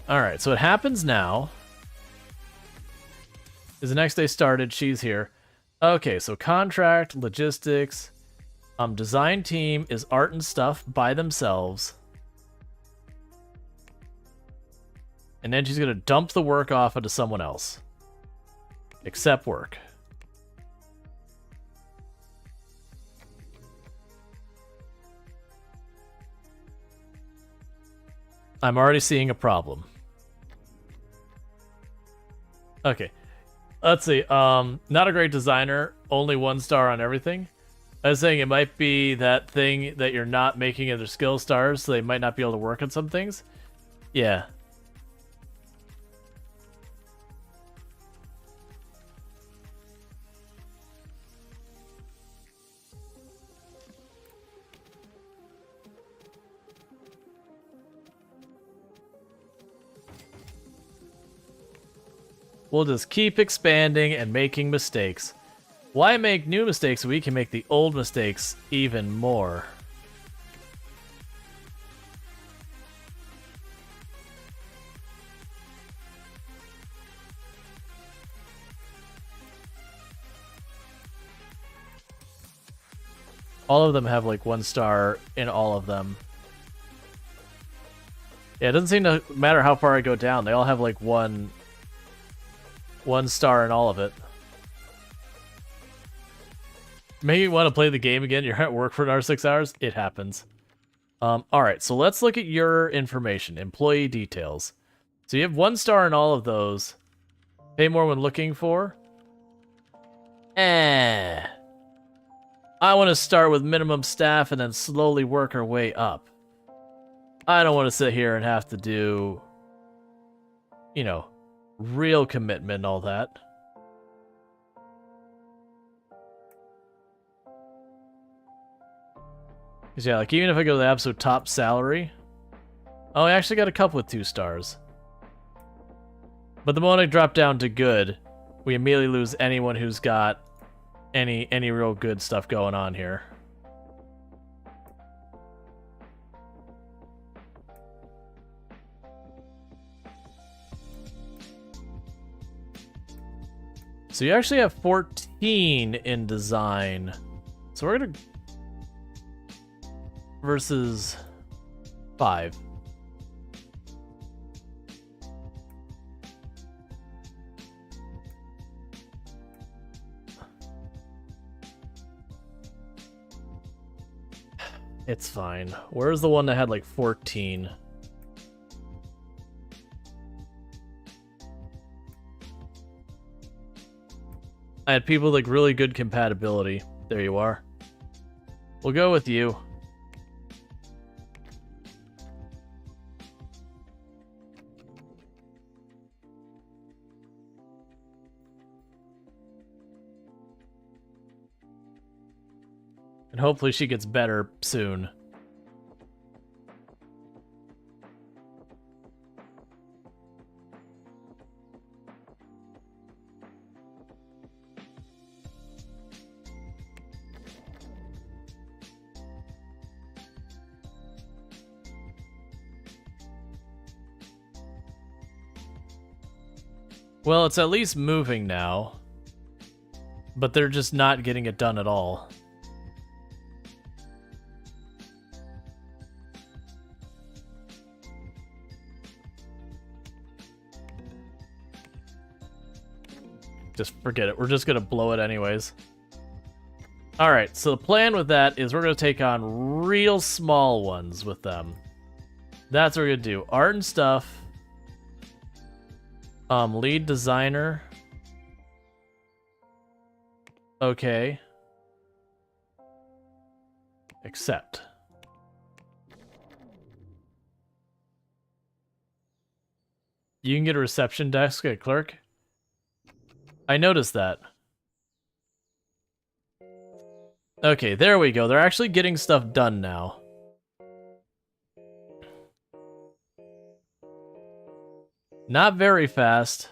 Alright, so what happens now is the next day started, she's here. Okay, so contract, logistics, design team is art and stuff by themselves. And then she's going to dump the work off onto someone else. Accept work. I'm already seeing a problem. Okay. Let's see. Not a great designer. Only 1 star on everything. I was saying it might be that thing that you're not making other skill stars, so they might not be able to work on some things. Yeah. We'll just keep expanding and making mistakes. Why make new mistakes when we can make the old mistakes even more? All of them have like 1 star in all of them. Yeah, it doesn't seem to matter how far I go down. They all have like one star in all of it. Make you want to play the game again? You're at work for another 6 hours? It happens. Alright, so let's look at your information. Employee details. So you have 1 star in all of those. Pay more when looking for? I want to start with minimum staff and then slowly work our way up. I don't want to sit here and have to do, you know, real commitment and all that. Because yeah, like even if I go to the absolute top salary... Oh, I actually got a couple with 2 stars. But the moment I drop down to good, we immediately lose anyone who's got any real good stuff going on here. So you actually have 14 in design. So we're gonna... versus 5. It's fine. Where's the one that had like 14? I had people with like really good compatibility. There you are. We'll go with you. And hopefully she gets better soon. Well, it's at least moving now. But they're just not getting it done at all. Just forget it. We're just going to blow it anyways. Alright, so the plan with that is we're going to take on real small ones with them. That's what we're going to do. Art and stuff. Lead designer. Okay. Accept. You can get a reception desk at clerk. I noticed that. Okay, there we go. They're actually getting stuff done now. Not very fast.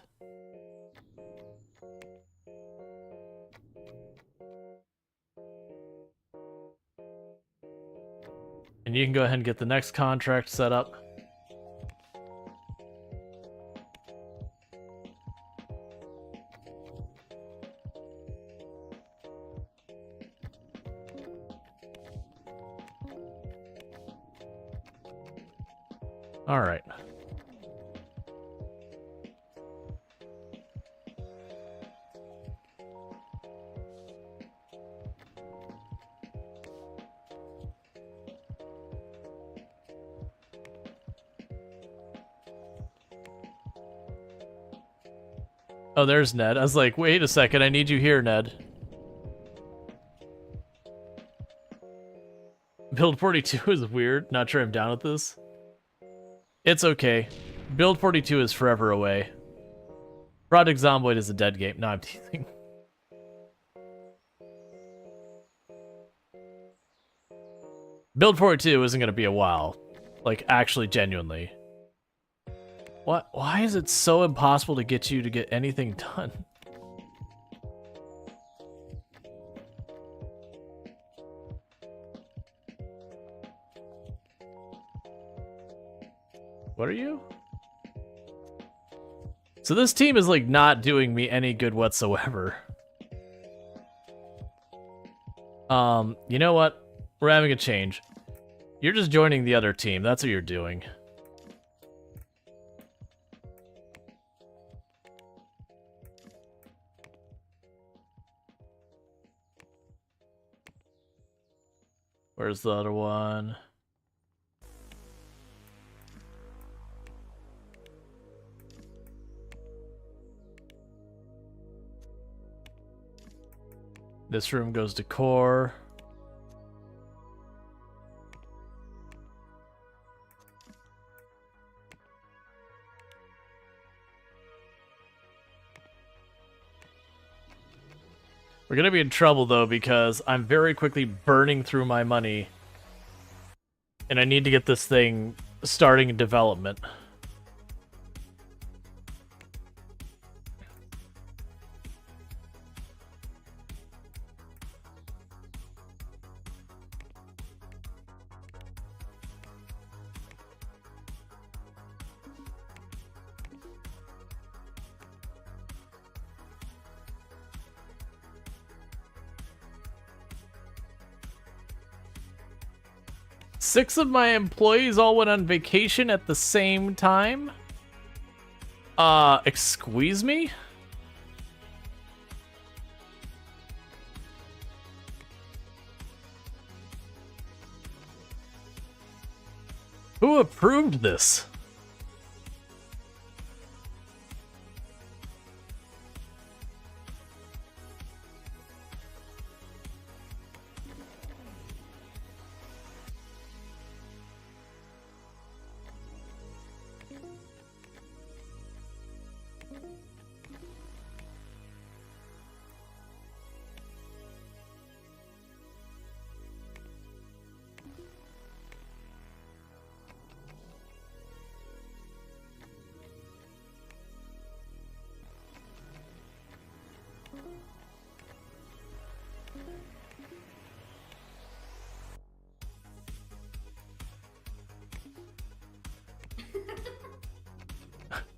And you can go ahead and get the next contract set up. All right. Oh, there's Ned. I was like, wait a second, I need you here, Ned. Build 42 is weird. Not sure I'm down with this. It's okay. Build 42 is forever away. Project Zomboid is a dead game. No, I'm teasing. Build 42 isn't going to be a while. Like, actually, genuinely. What? Why is it so impossible to get you to get anything done? What are you? So this team is like not doing me any good whatsoever. You know what? We're having a change. You're just joining the other team. That's what you're doing. Where's the other one? This room goes to core. We're gonna be in trouble though because I'm very quickly burning through my money. And I need to get this thing starting in development. Six of my employees all went on vacation at the same time? Excuse me? Who approved this?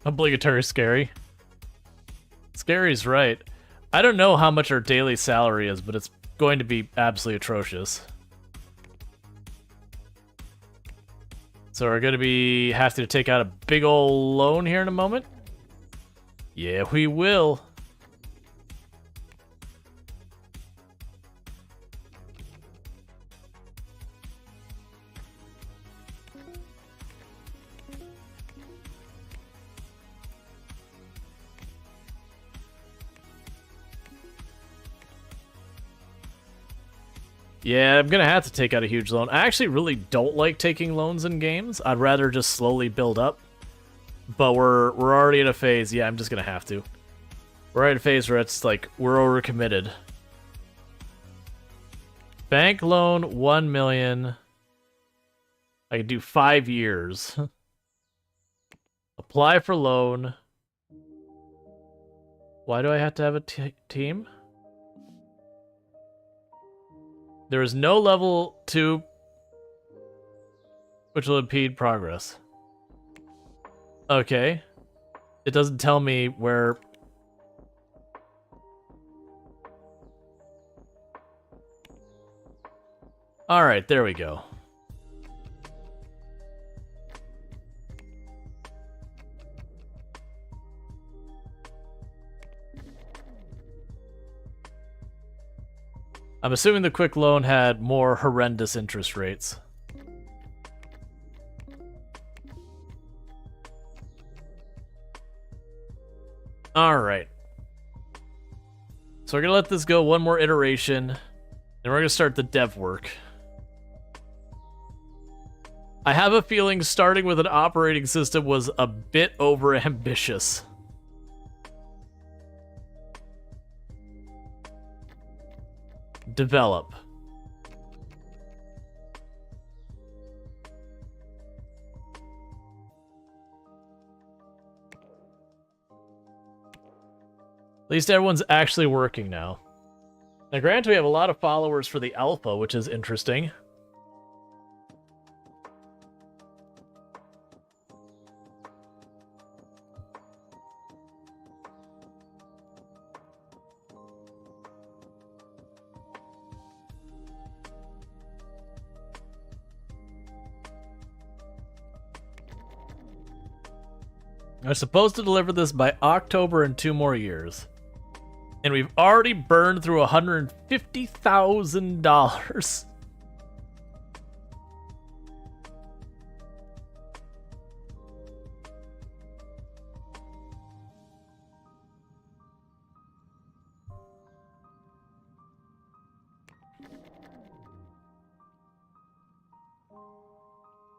Obligatory scary. Scary's right. I don't know how much our daily salary is, but it's going to be absolutely atrocious. So we're going to be having to take out a big old loan here in a moment. Yeah, we will. Yeah, I'm gonna have to take out a huge loan. I actually really don't like taking loans in games. I'd rather just slowly build up. But we're already in a phase. Yeah, I'm just gonna have to. We're in a phase where it's like we're overcommitted. Bank loan 1 million. I can do 5 years. Apply for loan. Why do I have to have a team? There is no level 2 which will impede progress. Okay. It doesn't tell me where... Alright, there we go. I'm assuming the quick loan had more horrendous interest rates. Alright. So we're gonna let this go one more iteration, and we're gonna start the dev work. I have a feeling starting with an operating system was a bit over-ambitious. Develop. At least everyone's actually working now. Now, granted, we have a lot of followers for the alpha, which is interesting. I'm supposed to deliver this by October in 2 more years. And we've already burned through $150,000.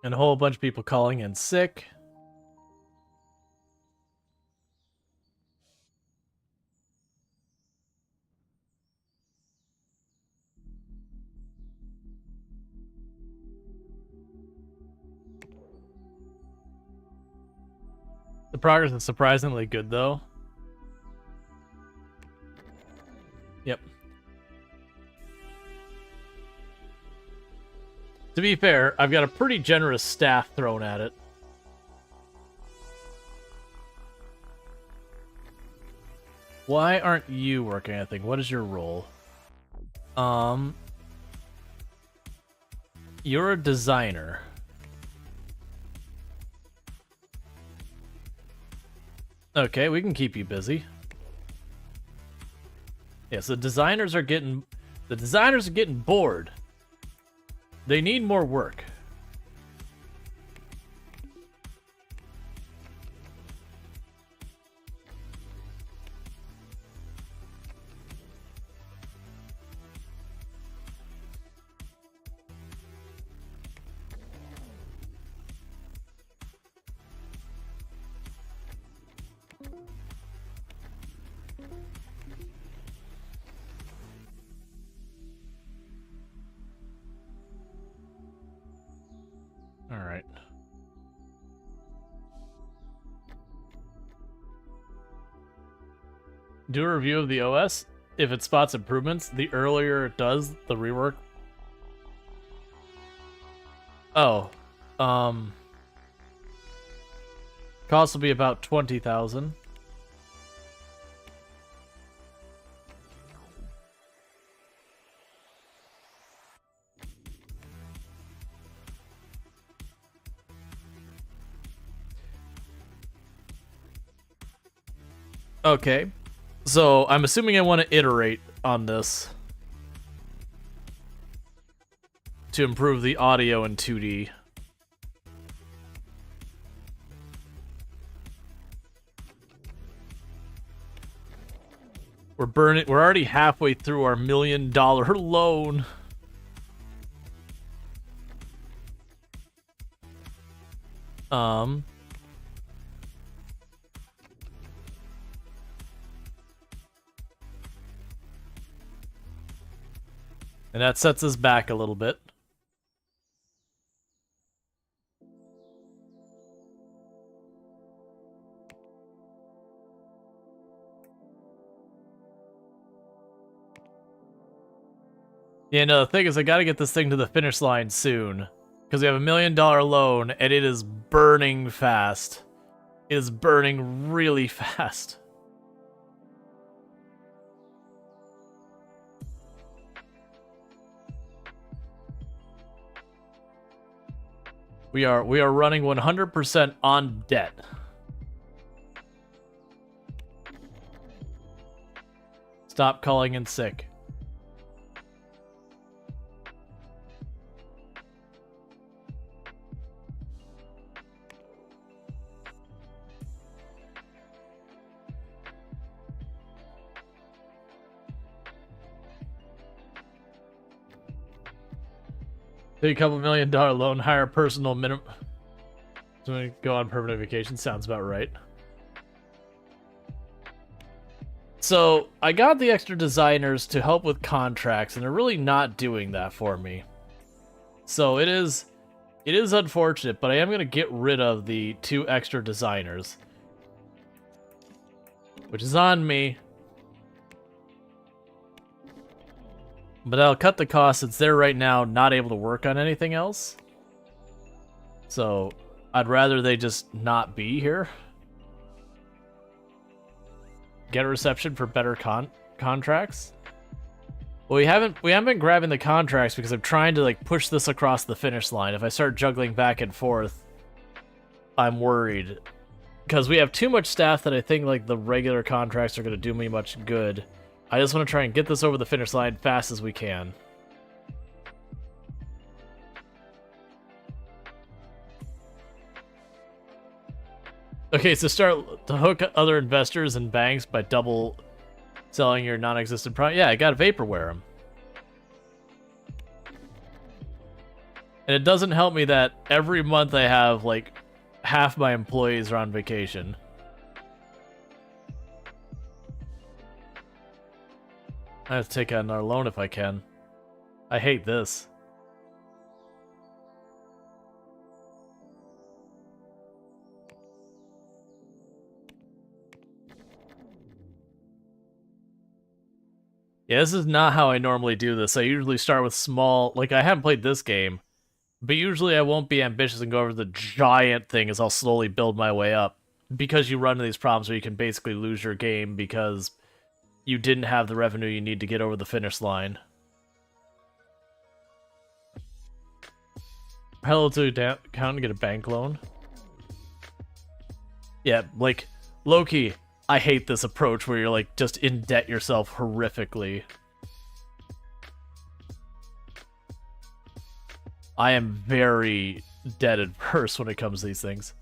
And a whole bunch of people calling in sick. The progress is surprisingly good, though. Yep. To be fair, I've got a pretty generous staff thrown at it. Why aren't you working anything? What is your role? You're a designer. Okay, we can keep you busy. Yes, the designers are getting bored. They need more work. All right. Do a review of the OS. If it spots improvements, the earlier it does, the rework. Oh. Cost will be about 20,000. Okay, so I'm assuming I want to iterate on this to improve the audio in 2D. We're already halfway through our $1 million loan. And that sets us back a little bit. Yeah, no, the thing is I gotta get this thing to the finish line soon. Because we have $1 million loan, and it is burning fast. It is burning really fast. We are running 100% on debt. Stop calling in sick. Take a couple $1 million loan, hire personal minimum. So we go on permanent vacation. Sounds about right. So I got the extra designers to help with contracts, and they're really not doing that for me. So it is unfortunate, but I am gonna get rid of the 2 extra designers, which is on me. But I'll cut the cost since they're right now not able to work on anything else. So I'd rather they just not be here. Get a reception for better contracts. Well, we haven't been grabbing the contracts because I'm trying to like push this across the finish line. If I start juggling back and forth, I'm worried because we have too much staff that I think like the regular contracts are going to do me much good. I just want to try and get this over the finish line fast as we can. Okay, so start to hook other investors and banks by double selling your non-existent product. Yeah, I got vaporware them. And it doesn't help me that every month I have like half my employees are on vacation. I have to take out another loan if I can. I hate this. Yeah, this is not how I normally do this. I usually start with small, like I haven't played this game, but usually I won't be ambitious and go over the giant thing as I'll slowly build my way up. Because you run into these problems where you can basically lose your game because you didn't have the revenue you need to get over the finish line. Hello to account and get a bank loan. Yeah, like, low-key, I hate this approach where you're like just in debt yourself horrifically. I am very debt adverse when it comes to these things.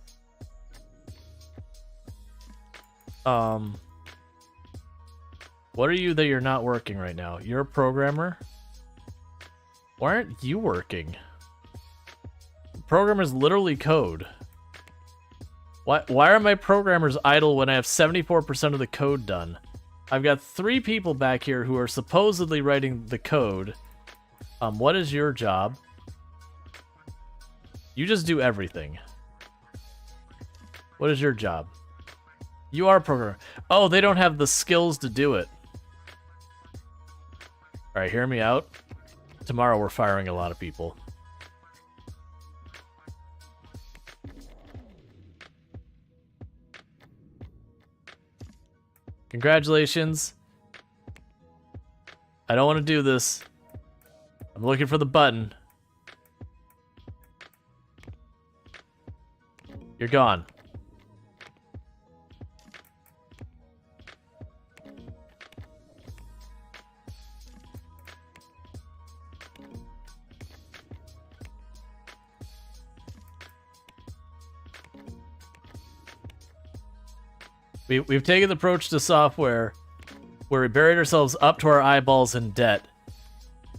What are you that you're not working right now? You're a programmer? Why aren't you working? Programmers literally code. Why are my programmers idle when I have 74% of the code done? I've got 3 people back here who are supposedly writing the code. What is your job? You just do everything. What is your job? You are a programmer. Oh, they don't have the skills to do it. Alright, hear me out. Tomorrow we're firing a lot of people. Congratulations. I don't want to do this. I'm looking for the button. You're gone. We've taken the approach to software where we buried ourselves up to our eyeballs in debt,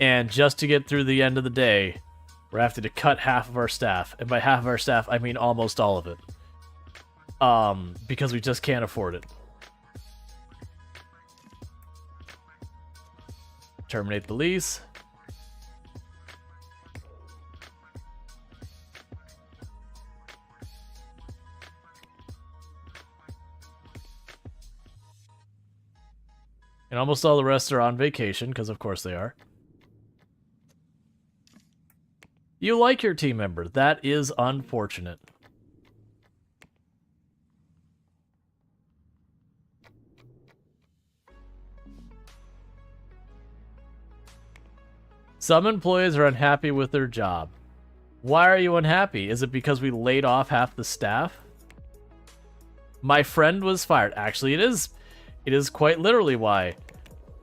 and just to get through the end of the day, we're having to cut half of our staff, and by half of our staff, I mean almost all of it, because we just can't afford it. Terminate the lease. And almost all the rest are on vacation, because of course they are. You like your team member. That is unfortunate. Some employees are unhappy with their job. Why are you unhappy? Is it because we laid off half the staff? My friend was fired. Actually, it is quite literally why.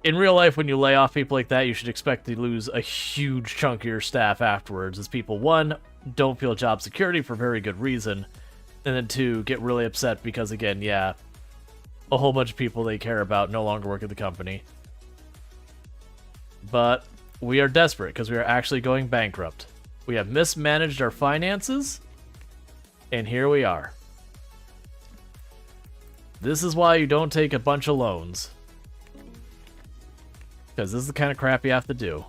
In real life, when you lay off people like that, you should expect to lose a huge chunk of your staff afterwards, as people, 1, don't feel job security for very good reason, and then 2, get really upset because, again, yeah, a whole bunch of people they care about no longer work at the company. But we are desperate because we are actually going bankrupt. We have mismanaged our finances, and here we are. This is why you don't take a bunch of loans. Because this is the kind of crap you have to do.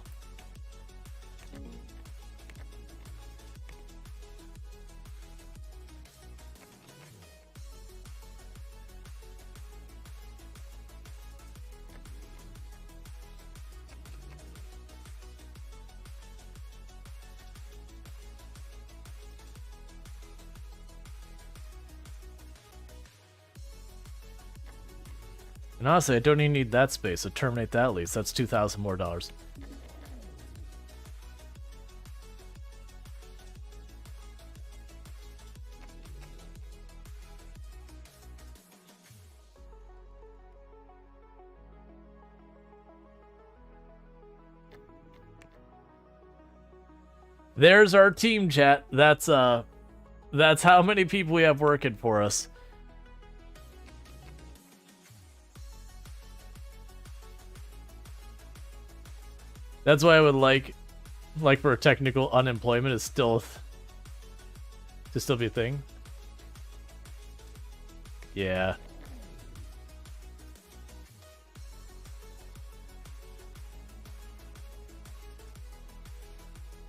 And honestly, I don't even need that space, so terminate that lease. That's $2,000 more. There's our team, chat. That's how many people we have working for us. That's why I would like for technical unemployment is still to still be a thing. Yeah.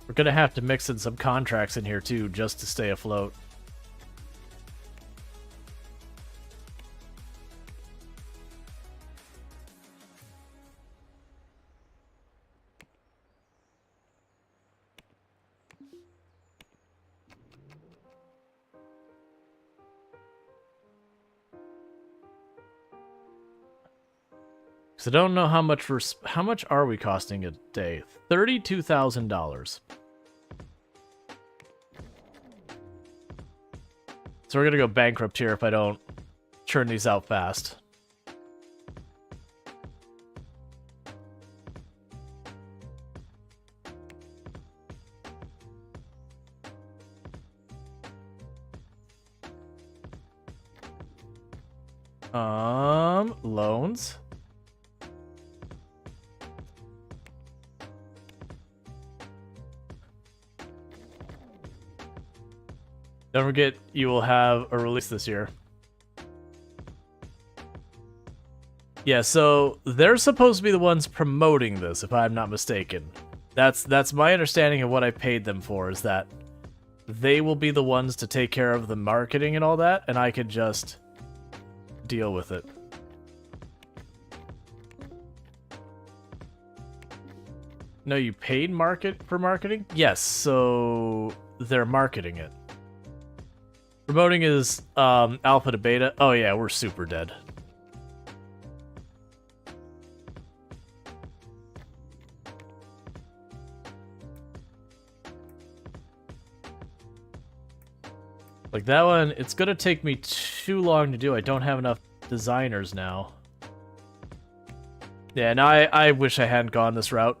We're gonna have to mix in some contracts in here too, just to stay afloat. Because I don't know how much are we costing a day? $32,000. So we're gonna go bankrupt here if I don't churn these out fast. Loans. Don't forget, you will have a release this year. Yeah, so they're supposed to be the ones promoting this, if I'm not mistaken. That's my understanding of what I paid them for, is that they will be the ones to take care of the marketing and all that, and I could just deal with it. No, you paid for marketing? Yes, so they're marketing it. Promoting is alpha to beta. Oh yeah, we're super dead. Like that one, it's gonna take me too long to do. I don't have enough designers now. Yeah, no, I wish I hadn't gone this route.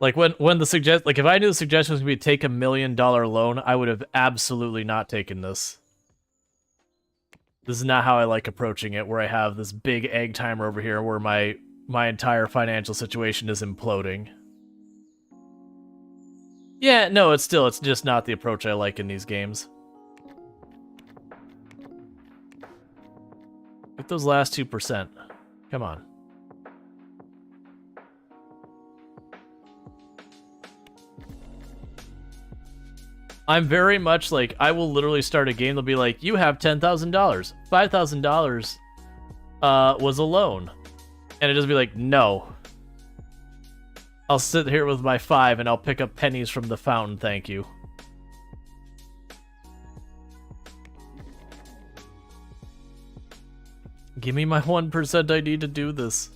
Like when the if I knew the suggestion was gonna be take $1 million loan, I would have absolutely not taken this. This is not how I like approaching it, where I have this big egg timer over here where my entire financial situation is imploding. Yeah, no, it's just not the approach I like in these games. Get those last 2%. Come on. I'm very much like, I will literally start a game, they'll be like, you have $10,000. $5,000 was a loan. And it just be like, no. I'll sit here with my 5 and I'll pick up pennies from the fountain, thank you. Give me my 1% I need to do this.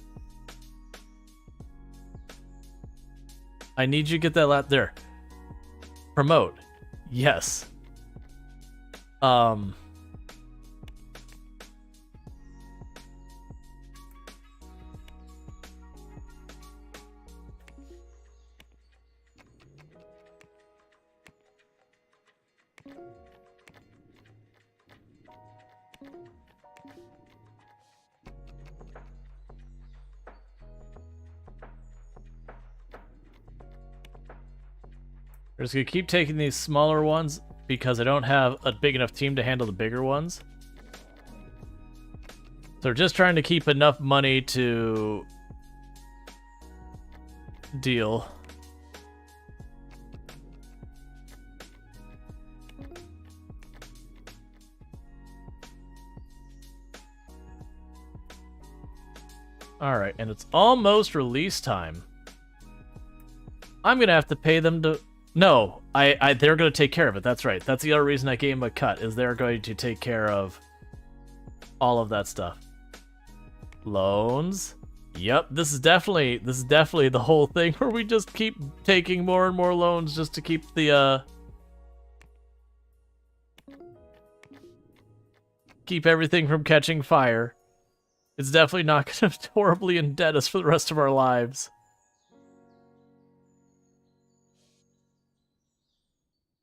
I need you to get that there. Promote. Yes. We're just gonna keep taking these smaller ones because I don't have a big enough team to handle the bigger ones. So we're just trying to keep enough money to deal. Alright, and it's almost release time. I'm gonna have to pay them to... No, they're gonna take care of it, that's right. That's the other reason I gave them a cut, is they're going to take care of all of that stuff. Loans. Yep, this is definitely the whole thing where we just keep taking more and more loans just to keep the keep everything from catching fire. It's definitely not going to horribly indebted us for the rest of our lives.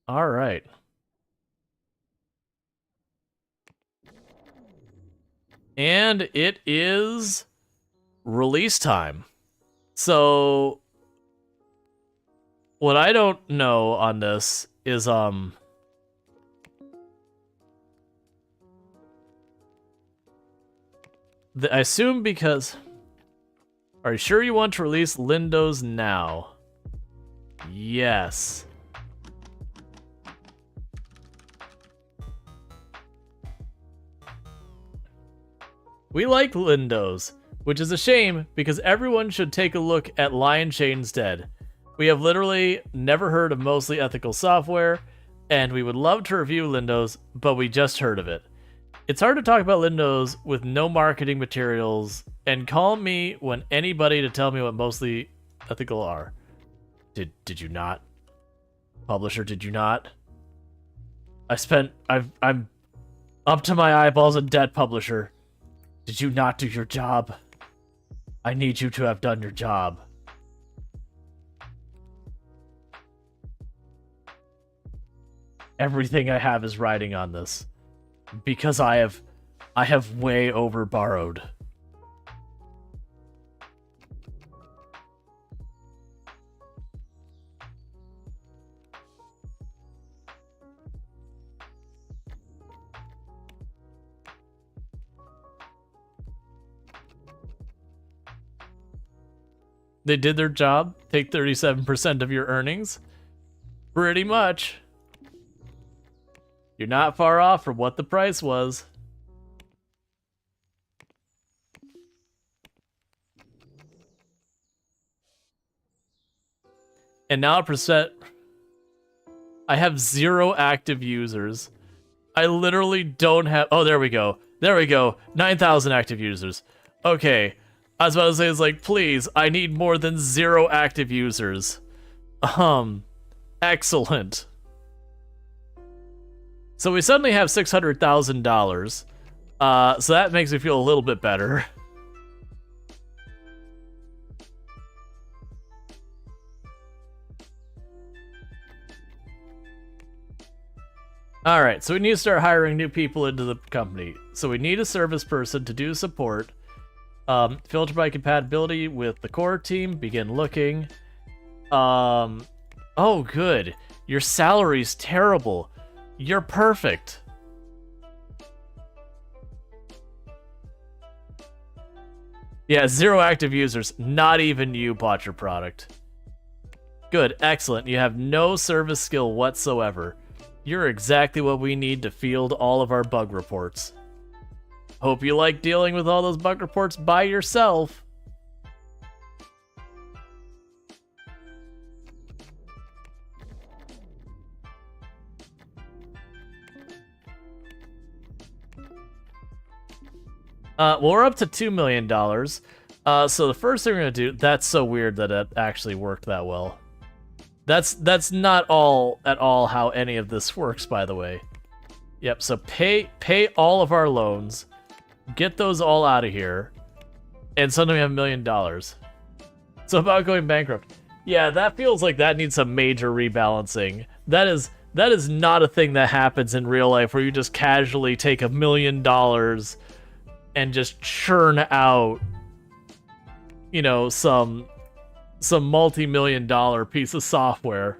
All right. And it is release time. So what I don't know on this is I assume because... Are you sure you want to release Lindos now? Yes. We like Lindos, which is a shame because everyone should take a look at Lion Chain's Dead. We have literally never heard of mostly ethical software, and we would love to review Lindos, but we just heard of it. It's hard to talk about Lindos with no marketing materials, and call me when anybody to tell me what mostly ethical are. Did you not? Publisher, did you not? I'm up to my eyeballs in debt, publisher. Did you not do your job? I need you to have done your job. Everything I have is riding on this. Because I have way over borrowed. They did their job. Take 37% of your earnings. Pretty much. You're not far off from what the price was. And now percent. I have 0 active users. I literally don't have... Oh, there we go. There we go. 9,000 active users. Okay. I was about to say, it's like, please, I need more than 0 active users. Excellent. So we suddenly have $600,000. So that makes me feel a little bit better. Alright, so we need to start hiring new people into the company. So we need a service person to do support. Filter by compatibility with the core team. Begin looking. Oh, good. Your salary's terrible. You're perfect. Yeah, 0 active users. Not even you bought your product. Good, excellent. You have no service skill whatsoever. You're exactly what we need to field all of our bug reports. Hope you like dealing with all those bug reports by yourself. Well, we're up to $2 million. So the first thing we're gonna do, that's so weird that it actually worked that well. That's not at all how any of this works, by the way. Yep, so pay all of our loans. Get those all out of here. And suddenly we have $1 million. So about going bankrupt. Yeah, that feels like that needs some major rebalancing. That is not a thing that happens in real life where you just casually take $1 million and just churn out, you know, some multi-million-dollar piece of software.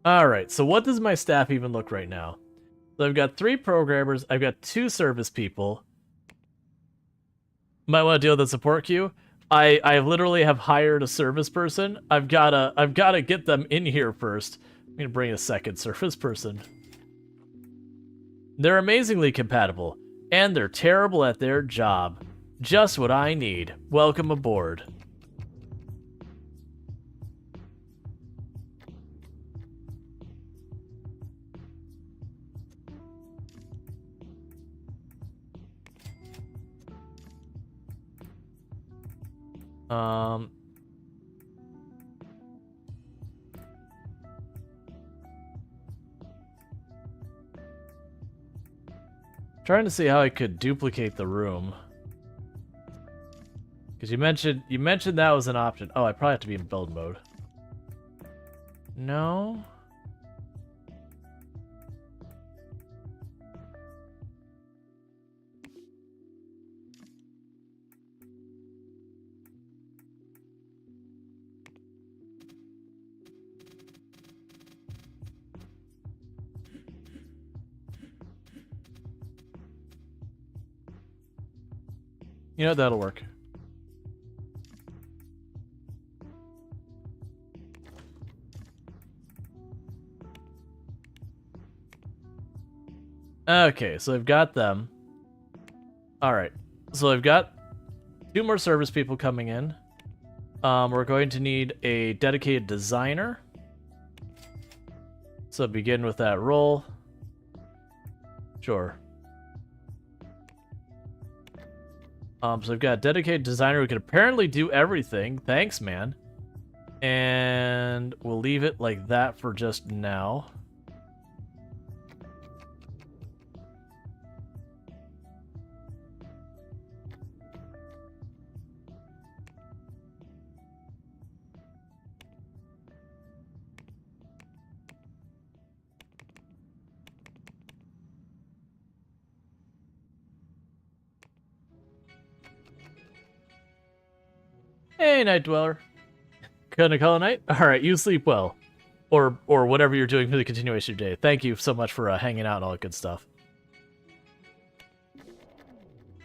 Alright, so what does my staff even look right now? So I've got 3 programmers, I've got 2 service people. Might want to deal with the support queue. I literally have hired a service person. I've gotta get them in here first. I'm gonna bring a second service person. They're amazingly compatible, and they're terrible at their job. Just what I need. Welcome aboard. Um, trying to see how I could duplicate the room. Because you mentioned that was an option. Oh, I probably have to be in build mode. No. You know, that'll work. Okay, so I've got them. Alright, so I've got 2 more service people coming in. We're going to need a dedicated designer. So begin with that role. Sure. So we've got a dedicated designer who can apparently do everything. Thanks, man. And we'll leave it like that for just now. Hey, Night Dweller. Gonna call it night? Alright, you sleep well. Or whatever you're doing for the continuation of your day. Thank you so much for hanging out and all that good stuff.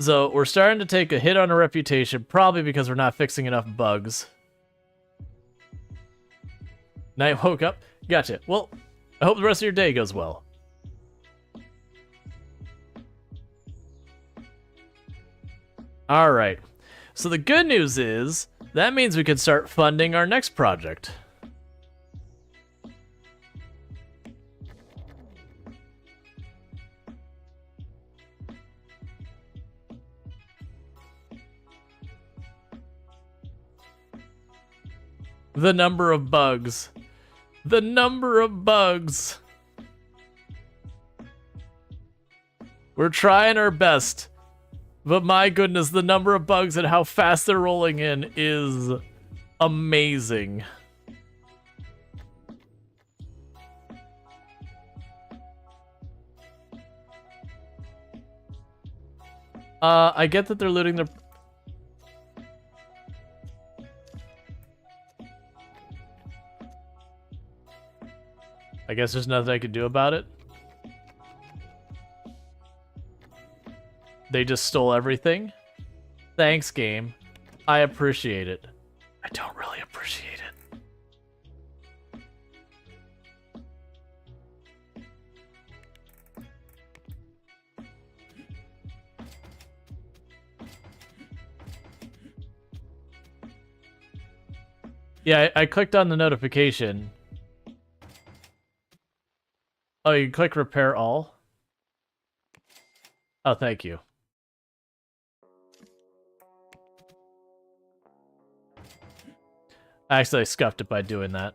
So, we're starting to take a hit on our reputation, probably because we're not fixing enough bugs. Night woke up? Gotcha. Well, I hope the rest of your day goes well. Alright. So the good news is, that means we can start funding our next project. The number of bugs. The number of bugs. We're trying our best. But my goodness, the number of bugs and how fast they're rolling in is amazing. I get that they're looting their... I guess there's nothing I could do about it. They just stole everything. Thanks, game. I appreciate it. I don't really appreciate it. Yeah, I clicked on the notification. Oh, you click repair all? Oh, thank you. Actually, I scuffed it by doing that.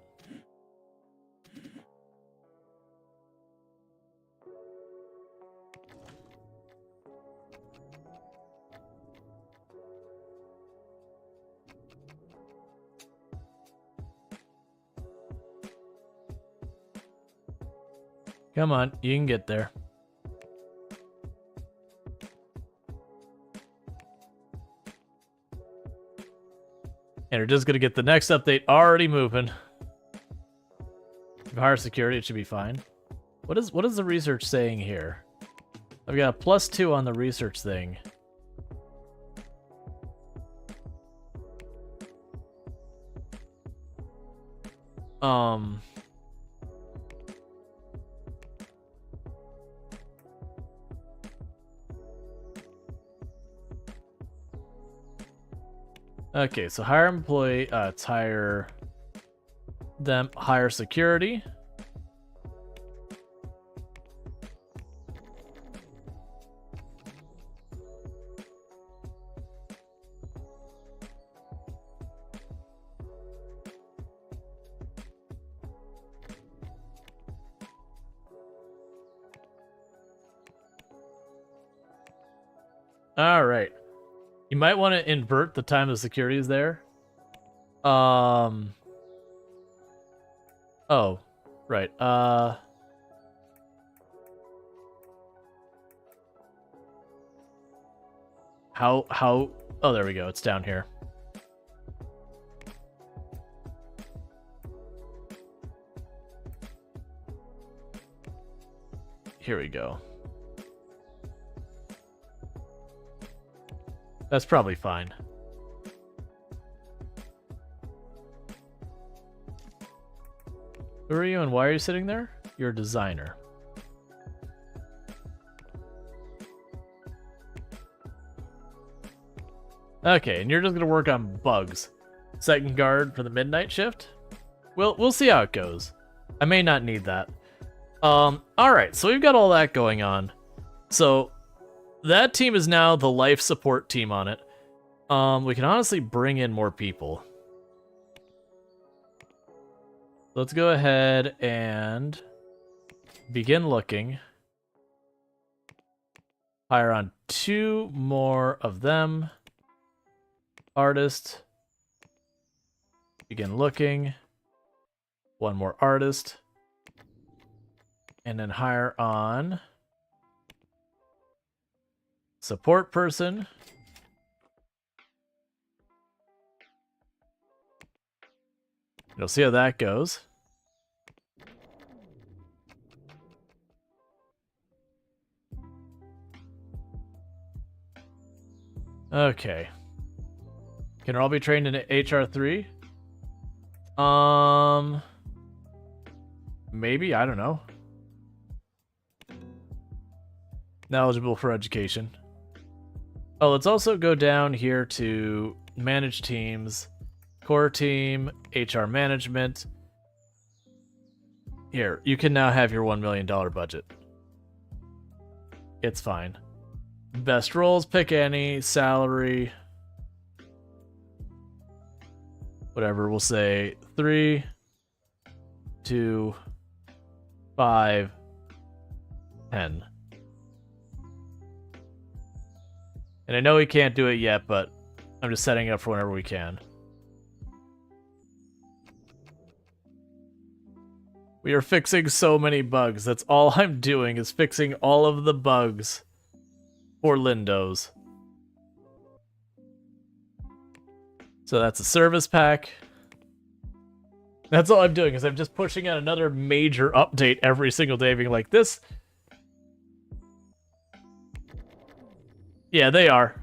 Come on, you can get there. And we're just gonna get the next update already moving. Higher security, it should be fine. What is the research saying here? I've got a +2 on the research thing. Okay, so hire employee, it's hire them, hire security. All right. You might want to invert the time of security is there. Oh, right. How? Oh, there we go. It's down here. Here we go. That's probably fine. Who are you and why are you sitting there? You're a designer. Okay, and you're just gonna work on bugs. Second guard for the midnight shift? We'll see how it goes. I may not need that. Alright, so we've got all that going on. So that team is now the life support team on it. We can honestly bring in more people. Let's go ahead and begin looking. Hire on 2 more of them. Artist. Begin looking. 1 more artist. And then hire on support person. You'll see how that goes. Okay. Can all be trained in HR3? Maybe, I don't know. Knowledgeable for education. Oh, let's also go down here to manage teams, core team, HR management. Here, you can now have your $1 million budget. It's fine. Best roles, pick any, salary. Whatever, we'll say 3, 2, 5, 10. And I know we can't do it yet, but I'm just setting up for whenever we can. We are fixing so many bugs. That's all I'm doing is fixing all of the bugs for Lindos. So that's a service pack. That's all I'm doing is I'm just pushing out another major update every single day, being like this. Yeah, they are.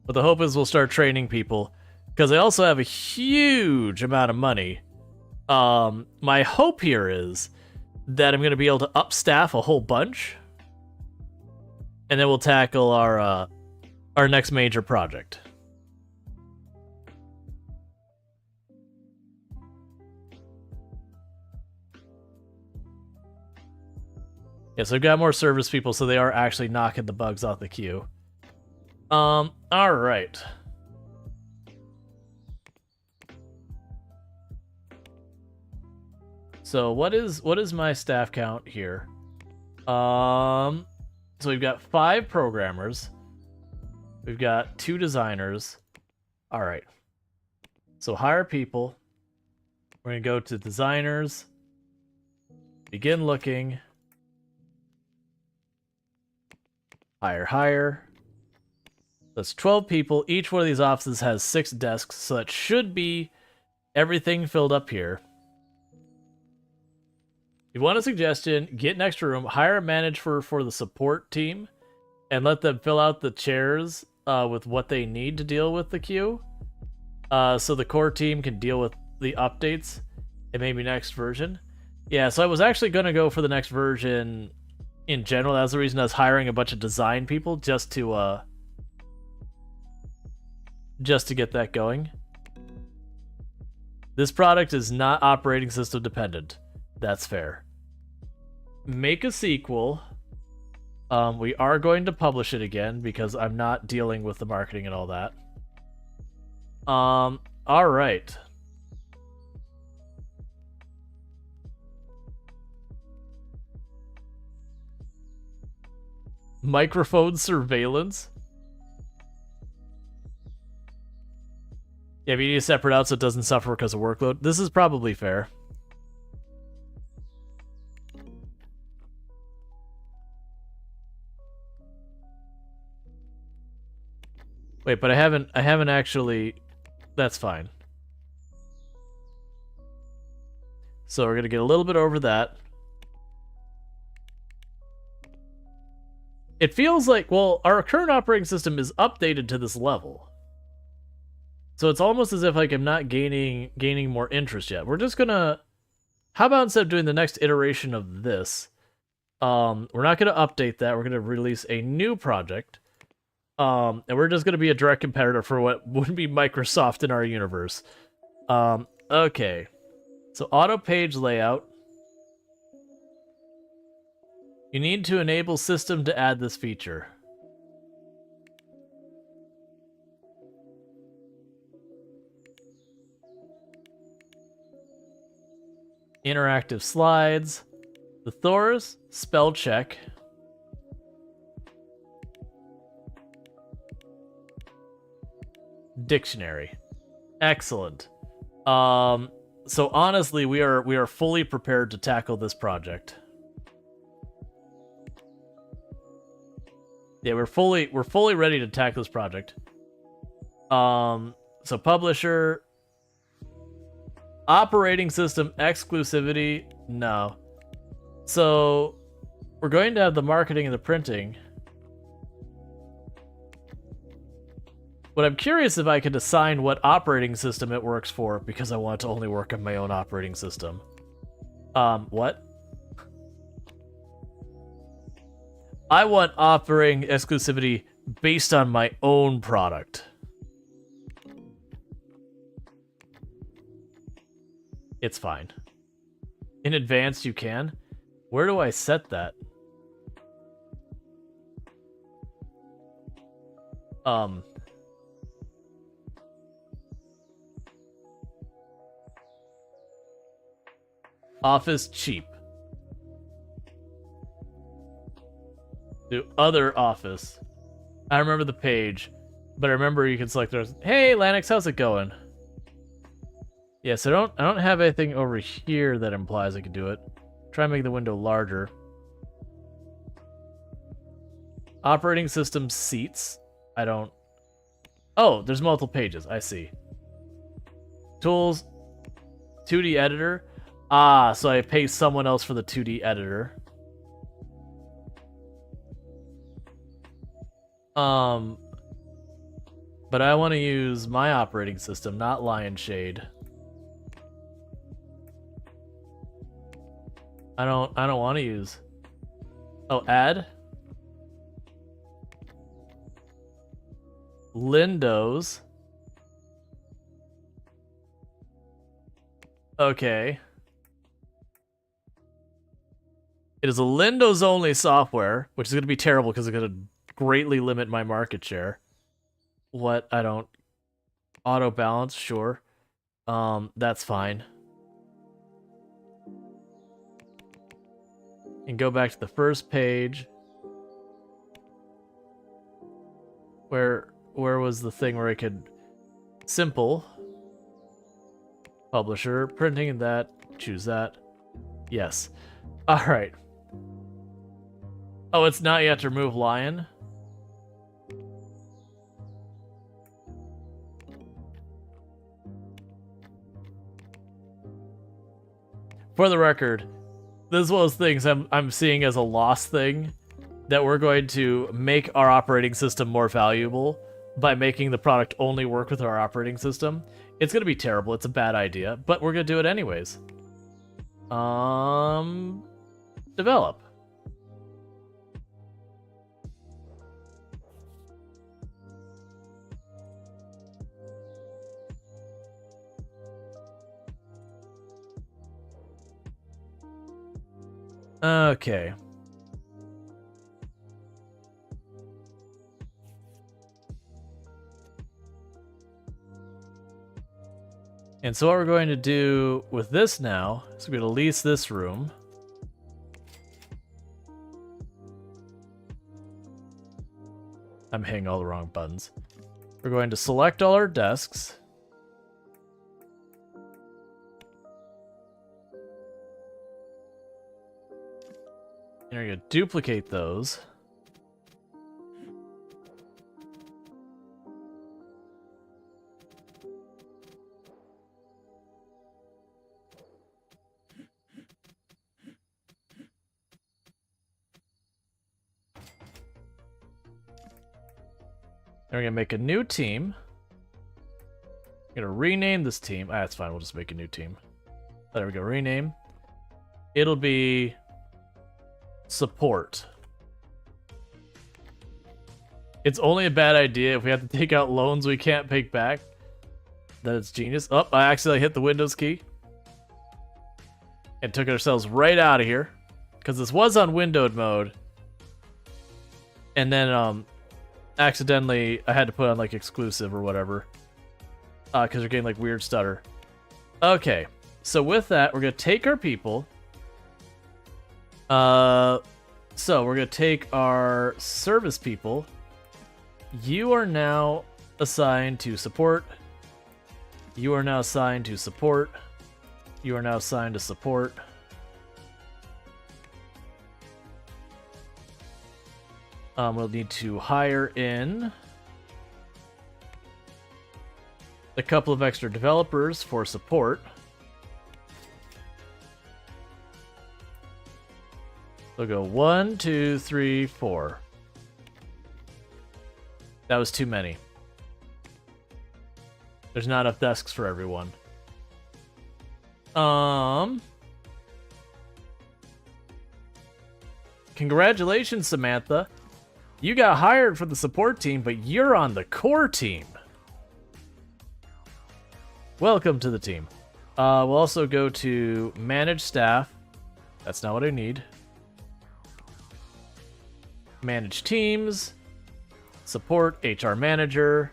But the hope is we'll start training people, because I also have a huge amount of money. My hope here is that I'm going to be able to upstaff a whole bunch, and then we'll tackle our next major project. Yeah, so I've got more service people, so they are actually knocking the bugs off the queue. All right. So what is my staff count here? So we've got 5 programmers. We've got 2 designers. All right. So hire people. We're gonna go to designers. Begin looking. Hire. That's 12 people. Each one of these offices has 6 desks, so that should be everything filled up here. If you want a suggestion, get an extra room, hire a manager for the support team, and let them fill out the chairs with what they need to deal with the queue. So the core team can deal with the updates and maybe next version. Yeah, so I was actually going to go for the next version in general. That's the reason I was hiring a bunch of design people just to get that going. This product is not operating system dependent. That's fair. Make a sequel. We are going to publish it again because I'm not dealing with the marketing and all that. All right. Microphone surveillance? Yeah, but you need to separate out so it doesn't suffer because of workload. This is probably fair. Wait, but I haven't actually... That's fine. So we're gonna get a little bit over that. It feels like, well, our current operating system is updated to this level. So it's almost as if like I'm not gaining more interest yet. We're just gonna... How about instead of doing the next iteration of this, we're not gonna update that. We're gonna release a new project. And we're just gonna be a direct competitor for what would be Microsoft in our universe. Okay. So auto page layout. You need to enable system to add this feature. Interactive slides. The Thors, spell check. Dictionary. Excellent. So honestly, we are fully prepared to tackle this project. Yeah, we're fully ready to tackle this project. So publisher, operating system exclusivity, no. So we're going to have the marketing and the printing. But I'm curious if I could assign what operating system it works for, because I want to only work on my own operating system. What? I want operating exclusivity based on my own product. It's fine. In advance, you can. Where do I set that? Office cheap. Do other office. I remember the page, but I remember you can select those. Hey, Lanix, how's it going? Yes, I don't have anything over here that implies I can do it. Try and make the window larger. Operating system seats. I don't... Oh, there's multiple pages. I see. Tools. 2D editor. Ah, so I pay someone else for the 2D editor. But I want to use my operating system, not Lion Shade. I don't want to use... Oh, add? Lindows. Okay. It is a Windows only software, which is going to be terrible because it's going to greatly limit my market share. What? I don't... Auto balance, sure. That's fine. And go back to the first page. Where was the thing where I could... Simple. Publisher, printing and that. Choose that. Yes. Alright. Oh, it's not yet to remove Lion? For the record, this is one of those things I'm seeing as a loss thing, that we're going to make our operating system more valuable by making the product only work with our operating system. It's going to be terrible. It's a bad idea, but we're going to do it anyways. Develop. Okay. And so what we're going to do with this now is we're going to lease this room. I'm hitting all the wrong buttons. We're going to select all our desks. And we're going to duplicate those. We're gonna make a new team. We're gonna rename this team. Ah, that's fine. We'll just make a new team. There we go. Rename. It'll be support. It's only a bad idea if we have to take out loans we can't pay back. That it's genius. Oh, I accidentally hit the Windows key and took ourselves right out of here because this was on windowed mode, and then accidentally I had to put on like exclusive or whatever because we're getting like weird stutter. Okay, so with that we're gonna take our people. So we're gonna take our service people. You are now assigned to support. You are now assigned to support. You are now assigned to support. We'll need to hire in a couple of extra developers for support. We'll go 1, 2, 3, 4. That was too many. There's not enough desks for everyone. Congratulations, Samantha. You got hired for the support team, but you're on the core team. Welcome to the team. We'll also go to manage staff. That's not what I need. Manage teams. Support HR manager.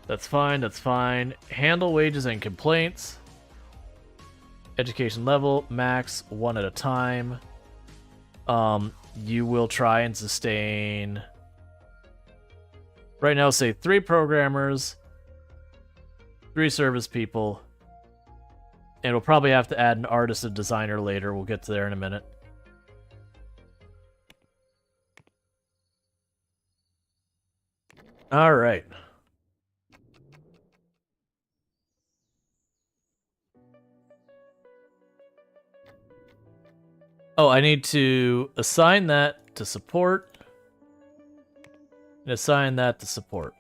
That's fine, that's fine. Handle wages and complaints. Education level, max, 1 at a time. You will try and sustain... Right now, say 3 programmers, 3 service people, and we'll probably have to add an artist and designer later. We'll get to there in a minute. All right. Oh, I need to assign that to support. And assign that to support.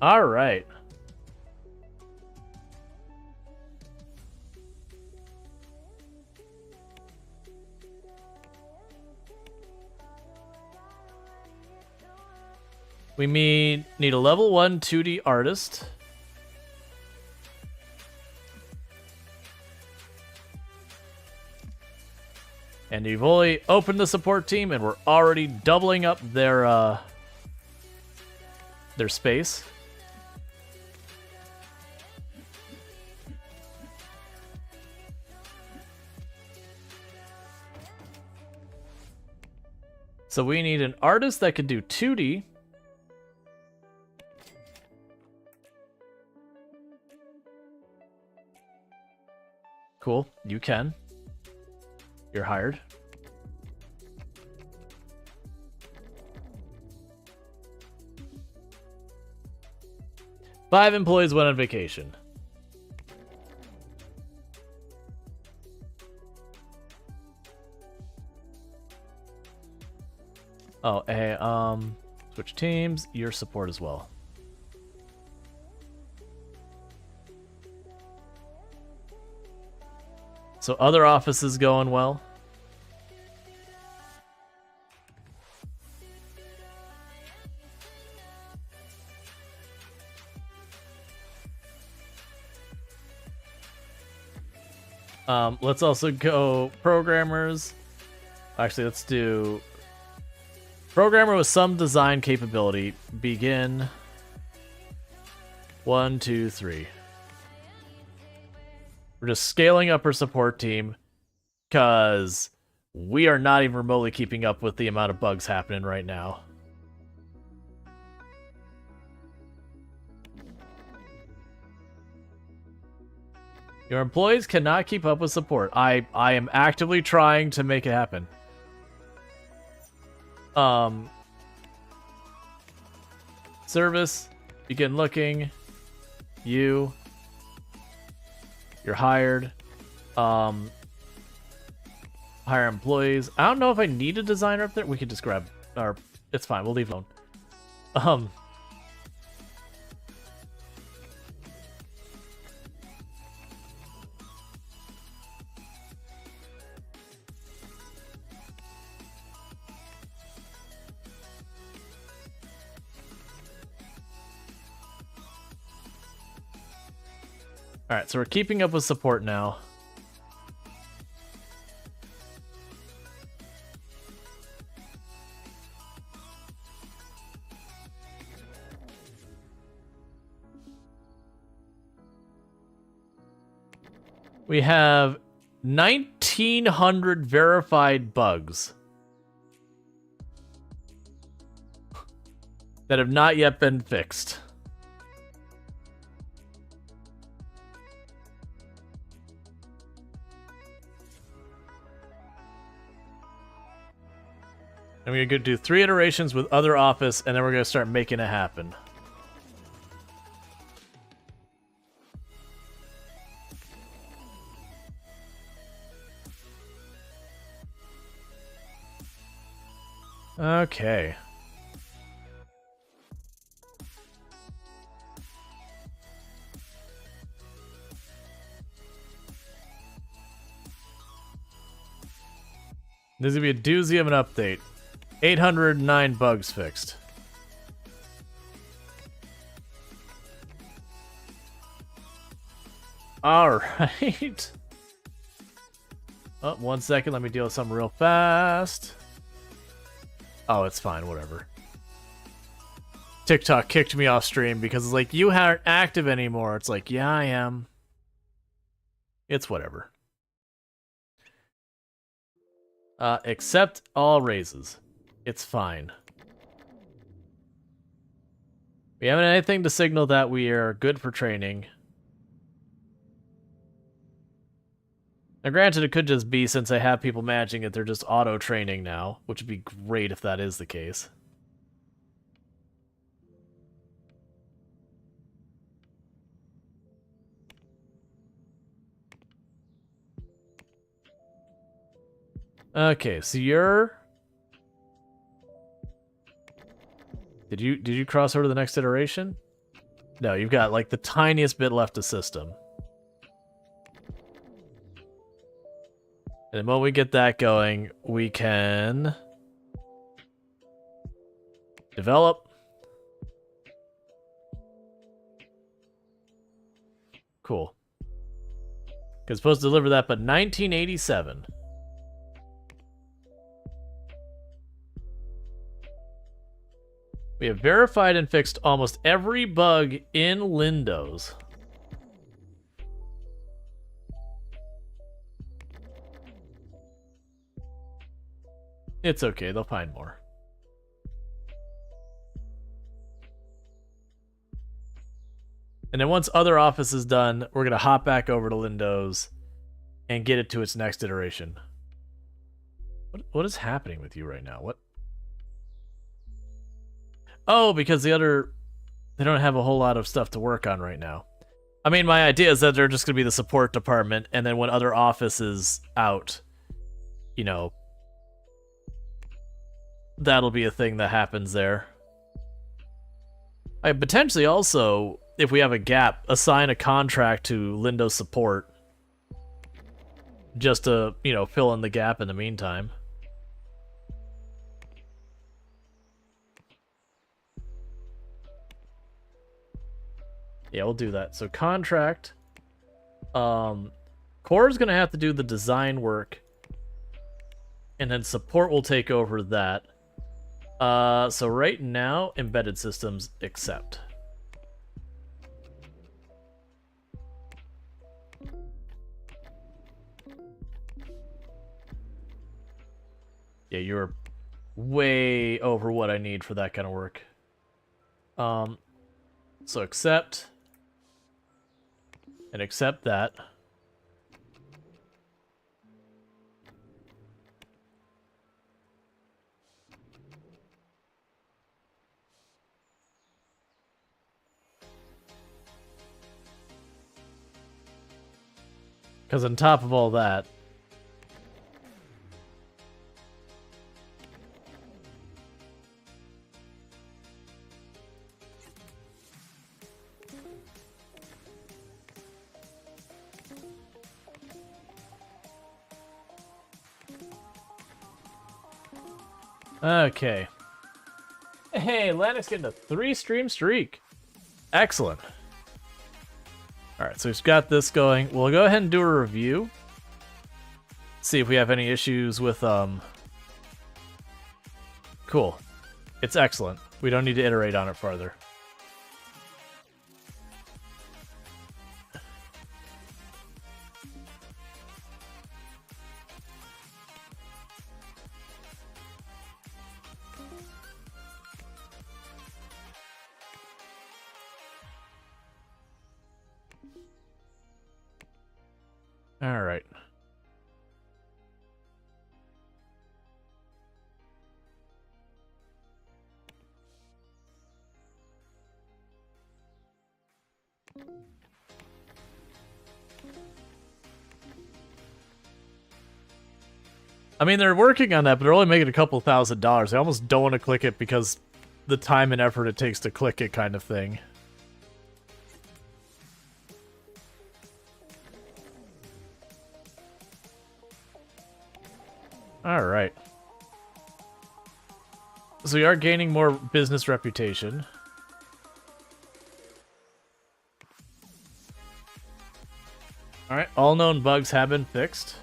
All right. We need a level 1 2D artist. And you've only opened the support team, and we're already doubling up their space. So we need an artist that can do 2D. Cool, you can. You're hired. Five employees went on vacation. Oh, hey, switch teams, your support as well. So other offices going well. Let's also go programmers. Actually, let's do programmer with some design capability. Begin. 1, 2, 3. We're just scaling up our support team because we are not even remotely keeping up with the amount of bugs happening right now. Your employees cannot keep up with support. I am actively trying to make it happen. Service, begin looking. You're hired. Hire employees. I don't know if I need a designer up there. We could just grab our... It's fine. We'll leave it alone. Alright, so we're keeping up with support now. We have 1,900 verified bugs that have not yet been fixed. And we're going to do 3 iterations with other office, and then we're going to start making it happen. Okay. This is going to be a doozy of an update. 809 bugs fixed. Alright. Oh, 1 second. Let me deal with something real fast. Oh, it's fine. Whatever. TikTok kicked me off stream because it's like, you aren't active anymore. It's like, yeah, I am. It's whatever. Accept all raises. It's fine. We haven't anything to signal that we are good for training. Now, granted, it could just be since I have people managing it, they're just auto-training now, which would be great if that is the case. Okay, so you're... Did you cross over to the next iteration? No, you've got like the tiniest bit left of system. And the moment we get that going, we can develop. Cool. Because supposed to deliver that, but 1987. We have verified and fixed almost every bug in Lindows. It's okay, they'll find more. And then once other office is done, we're going to hop back over to Lindows and get it to its next iteration. What is happening with you right now? What? Oh, because they don't have a whole lot of stuff to work on right now. I mean, my idea is that they're just going to be the support department, and then when other office is out, you know, that'll be a thing that happens there. I potentially also, if we have a gap, assign a contract to Lindo support just to, you know, fill in the gap in the meantime. Yeah, we'll do that. So contract. Core's gonna have to do the design work, and then support will take over that. So right now, embedded systems accept. Yeah, you're way over what I need for that kind of work. So accept. And accept that. Because on top of all that, okay. Hey, Lannick's getting a 3-stream streak. Excellent. Alright, so we've got this going. We'll go ahead and do a review. See if we have any issues with, Cool. It's excellent. We don't need to iterate on it further. All right. I mean, they're working on that, but they're only making a couple $1,000. I almost don't want to click it because the time and effort it takes to click it kind of thing. All right. So we are gaining more business reputation. All right, all known bugs have been fixed.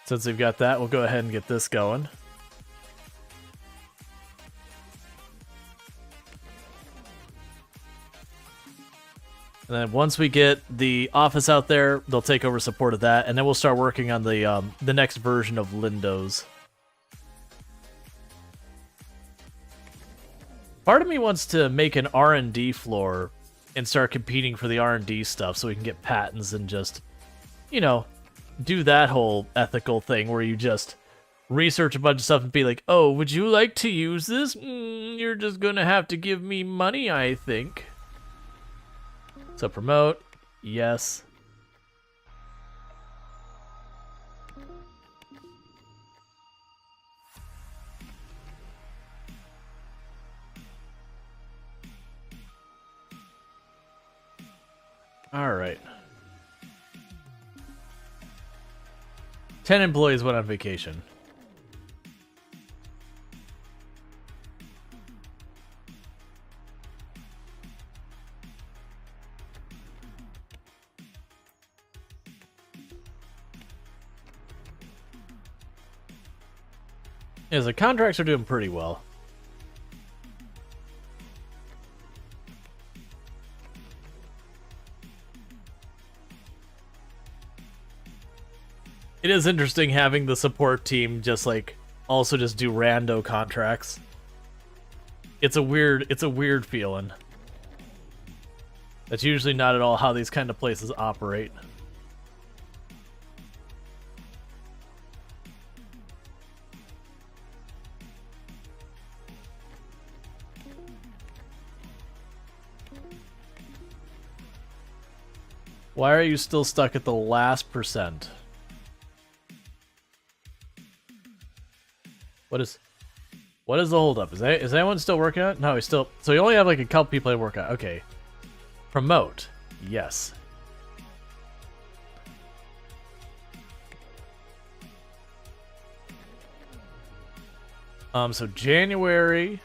Since we've got that, we'll go ahead and get this going. And then once we get the office out there, they'll take over support of that, and then we'll start working on the next version of Lindo's. Part of me wants to make an R&D floor and start competing for the R&D stuff so we can get patents and just, you know, do that whole ethical thing where you just research a bunch of stuff and be like, oh, would you like to use this? You're just gonna have to give me money, I think. So promote, yes. All right. 10 employees went on vacation. Yeah, the contracts are doing pretty well. It is interesting having the support team just like also just do rando contracts. It's a weird feeling. That's usually not at all how these kind of places operate. Why are you still stuck at the last percent? What is the holdup? Is anyone still working on it? No, he's still... So you only have like a couple people to work on. Okay. Promote. Yes. So January...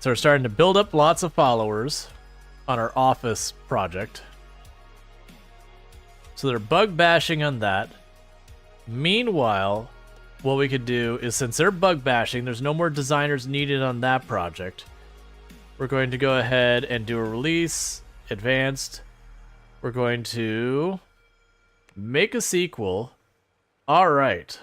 So we're starting to build up lots of followers on our office project. So they're bug bashing on that. Meanwhile, what we could do is, since they're bug bashing, there's no more designers needed on that project. We're going to go ahead and do a release, advanced. We're going to make a sequel. All right.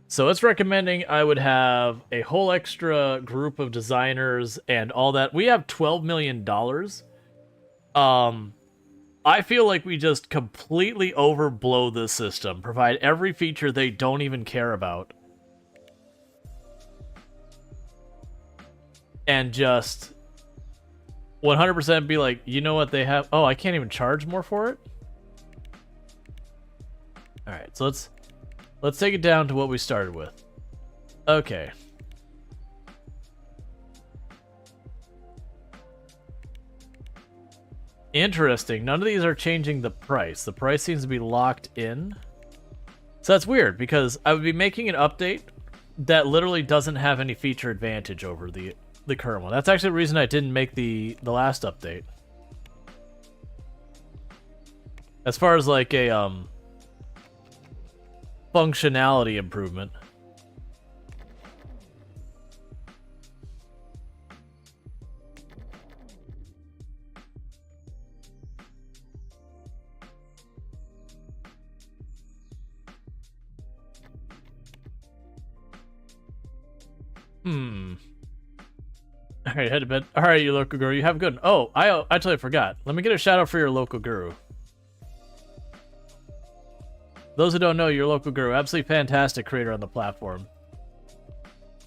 So it's recommending I would have a whole extra group of designers and all that. We have $12 million. I feel like we just completely overblow this system, provide every feature they don't even care about, and just 100% be like, you know what they have? Oh, I can't even charge more for it? All right, so let's take it down to what we started with. Okay. Interesting. None of these are changing the price. The price seems to be locked in. So that's weird, because I would be making an update that literally doesn't have any feature advantage over the current one. That's actually the reason I didn't make the last update. As far as like a functionality improvement. Alright, head to bed. Alright, you local guru. You have a good one. Oh, I totally forgot. Let me get a shout out for your local guru. Those who don't know, your local guru, absolutely fantastic creator on the platform.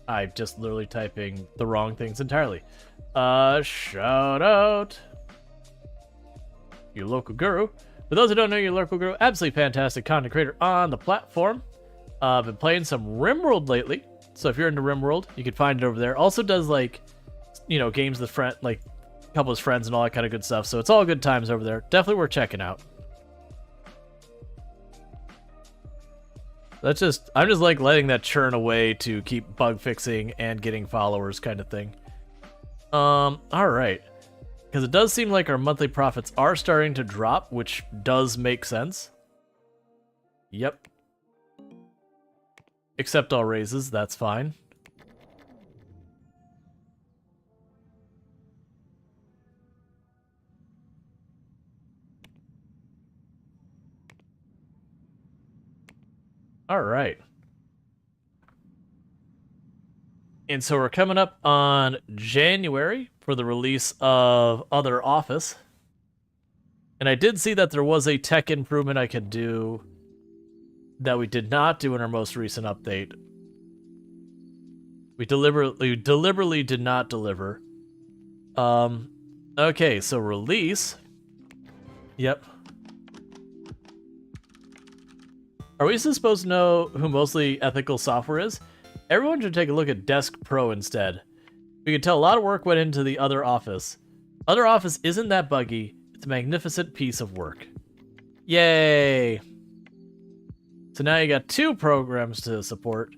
I'm just literally typing the wrong things entirely. Shout out. Your local guru. For those who don't know, your local guru, absolutely fantastic content creator on the platform. Been playing some RimWorld lately. So if you're into RimWorld, you can find it over there. Also does, like, you know, games with friend, like a couple of his friends and all that kind of good stuff. So it's all good times over there. Definitely worth checking out. I'm just like letting that churn away to keep bug fixing and getting followers kind of thing. All right. Because it does seem like our monthly profits are starting to drop, which does make sense. Yep. Accept all raises, that's fine. All right. And so we're coming up on January for the release of Other Office. And I did see that there was a tech improvement I could do that we did not do in our most recent update. We deliberately did not deliver. Okay, so release. Yep. Are we supposed to know who mostly ethical software is? Everyone should take a look at Desk Pro instead. We can tell a lot of work went into the Other Office. Other Office isn't that buggy. It's a magnificent piece of work. Yay! So now you got 2 programs to support.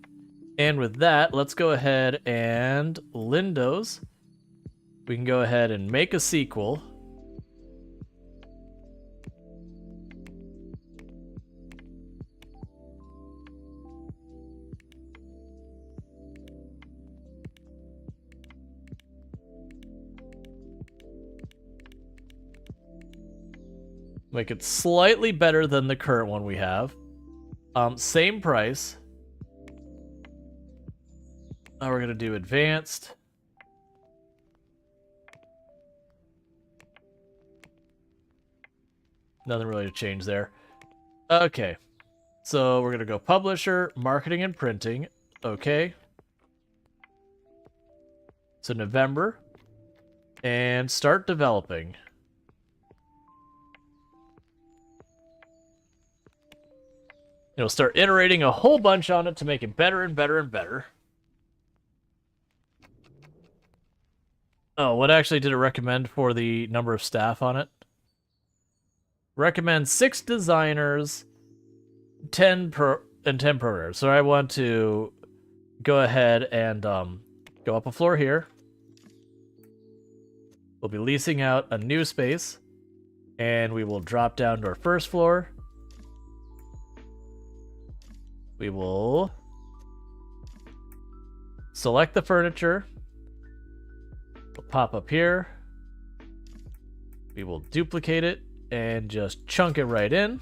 And with that, let's go ahead and Lindows. We can go ahead and make a sequel. Make it slightly better than the current one we have. Same price. Now we're going to do advanced. Nothing really to change there. Okay. So we're going to go publisher, marketing and printing. Okay. So November. And start developing. You know, start iterating a whole bunch on it to make it better and better and better. Oh, what actually did it recommend for the number of staff on it? Recommend 6 designers, 10 programmers. So I want to go ahead and go up a floor here. We'll be leasing out a new space. And we will drop down to our first floor. We will select the furniture. We'll pop up here. We will duplicate it and just chunk it right in.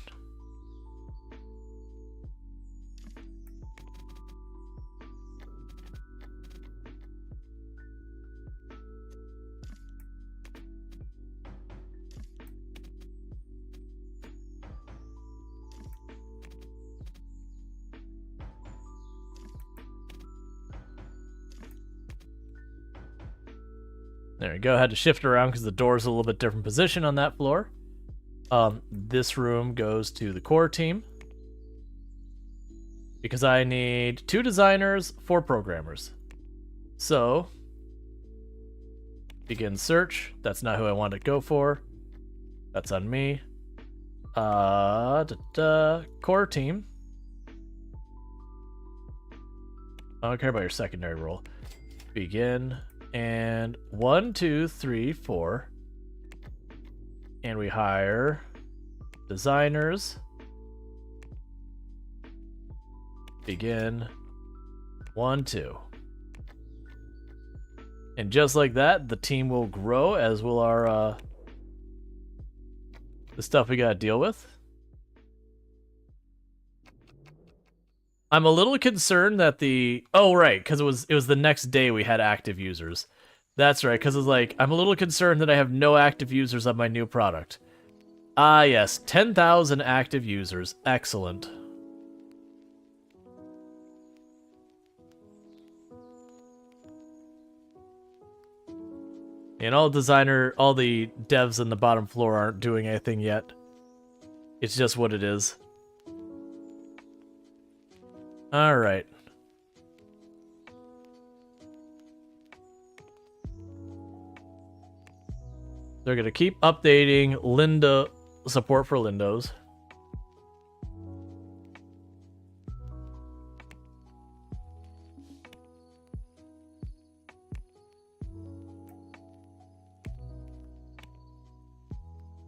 There we go. I had to shift it around because the door's a little bit different position on that floor. This room goes to the core team. Because I need 2 designers, 4 programmers. So, begin search. That's not who I want to go for. That's on me. Core team. I don't care about your secondary role. Begin. And 1, 2, 3, 4. And we hire designers. Begin. 1, 2. And just like that, the team will grow, as will our the stuff we gotta deal with. I'm a little concerned that oh right, because it was the next day we had active users. That's right, because it's like I'm a little concerned that I have no active users on my new product. Ah yes, 10,000 active users. Excellent. And all the devs in the bottom floor aren't doing anything yet. It's just what it is. Alright. They're gonna keep updating support for Lindos.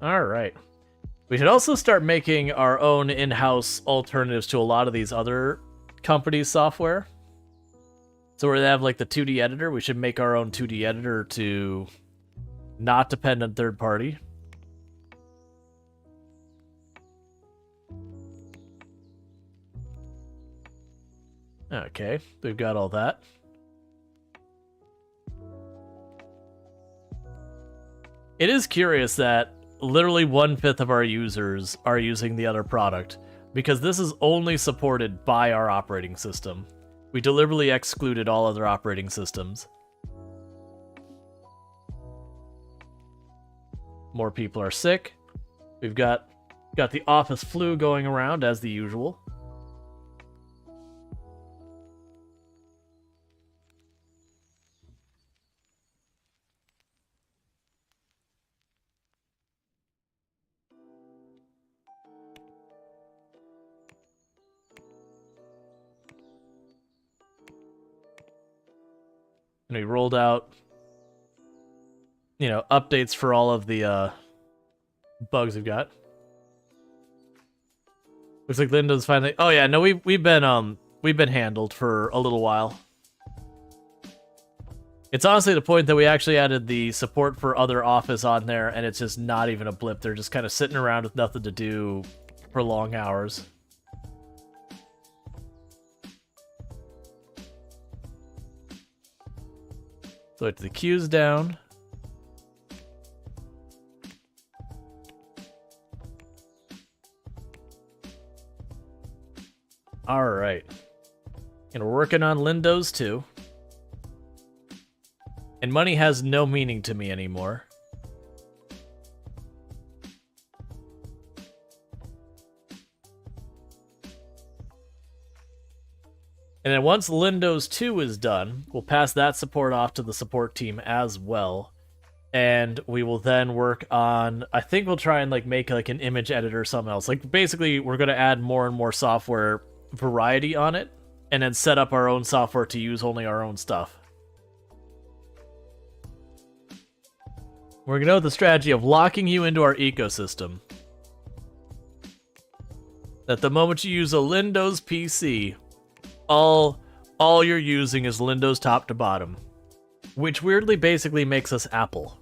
Alright. We should also start making our own in-house alternatives to a lot of these other companies' software. So where they have like the 2D editor, we should make our own 2D editor to not depend on third party. Okay, we've got all that. It is curious that literally 1/5 of our users are using the other product, because this is only supported by our operating system. We deliberately excluded all other operating systems. More people are sick. We've got the office flu going around as the usual. And we rolled out, updates for all of the bugs we've got. Looks like Linda's finally. Oh yeah, no, we've been handled for a little while. It's honestly the point that we actually added the support for other Office on there, and it's just not even a blip. They're just kind of sitting around with nothing to do for long hours. So it's the queues down. All right. And we're working on Lindos too. And money has no meaning to me anymore. And then once Lindos 2 is done, we'll pass that support off to the support team as well. And we will then work on, I think we'll try and make an image editor or something else. Basically, we're going to add more and more software variety on it, and then set up our own software to use only our own stuff. We're going to go with the strategy of locking you into our ecosystem. That the moment you use a Lindo's PC, all you're using is Lindo's top to bottom. Which weirdly basically makes us Apple.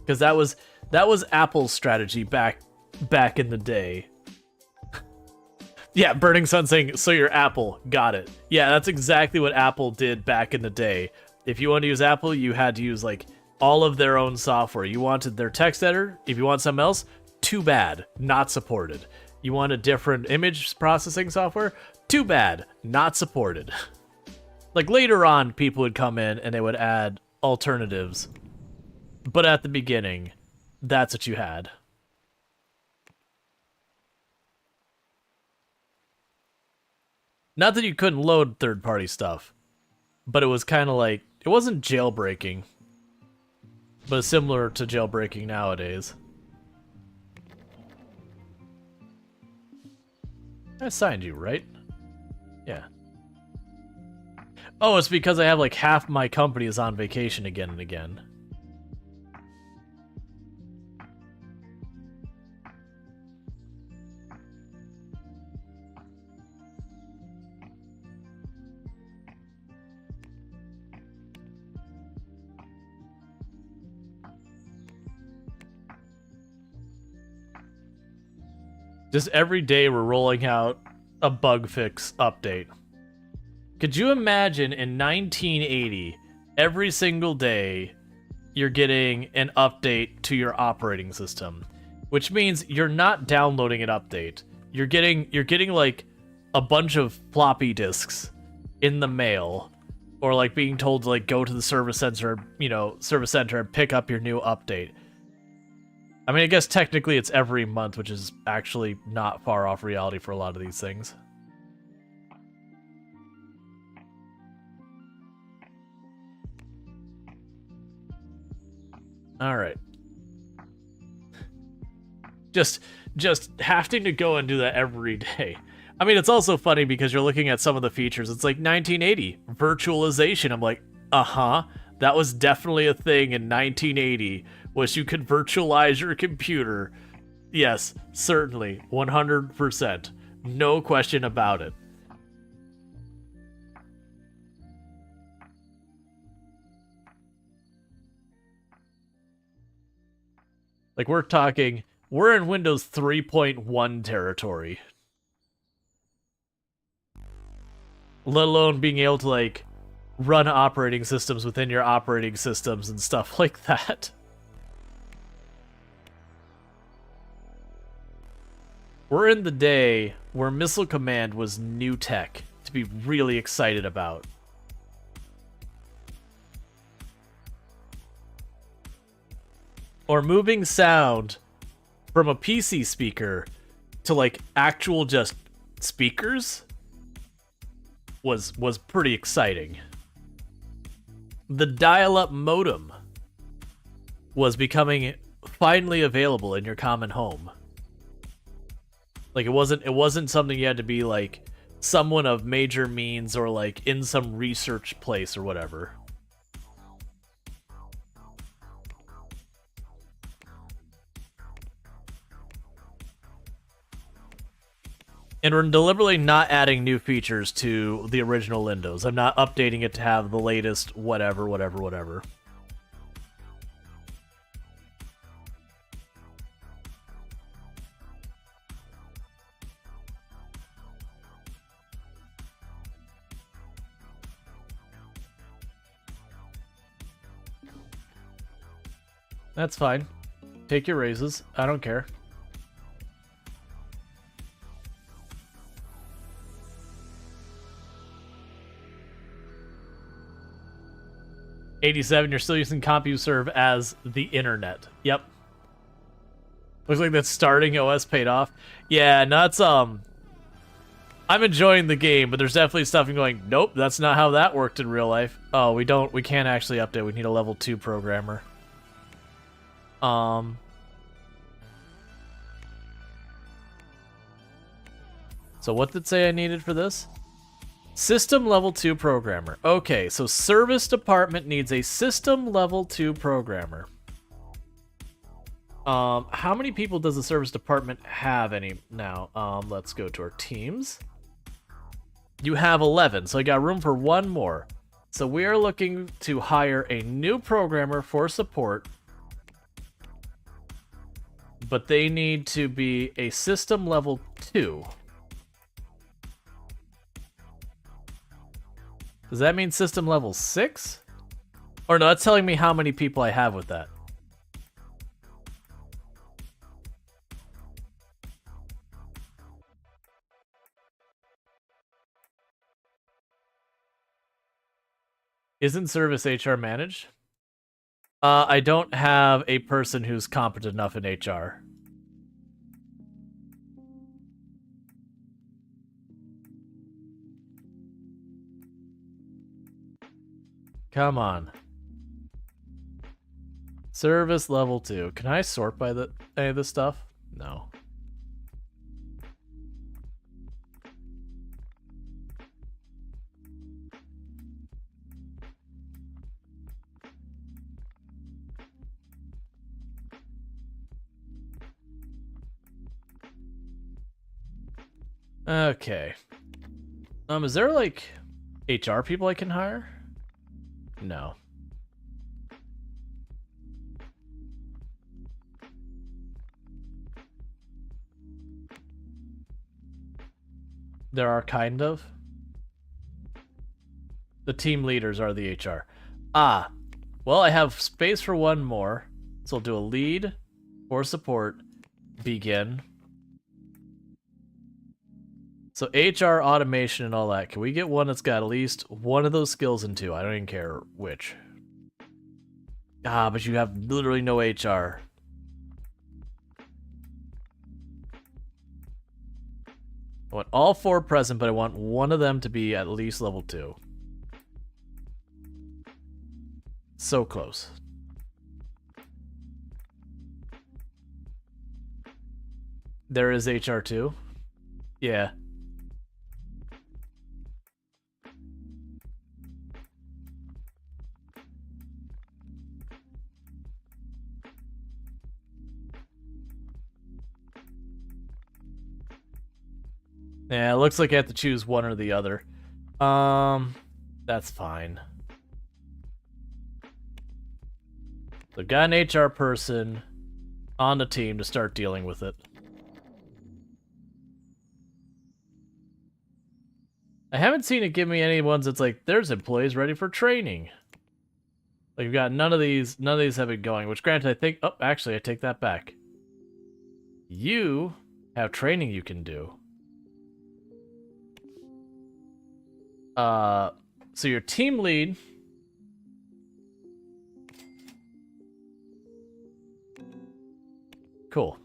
Because that was Apple's strategy back in the day. Yeah, Burning Sun saying, so you're Apple. Got it. Yeah, that's exactly what Apple did back in the day. If you wanted to use Apple, you had to use, like, all of their own software. You wanted their text editor. If you want something else, too bad. Not supported. You want a different image processing software? Too bad. Not supported. Like, later on, people would come in and they would add alternatives. But at the beginning, that's what you had. Not that you couldn't load third-party stuff, but it was kind of like, it wasn't jailbreaking, but it's similar to jailbreaking nowadays. I assigned you, right? Yeah. Oh, it's because I have like half my company is on vacation again and again. Just every day we're rolling out a bug fix update. Could you imagine in 1980, every single day, you're getting an update to your operating system, which means you're not downloading an update. You're getting like a bunch of floppy disks in the mail, or like being told to like go to the service center, and pick up your new update. I mean, I guess technically it's every month, which is actually not far off reality for a lot of these things. All right. Just having to go and do that every day. I mean, it's also funny because you're looking at some of the features. It's like 1980, virtualization. I'm like, uh-huh. That was definitely a thing in 1980, was you could virtualize your computer. Yes, certainly, 100%. No question about it. Like, we're in Windows 3.1 territory. Let alone being able to, like, run operating systems within your operating systems and stuff like that. We're in the day where Missile Command was new tech to be really excited about. Or moving sound from a PC speaker to like actual just speakers was pretty exciting. The dial-up modem was becoming finally available in your common home. Like it wasn't something you had to be like someone of major means or like in some research place or whatever. And we're deliberately not adding new features to the original Windows. I'm not updating it to have the latest whatever. That's fine. Take your raises. I don't care. '87, you're still using CompuServe as the internet. Yep. Looks like that starting OS paid off. Yeah, nuts. I'm enjoying the game, but there's definitely stuff I'm going, nope, that's not how that worked in real life. Oh, we can't actually update. We need a level 2 programmer. So what did it say I needed for this? System level 2 programmer. Okay, so service department needs a system level 2 programmer. How many people does the service department have any now? Let's go to our teams. You have 11, so I got room for one more. So we are looking to hire a new programmer for support, but they need to be a system level 2. Does that mean system level 6? Or no, that's telling me how many people I have with that. Isn't service HR managed? I don't have a person who's competent enough in HR. Come on. Service level 2. Can I sort by any of this stuff? No. Okay. Is there like HR people I can hire? No. There are kind of. The team leaders are the HR. Ah. Well, I have space for one more. So I'll do a lead or support. Begin. So HR, automation, and all that. Can we get one that's got at least one of those skills in 2? I don't even care which. Ah, but you have literally no HR. I want all 4 present, but I want one of them to be at least level 2. So close. There is HR too? Yeah. Yeah, it looks like I have to choose one or the other. That's fine. So got an HR person on the team to start dealing with it. I haven't seen it give me any ones that's like, there's employees ready for training. Like, we've got none of these have been going, which granted I think, oh, actually I take that back. You have training you can do. So your team lead. Cool.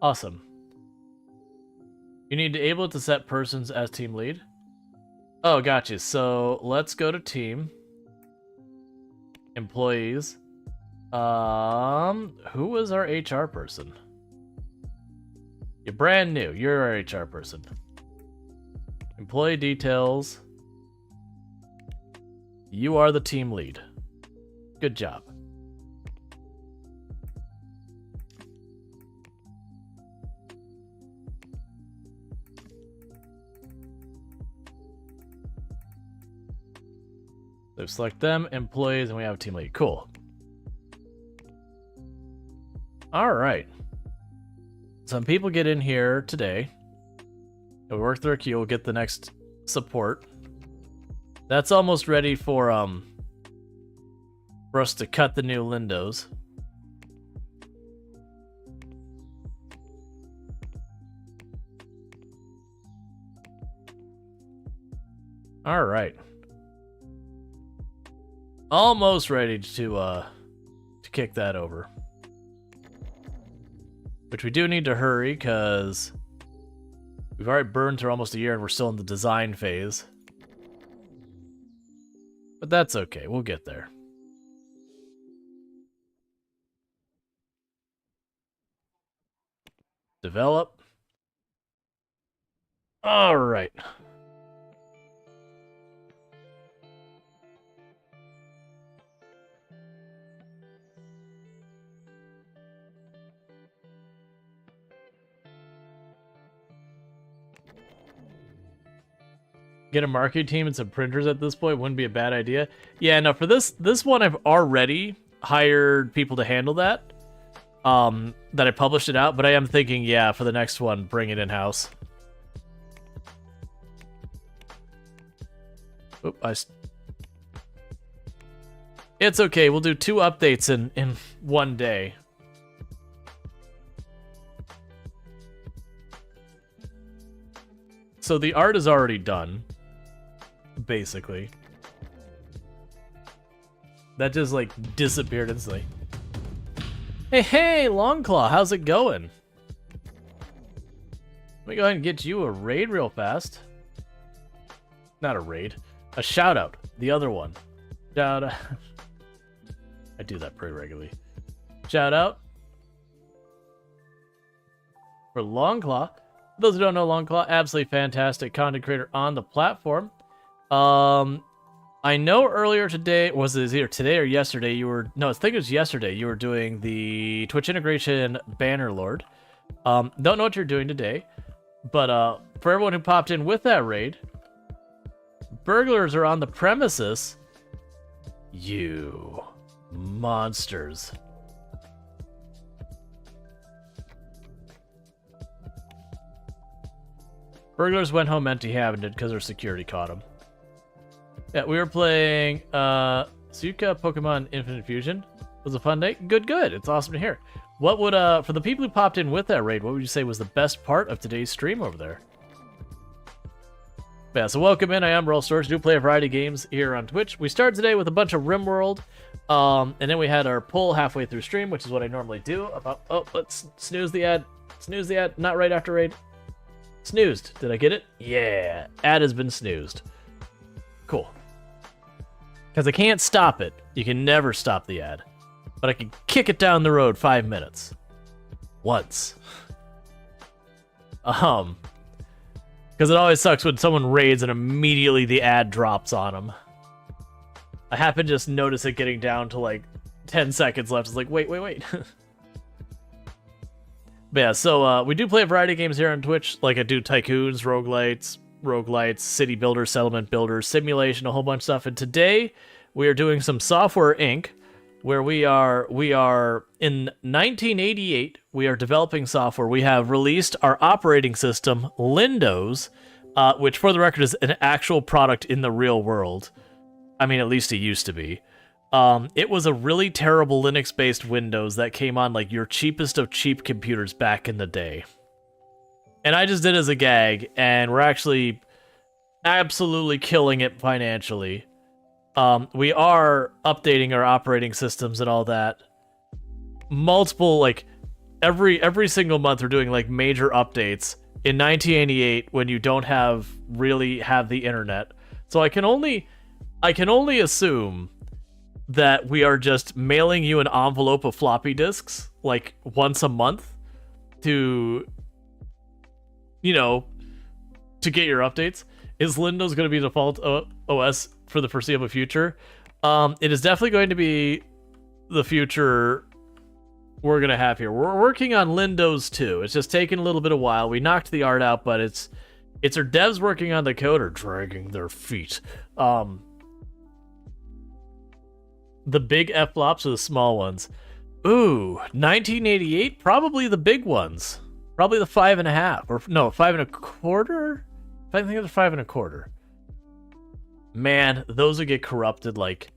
Awesome. You need to able to set persons as team lead. Oh, gotcha. So let's go to team. Employees. Who was our HR person? You're brand new. You're our HR person. Employee details. You are the team lead. Good job. So select them, employees, and we have a team lead. Cool. All right. Some people get in here today. We work through our queue. We'll get the next support. That's almost ready for us to cut the new Lindos. All right. Almost ready to kick that over. Which we do need to hurry, because we've already burned through almost a year and we're still in the design phase. But that's okay, we'll get there. Develop. Alright. Get a marketing team and some printers at this point wouldn't be a bad idea. Yeah, no, for this one I've already hired people to handle that. That I published it out, but I am thinking, yeah, for the next one, bring it in-house. Oop, it's okay, we'll do 2 updates in one day. So the art is already done, basically. That just, like, disappeared instantly. Hey, Longclaw, how's it going? Let me go ahead and get you a raid real fast. Not a raid. A shout-out. The other one. Shout-out. I do that pretty regularly. Shout-out. For Longclaw. For those who don't know, Longclaw, absolutely fantastic content creator on the platform. I know earlier today, was it either today or yesterday, you were, no, I think it was yesterday, you were doing the Twitch integration Bannerlord. Don't know what you're doing today, but for everyone who popped in with that raid, burglars are on the premises. You monsters. Burglars went home empty-handed because their security caught them. Yeah, we were playing Suka Pokemon Infinite Fusion. It was a fun day. Good. It's awesome to hear. What would, for the people who popped in with that raid, what would you say was the best part of today's stream over there? Yeah, so welcome in. I am Rual Storge. Do play a variety of games here on Twitch. We started today with a bunch of RimWorld, and then we had our pull halfway through stream, which is what I normally do. Oh, let's snooze the ad. Snooze the ad. Not right after raid. Snoozed. Did I get it? Yeah. Ad has been snoozed. Cool. Because I can't stop it. You can never stop the ad. But I can kick it down the road 5 minutes. Once. Because it always sucks when someone raids and immediately the ad drops on them. I happen to just notice it getting down to like 10 seconds left. It's like, wait. But yeah, so we do play a variety of games here on Twitch. Like I do tycoons, roguelites, city builders, settlement builders, simulation, a whole bunch of stuff. And today we are doing some Software Inc., where we are in 1988. We are developing software. We have released our operating system, Windows, which for the record is an actual product in the real world. I mean, at least it used to be. It was a really terrible Linux-based Windows that came on like your cheapest of cheap computers back in the day. And I just did it as a gag, and we're actually absolutely killing it financially. We are updating our operating systems and all that. Multiple, like, every single month we're doing, like, major updates in 1988 when you don't really have the internet. So I can only assume that we are just mailing you an envelope of floppy disks, like, once a month to get your updates. Is Windows going to be default OS for the foreseeable future? It is definitely going to be the future we're going to have here. We're working on Windows 2. It's just taking a little bit of while. We knocked the art out, but it's our devs working on the code are dragging their feet. The big F-flops or the small ones? Ooh, 1988? Probably the big ones. Probably the 5.5, or no, 5.25? I think it's 5.25. Man, those would get corrupted like.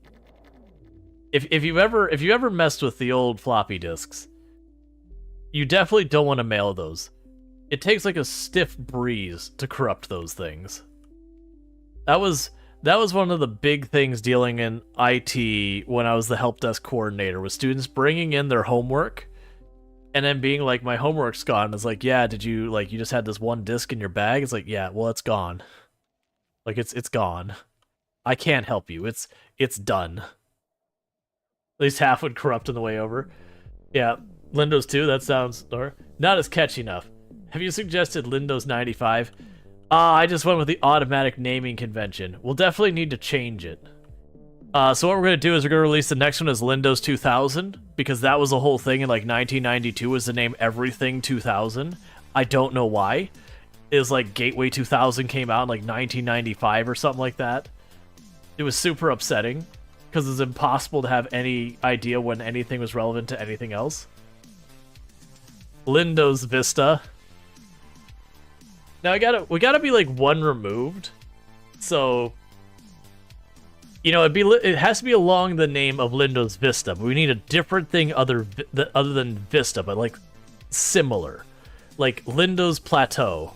If you ever messed with the old floppy disks, you definitely don't want to mail those. It takes like a stiff breeze to corrupt those things. That was one of the big things dealing in IT when I was the help desk coordinator, was students bringing in their homework and then being like, my homework's gone. It's like, yeah, did you, like, you just had this one disk in your bag? It's like, yeah, well, it's gone. Like, it's gone. I can't help you. It's done. At least half would corrupt on the way over. Yeah, Windows 2, that sounds not as catchy enough. Have you suggested Windows 95? I just went with the automatic naming convention. We'll definitely need to change it. So what we're going to do is we're going to release the next one as Windows 2000, because that was the whole thing in like 1992, was to name everything 2000. I don't know why. is like Gateway 2000 came out in like 1995 or something like that. It was super upsetting because it's impossible to have any idea when anything was relevant to anything else. Lindo's Vista. Now we gotta be like one removed, so you know it has to be along the name of Lindo's Vista, but we need a different thing other than Vista, but like similar, like Lindo's Plateau,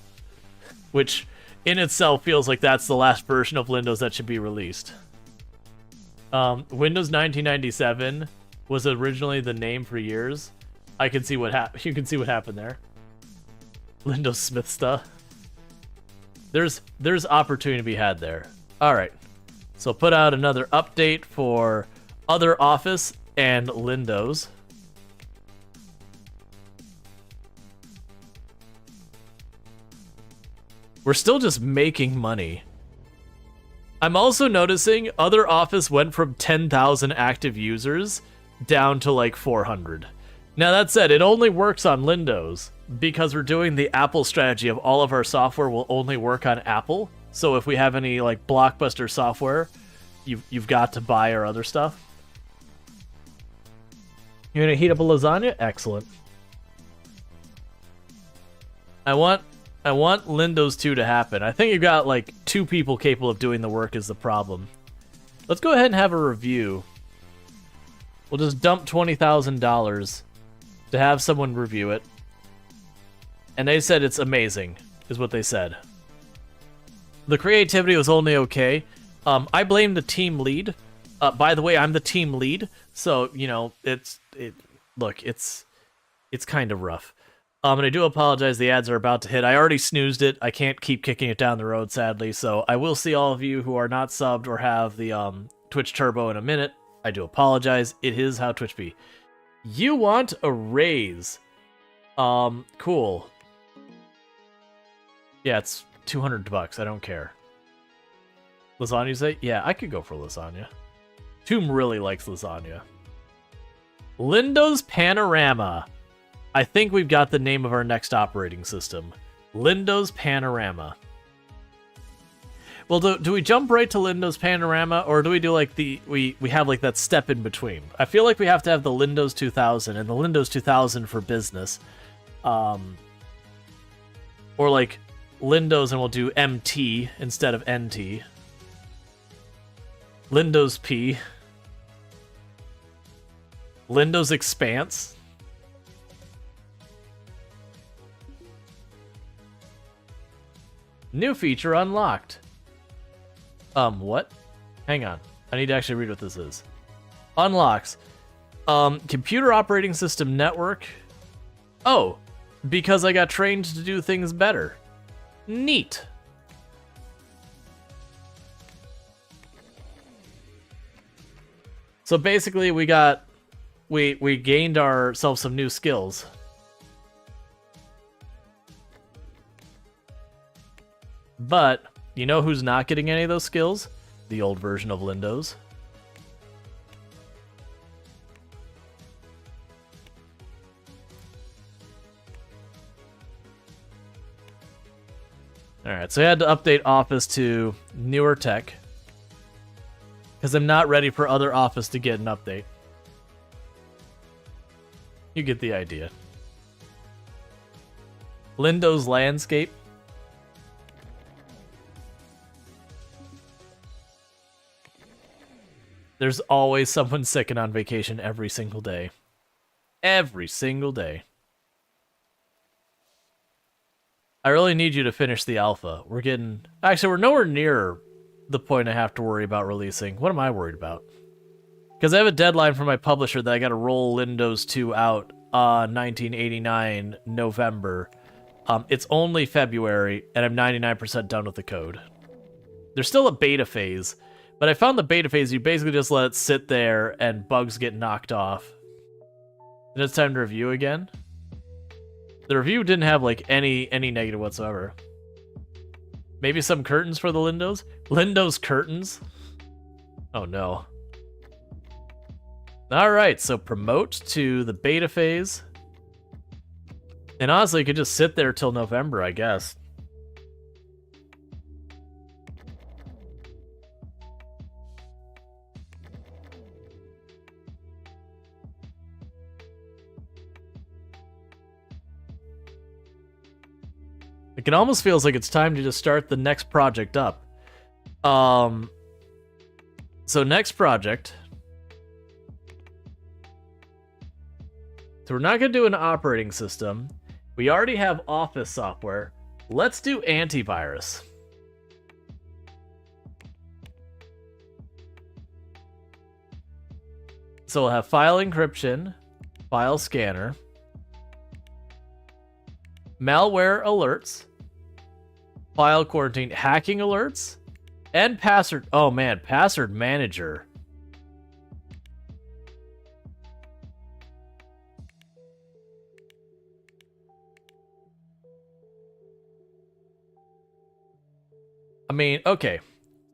which in itself feels like that's the last version of Lindo's that should be released. Windows 1997 was originally the name for years. I can see what you can see what happened there. Lindo's Smithsta. There's opportunity to be had there. All right, so put out another update for Other Office and Lindo's. We're still just making money. I'm also noticing Other Office went from 10,000 active users down to like 400. Now that said, it only works on Lindo's because we're doing the Apple strategy of all of our software will only work on Apple. So if we have any like blockbuster software, you've got to buy our other stuff. You're gonna heat up a lasagna? Excellent. I want Lindo's 2 to happen. I think you've got like 2 people capable of doing the work is the problem. Let's go ahead and have a review. We'll just dump $20,000 to have someone review it. And they said it's amazing, is what they said. The creativity was only okay. I blame the team lead. By the way, I'm the team lead, so you know it's kind of rough. And I do apologize. The ads are about to hit. I already snoozed it. I can't keep kicking it down the road, sadly. So I will see all of you who are not subbed or have the Twitch Turbo in a minute. I do apologize. It is how Twitch be. You want a raise? Cool. Yeah, it's $200. I don't care. Lasagna, you say? Yeah, I could go for lasagna. Tomb really likes lasagna. Lindo's Panorama. I think we've got the name of our next operating system. Lindo's Panorama. Well, do we jump right to Lindo's Panorama, or do we do like we have like that step in between? I feel like we have to have the Lindo's 2000 and the Lindo's 2000 for business. Or like Lindo's and we'll do MT instead of NT. Lindo's P. Lindo's Expanse. New feature unlocked. What? Hang on. I need to actually read what this is. Unlocks. Computer operating system network. Oh, because I got trained to do things better. Neat. So basically we gained ourselves some new skills. But you know who's not getting any of those skills? The old version of Lindo's. Alright, so I had to update Office to newer tech. Because I'm not ready for other Office to get an update. You get the idea. Lindo's Landscape. There's always someone sick and on vacation every single day. Every single day. I really need you to finish the alpha. Actually, we're nowhere near the point I have to worry about releasing. What am I worried about? Because I have a deadline for my publisher that I got to roll Lindo's 2 out 1989 November. It's only February, and I'm 99% done with the code. There's still a beta phase, but I found the beta phase, you basically just let it sit there and bugs get knocked off. And it's time to review again. The review didn't have like any negative whatsoever. Maybe some curtains for the Lindo's? Lindo's curtains? Oh no. Alright, so promote to the beta phase. And honestly, it could just sit there till November, I guess. It almost feels like it's time to just start the next project up. So next project. So we're not going to do an operating system. We already have Office software. Let's do antivirus. So we'll have file encryption, file scanner, malware alerts, file quarantine, hacking alerts, and password. Oh man, password manager. I mean, okay.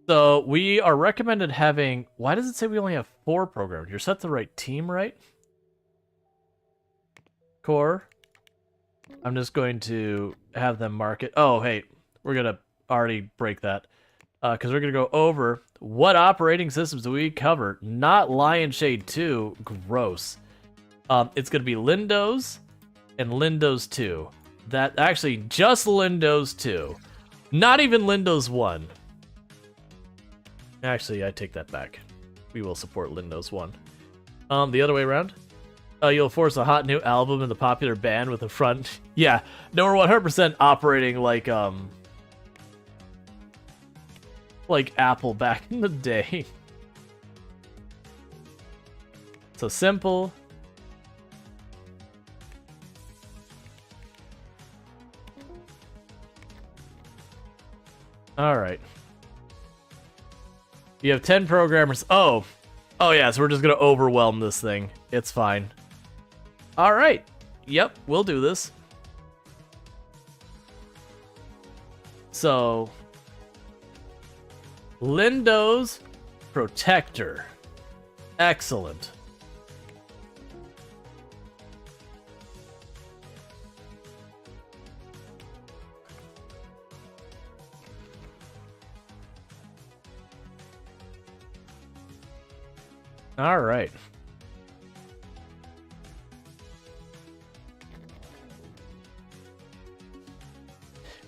So we are recommended having... Why does it say we only have 4 programmers? You're set the right team, right? Core. I'm just going to have them mark it. Oh, hey. We're going to already break that. Because we're going to go over what operating systems do we cover. Not Lion Shade 2. Gross. It's going to be Windows and Windows 2. That actually just Windows 2. Not even Windows 1. Actually, I take that back. We will support Windows 1. The other way around. You'll force a hot new album in the popular band with a front. Yeah, no, we're 100% operating like Apple back in the day. So simple. All right. You have 10 programmers. Oh yeah, so we're just going to overwhelm this thing. It's fine. All right. Yep, we'll do this. So, Windows Protector. Excellent. All right.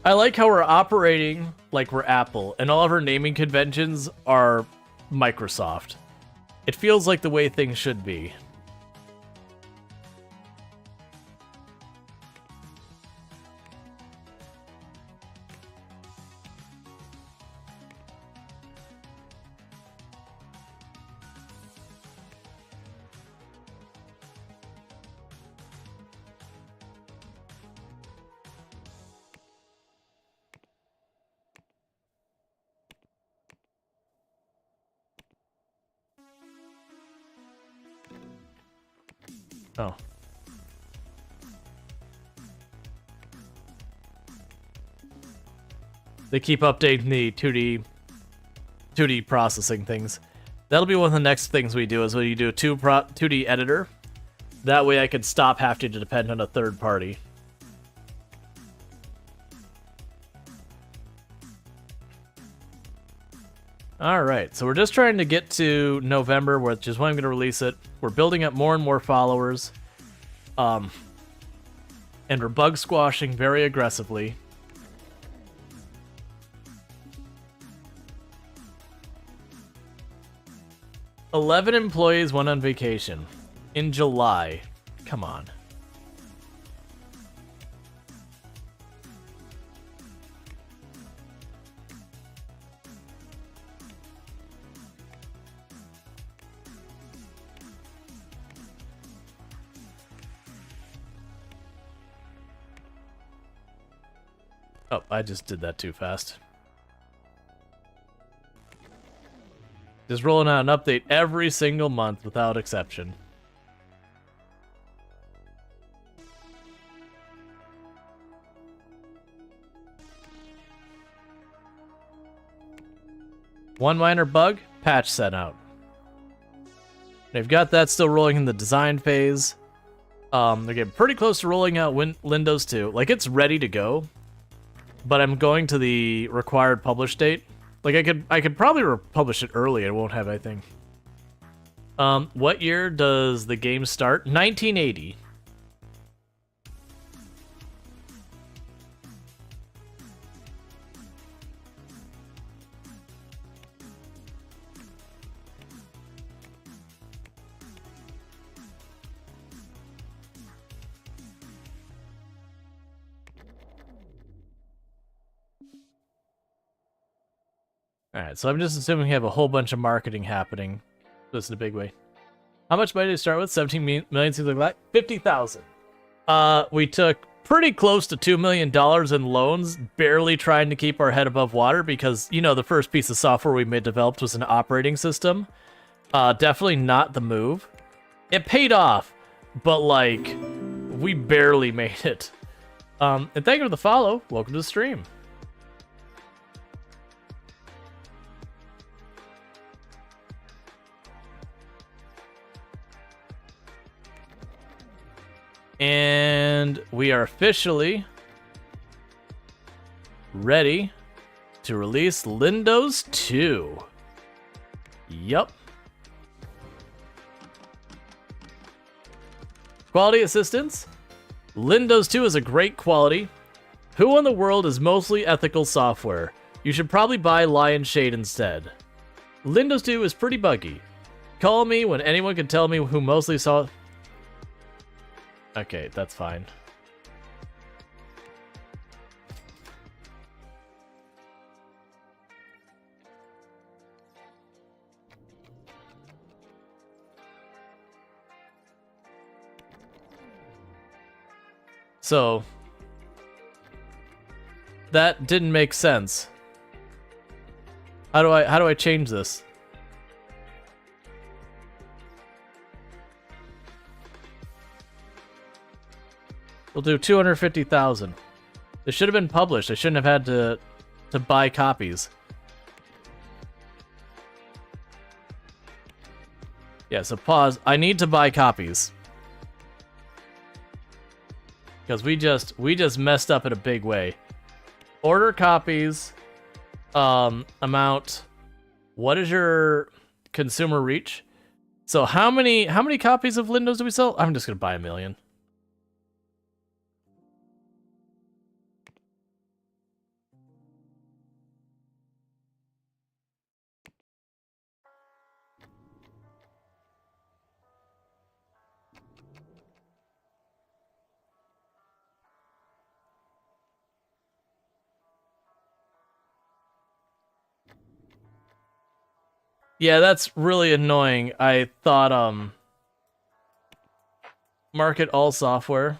I like how we're operating like we're Apple, and all of our naming conventions are Microsoft. It feels like the way things should be. Oh. They keep updating the 2D processing things. That'll be one of the next things we do, is when you do a 2D editor. That way I can stop having to depend on a third party. Alright, so we're just trying to get to November, which is when I'm going to release it. We're building up more and more followers. And we're bug squashing very aggressively. "11 employees went on vacation in July." Come on. Oh, I just did that too fast. Just rolling out an update every single month without exception. One minor bug, patch sent out. They've got that still rolling in the design phase. They're getting pretty close to rolling out Windows 2. Like, it's ready to go. But I'm going to the required publish date. Like, I could probably publish it early. It won't have anything. What year does the game start? 1980. Alright, so I'm just assuming we have a whole bunch of marketing happening. This in a big way. How much money did we start with? 17 million seems like that. 50,000. We took pretty close to $2 million in loans, barely trying to keep our head above water because, you know, the first piece of software we made developed was an operating system. Definitely not the move. It paid off, but, like, we barely made it. And thank you for the follow. Welcome to the stream. And we are officially ready to release Windows 2. Yup. Quality assistance. Windows 2 is a great quality. Who in the world is mostly ethical software? You should probably buy Lion Shade instead. Windows 2 is pretty buggy. Call me when anyone can tell me who mostly saw... Okay, that's fine. So, that didn't make sense. How do I change this? We'll do 250,000. This should have been published. I shouldn't have had to buy copies. Yeah, so pause. I need to buy copies. Because we just messed up in a big way. Order copies. Amount. What is your consumer reach? So how many copies of Windows do we sell? I'm just gonna buy 1 million. Yeah, that's really annoying. I thought, market all software.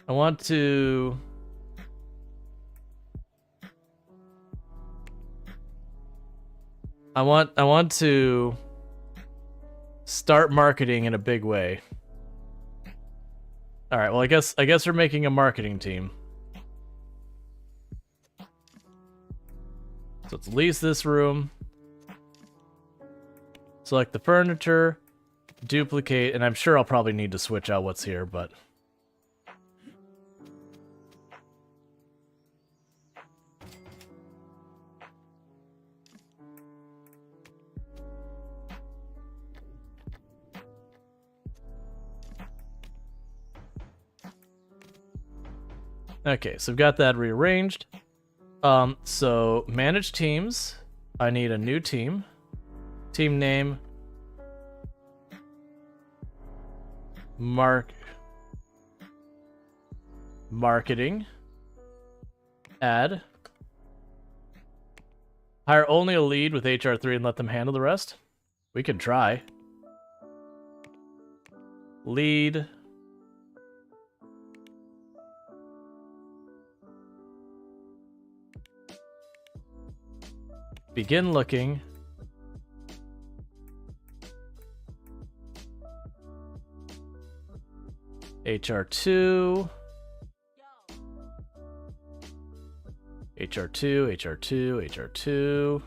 I want to... I want to start marketing in a big way. All right, well, I guess we're making a marketing team. So let's lease this room. Select the furniture, duplicate, and I'm sure I'll probably need to switch out what's here, but... Okay, so we've got that rearranged. So manage teams. I need a new team. Team name. Marketing. Add. Hire only a lead with HR3 and let them handle the rest. We can try. Lead. Begin looking. HR2. HR2.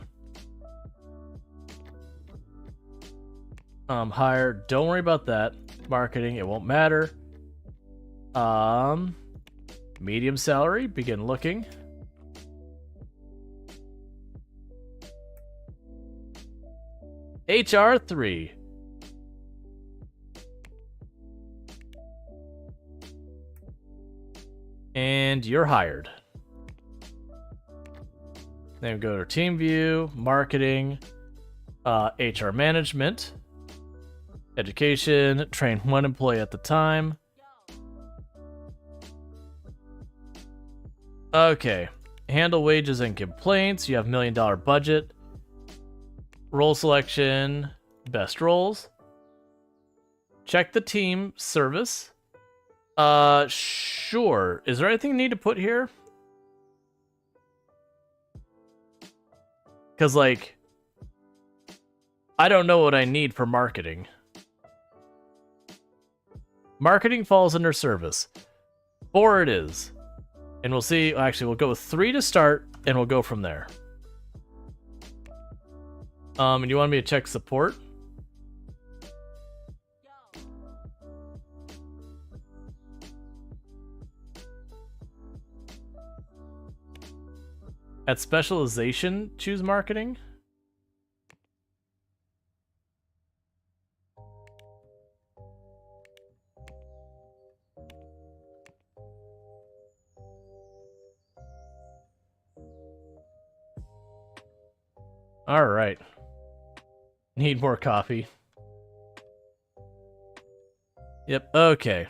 Hire. Don't worry about that. Marketing, it won't matter. Medium salary. Begin looking. HR3. And you're hired. Then we go to team view, marketing. HR management, education, train 1 employee at the time. Okay, handle wages and complaints. You have $1 million budget. Role selection, best roles. Check the team service. Sure. Is there anything you need to put here? Because, like, I don't know what I need for marketing. Marketing falls under service. 4 it is. And we'll see. Actually, we'll go with 3 to start, and we'll go from there. And you want me to check support? At specialization, choose marketing. All right. Need more coffee. Yep, okay.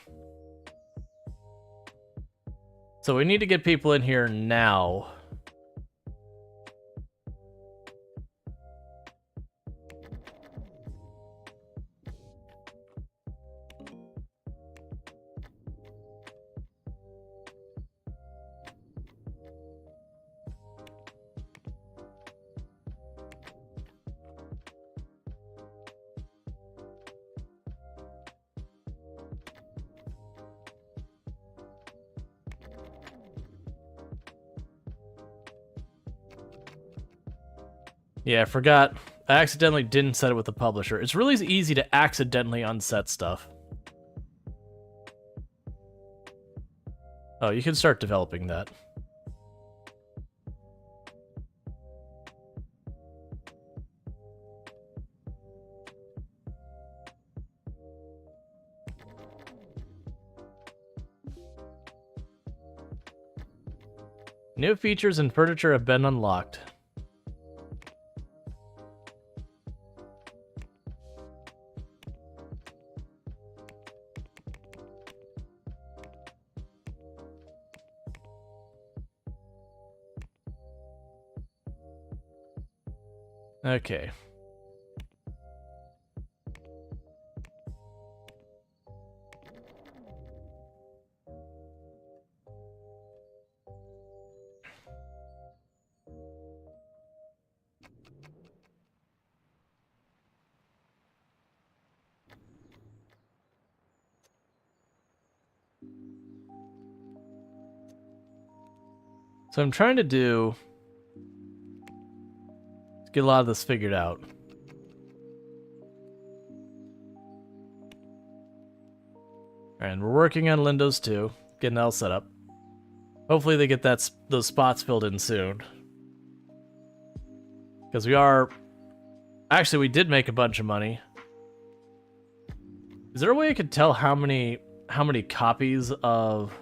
So we need to get people in here now. Yeah, I forgot. I accidentally didn't set it with the publisher. It's really easy to accidentally unset stuff. Oh, you can start developing that. New features and furniture have been unlocked. Okay. So I'm trying to get a lot of this figured out. And we're working on Lindo's too, getting that all set up. Hopefully they get those spots filled in soon. Because actually we did make a bunch of money. Is there a way I could tell how many copies of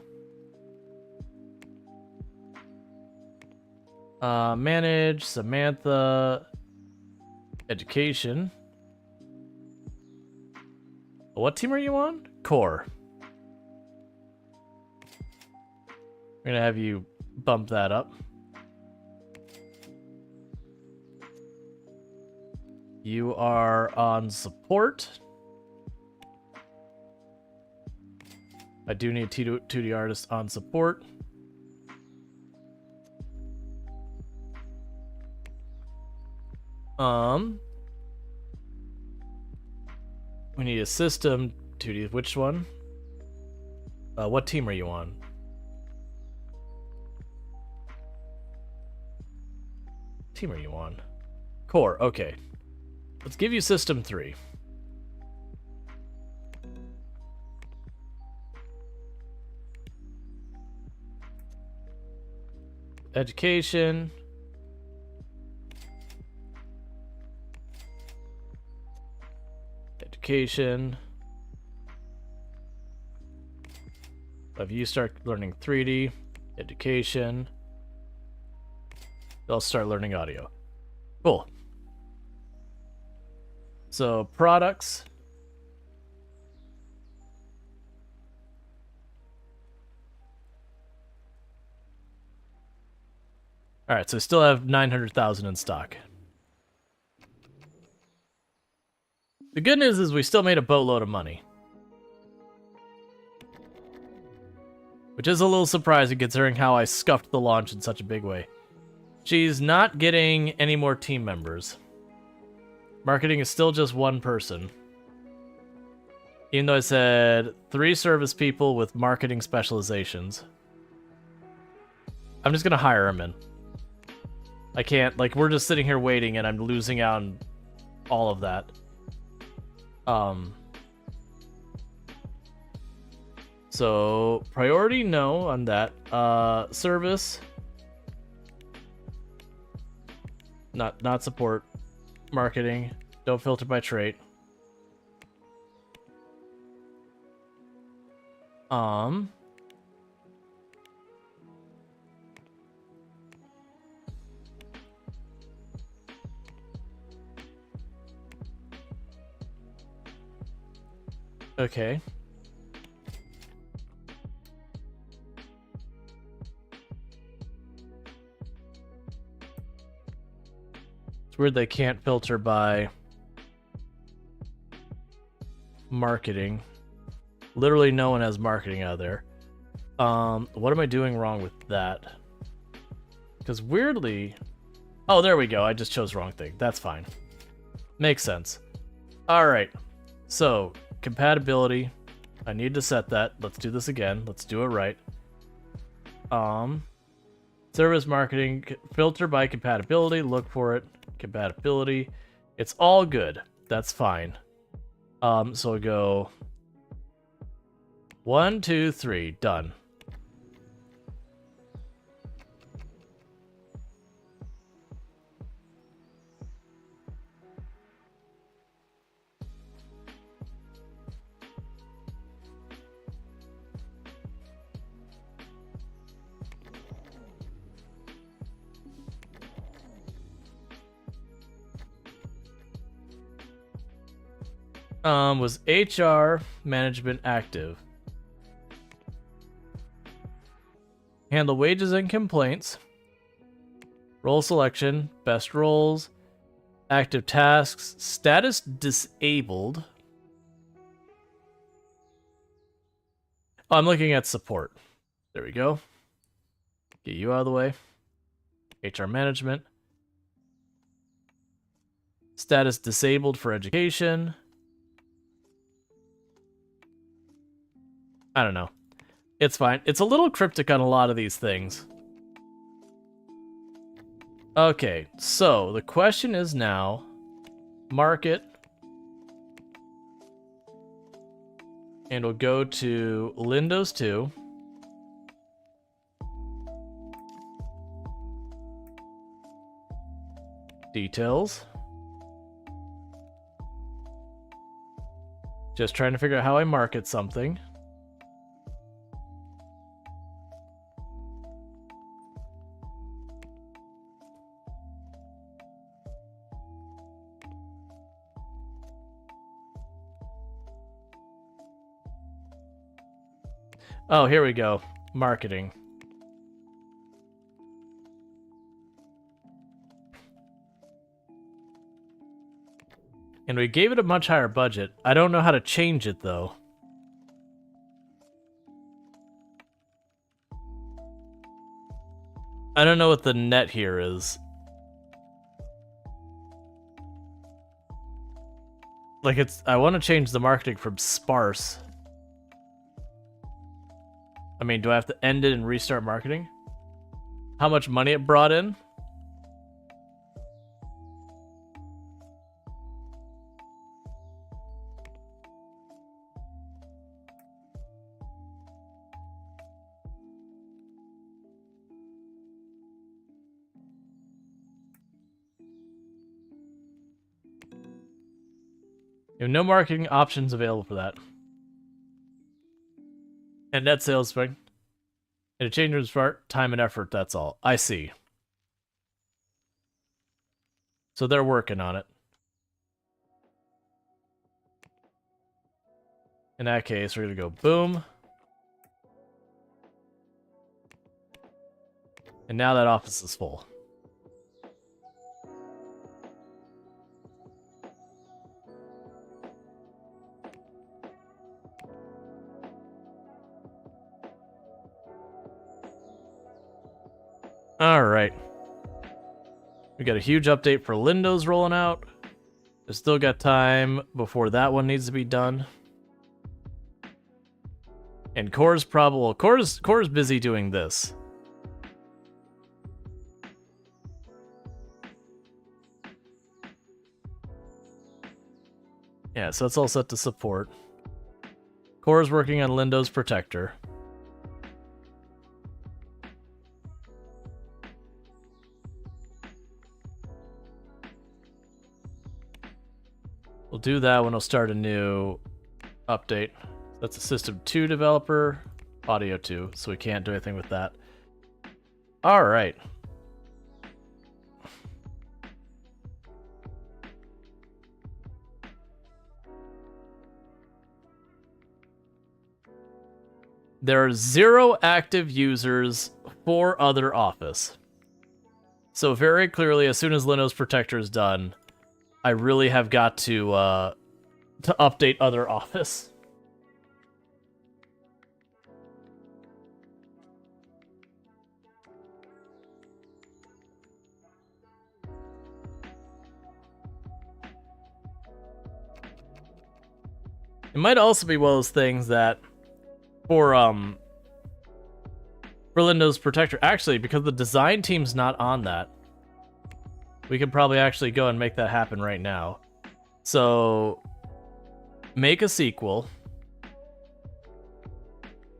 manage, Samantha, education. What team are you on? Core. We're gonna have you bump that up. You are on support. I do need 2D artists on support. We need a system 2D. Which one? What team are you on? Team are you on? Core, okay. Let's give you system 3. Education. Education. If you start learning 3D, education, they'll start learning audio. Cool. So products. All right, so we still have 900,000 in stock. The good news is we still made a boatload of money. Which is a little surprising considering how I scuffed the launch in such a big way. She's not getting any more team members. Marketing is still just one person. Even though I said 3 service people with marketing specializations. I'm just gonna hire them in. I can't, like, we're just sitting here waiting and I'm losing out on all of that. So, priority, no on that. Service. Not support. Marketing. Don't filter by trait. Okay. It's weird they can't filter by marketing. Literally no one has marketing out there. What am I doing wrong with that? Because weirdly... Oh, there we go. I just chose the wrong thing. That's fine. Makes sense. Alright. So, compatibility. I need to set that. Let's do this again. Let's do it right. Service marketing. Filter by compatibility. Look for it. Compatibility. It's all good. That's fine. So we go... 1, 2, 3. Done. Was HR management active? Handle wages and complaints. Role selection. Best roles. Active tasks. Status disabled. Oh, I'm looking at support. There we go. Get you out of the way. HR management. Status disabled for education. I don't know. It's fine. It's a little cryptic on a lot of these things. Okay, so the question is now, market, and we'll go to Lindo's 2. Details. Just trying to figure out how I market something. Oh, here we go. Marketing. And we gave it a much higher budget. I don't know how to change it, though. I don't know what the net here is. Like, I want to change the marketing from sparse. I mean, do I have to end it and restart marketing? How much money it brought in? You have no marketing options available for that. And net sales spring. And a change of start, time and effort, that's all. I see. So they're working on it. In that case, we're going to go boom. And now that office is full. All right. We got a huge update for Lindo's rolling out. We've still got time before that one needs to be done. And Core's probably... Core's busy doing this. Yeah, so it's all set to support. Core's working on Lindo's Protector. We'll do that when we'll start a new update. That's a System 2 developer, Audio 2, so we can't do anything with that. All right. There are 0 active users for other Office. So very clearly, as soon as Lindo's Protector is done, I really have got to update other Office. It might also be one of those things that for Lindo's Protector, actually, because the design team's not on that, we could probably actually go and make that happen right now. So, make a sequel.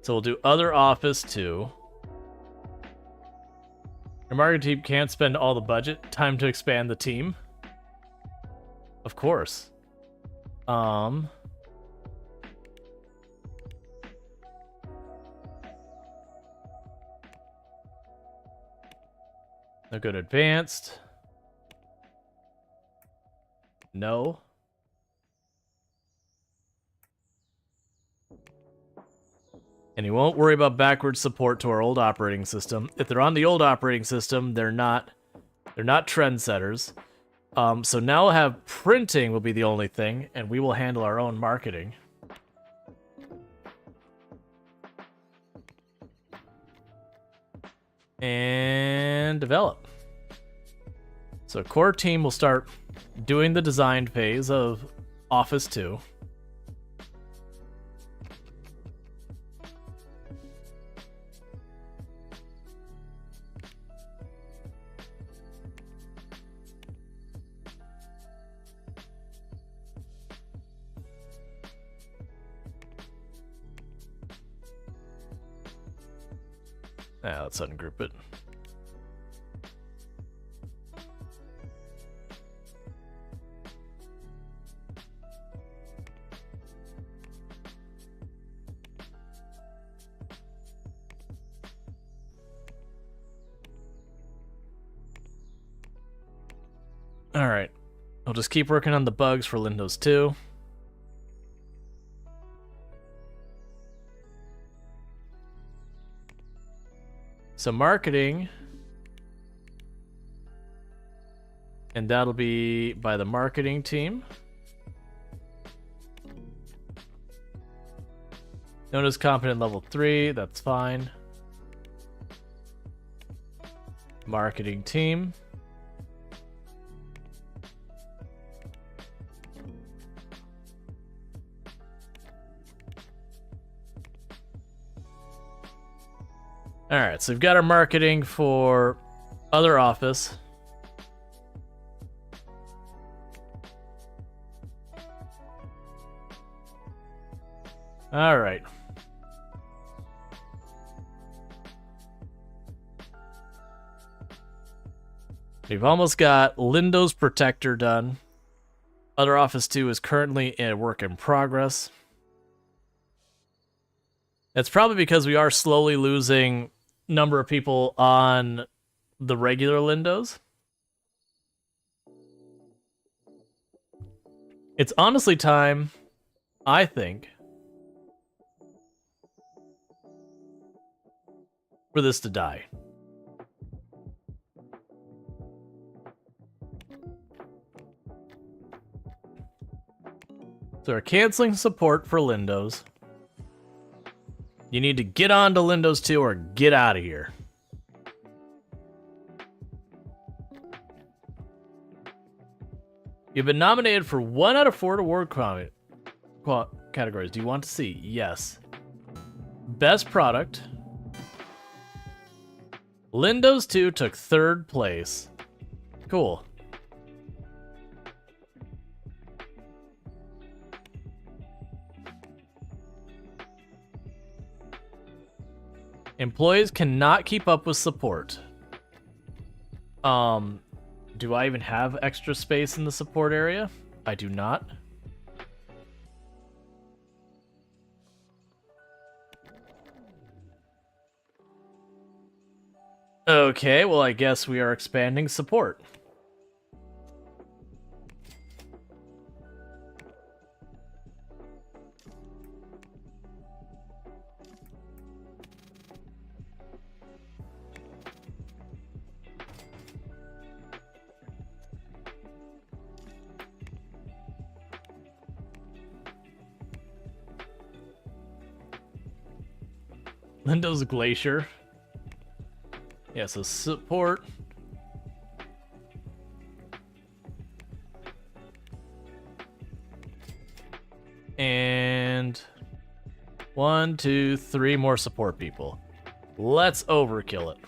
So we'll do other Office 2. Your marketing team can't spend all the budget. Time to expand the team. Of course. Now go to advanced. No. And you won't worry about backwards support to our old operating system. If they're on the old operating system, they're not trendsetters. So now we'll have printing will be the only thing, and we will handle our own marketing. And develop. So core team will start doing the design phase of Office 2. Let's ungroup it. Alright. I'll just keep working on the bugs for Lindo's 2. So marketing, and that'll be by the marketing team. Known as competent level 3, that's fine. Marketing team. Alright, so we've got our marketing for other Office. Alright. We've almost got Lindo's Protector done. Other Office 2 is currently a work in progress. It's probably because we are slowly losing number of people on the regular Lindos. It's honestly time, I think, for this to die. So we're canceling support for Lindows. You need to get on to Windows 2 or get out of here. You've been nominated for 1 out of 4 award categories. Do you want to see? Yes. Best product. Windows 2 took 3rd place. Cool. Employees cannot keep up with support. Do I even have extra space in the support area? I do not. Okay, well, I guess we are expanding support. Windows Glacier. Yeah, so support. And 1, 2, 3 more support people. Let's overkill it.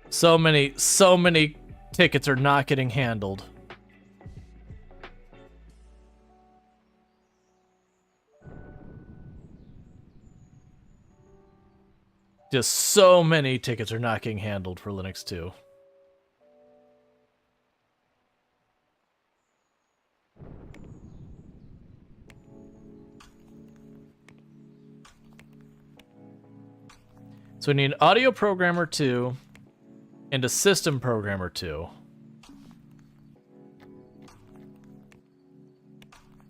So many tickets are not getting handled. Just so many tickets are not getting handled for Linux 2. So we need an audio programmer 2 and a system programmer 2.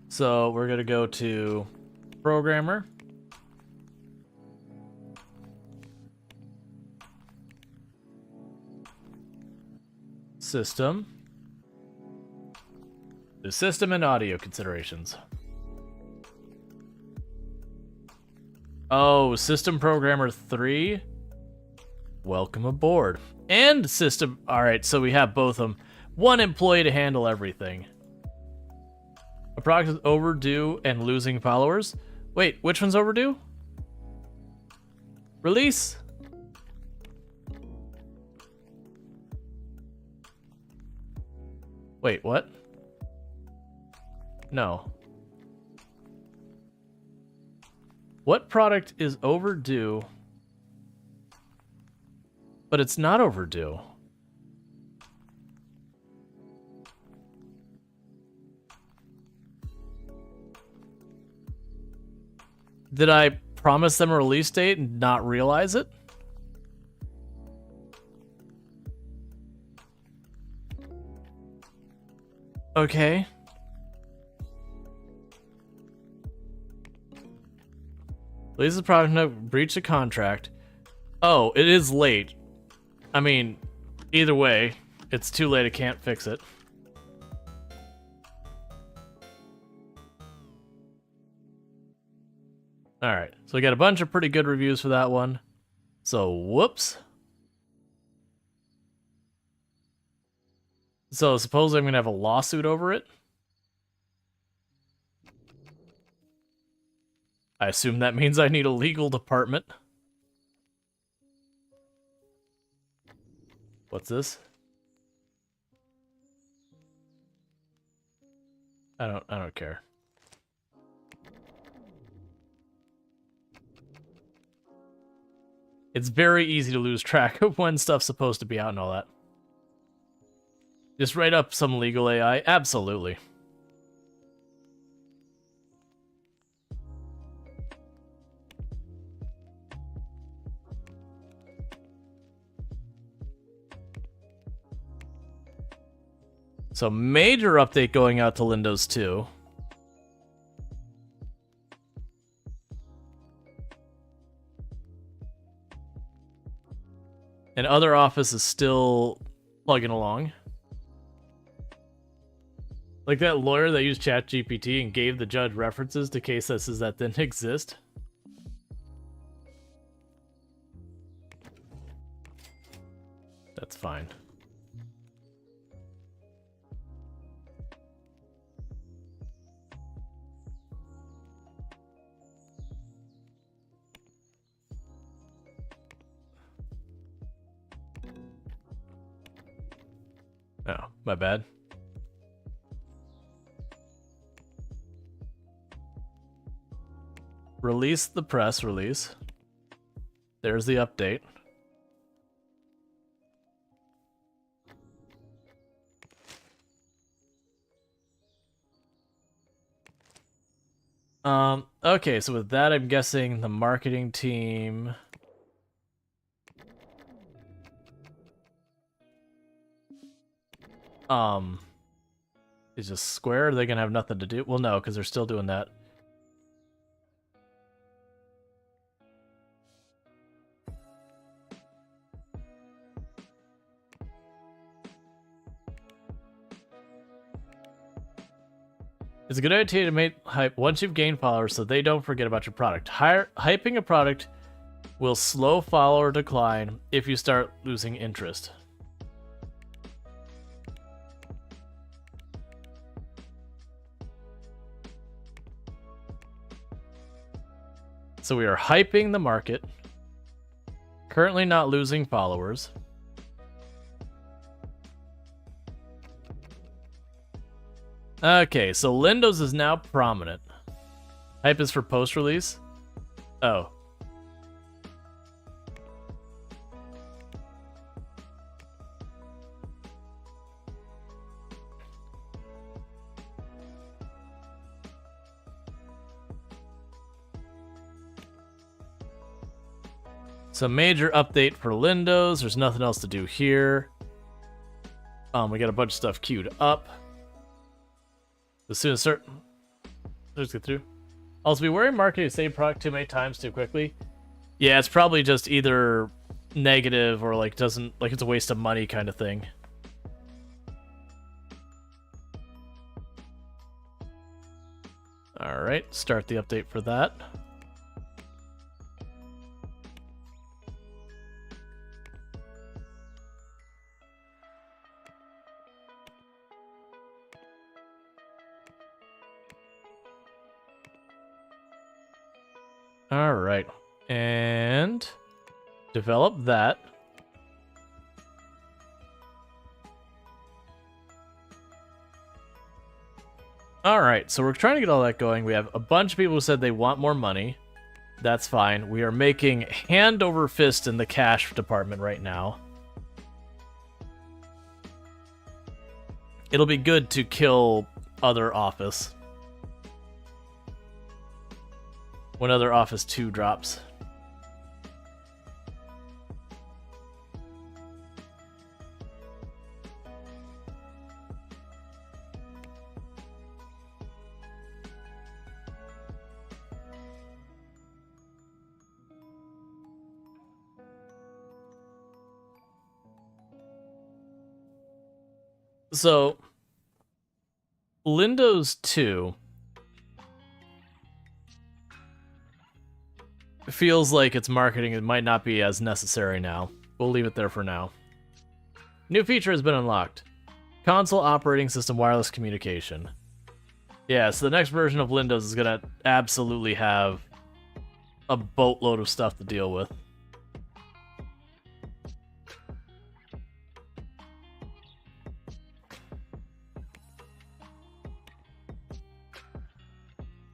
So we're going to go to programmer. System. The system and audio considerations. Oh, system programmer 3. Welcome aboard. And system. All right, so we have both of them. 1 employee to handle everything. A product is overdue and losing followers. Wait, which one's overdue? Release. Wait, what? No. What product is overdue, but it's not overdue? Did I promise them a release date and not realize it? Okay. Release the product, no, breach the contract. Oh, it is late. I mean, either way, it's too late, I can't fix it. Alright, so we got a bunch of pretty good reviews for that one. So, whoops. So, suppose I'm going to have a lawsuit over it? I assume that means I need a legal department. What's this? I don't care. It's very easy to lose track of when stuff's supposed to be out and all that. Just write up some legal AI? Absolutely. So major update going out to Windows 2. And other office is still plugging along. Like that lawyer that used ChatGPT and gave the judge references to cases that didn't exist. That's fine. Oh, my bad. Release the press release. There's the update. Okay, so with that, I'm guessing the marketing team... is just square? Are they gonna have nothing to do? Well, no, because they're still doing that. It's a good idea to make hype once you've gained followers so they don't forget about your product. Hyping a product will slow follower decline if you start losing interest. So we are hyping the market. Currently not losing followers. Okay, so Lindo's is now prominent. Hype is for post-release? Oh. So major update for Lindo's. There's nothing else to do here. We got a bunch of stuff queued up. As soon as let's get through. Also, be wary marketing the same product too many times too quickly. Yeah, it's probably just either negative or like doesn't like it's a waste of money kind of thing. All right, start the update for that. All right, and develop that. All right, so we're trying to get all that going. We have a bunch of people who said they want more money. That's fine. We are making hand over fist in the cash department right now. It'll be good to kill other office when other Office 2 drops. So, Windows 2 feels like its marketing it might not be as necessary now. We'll leave it there for now. New feature has been unlocked. Console operating system wireless communication. Yeah, so the next version of Windows is going to absolutely have a boatload of stuff to deal with.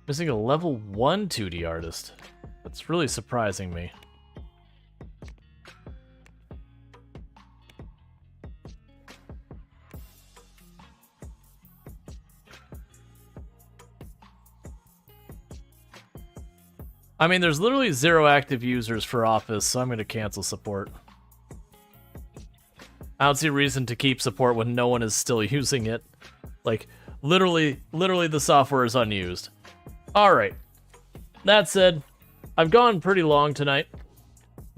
Missing a level 1 2D artist. That's really surprising me. I mean, there's literally 0 active users for Office, so I'm going to cancel support. I don't see a reason to keep support when no one is still using it. Like, literally the software is unused. Alright. That said, I've gone pretty long tonight.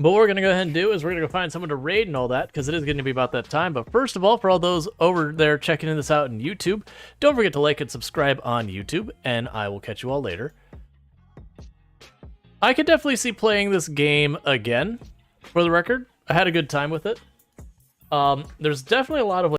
But what we're going to go ahead and do is we're going to go find someone to raid and all that, because it is going to be about that time. But first of all, for all those over there checking this out on YouTube, don't forget to like and subscribe on YouTube, and I will catch you all later. I could definitely see playing this game again, for the record. I had a good time with it. There's definitely a lot of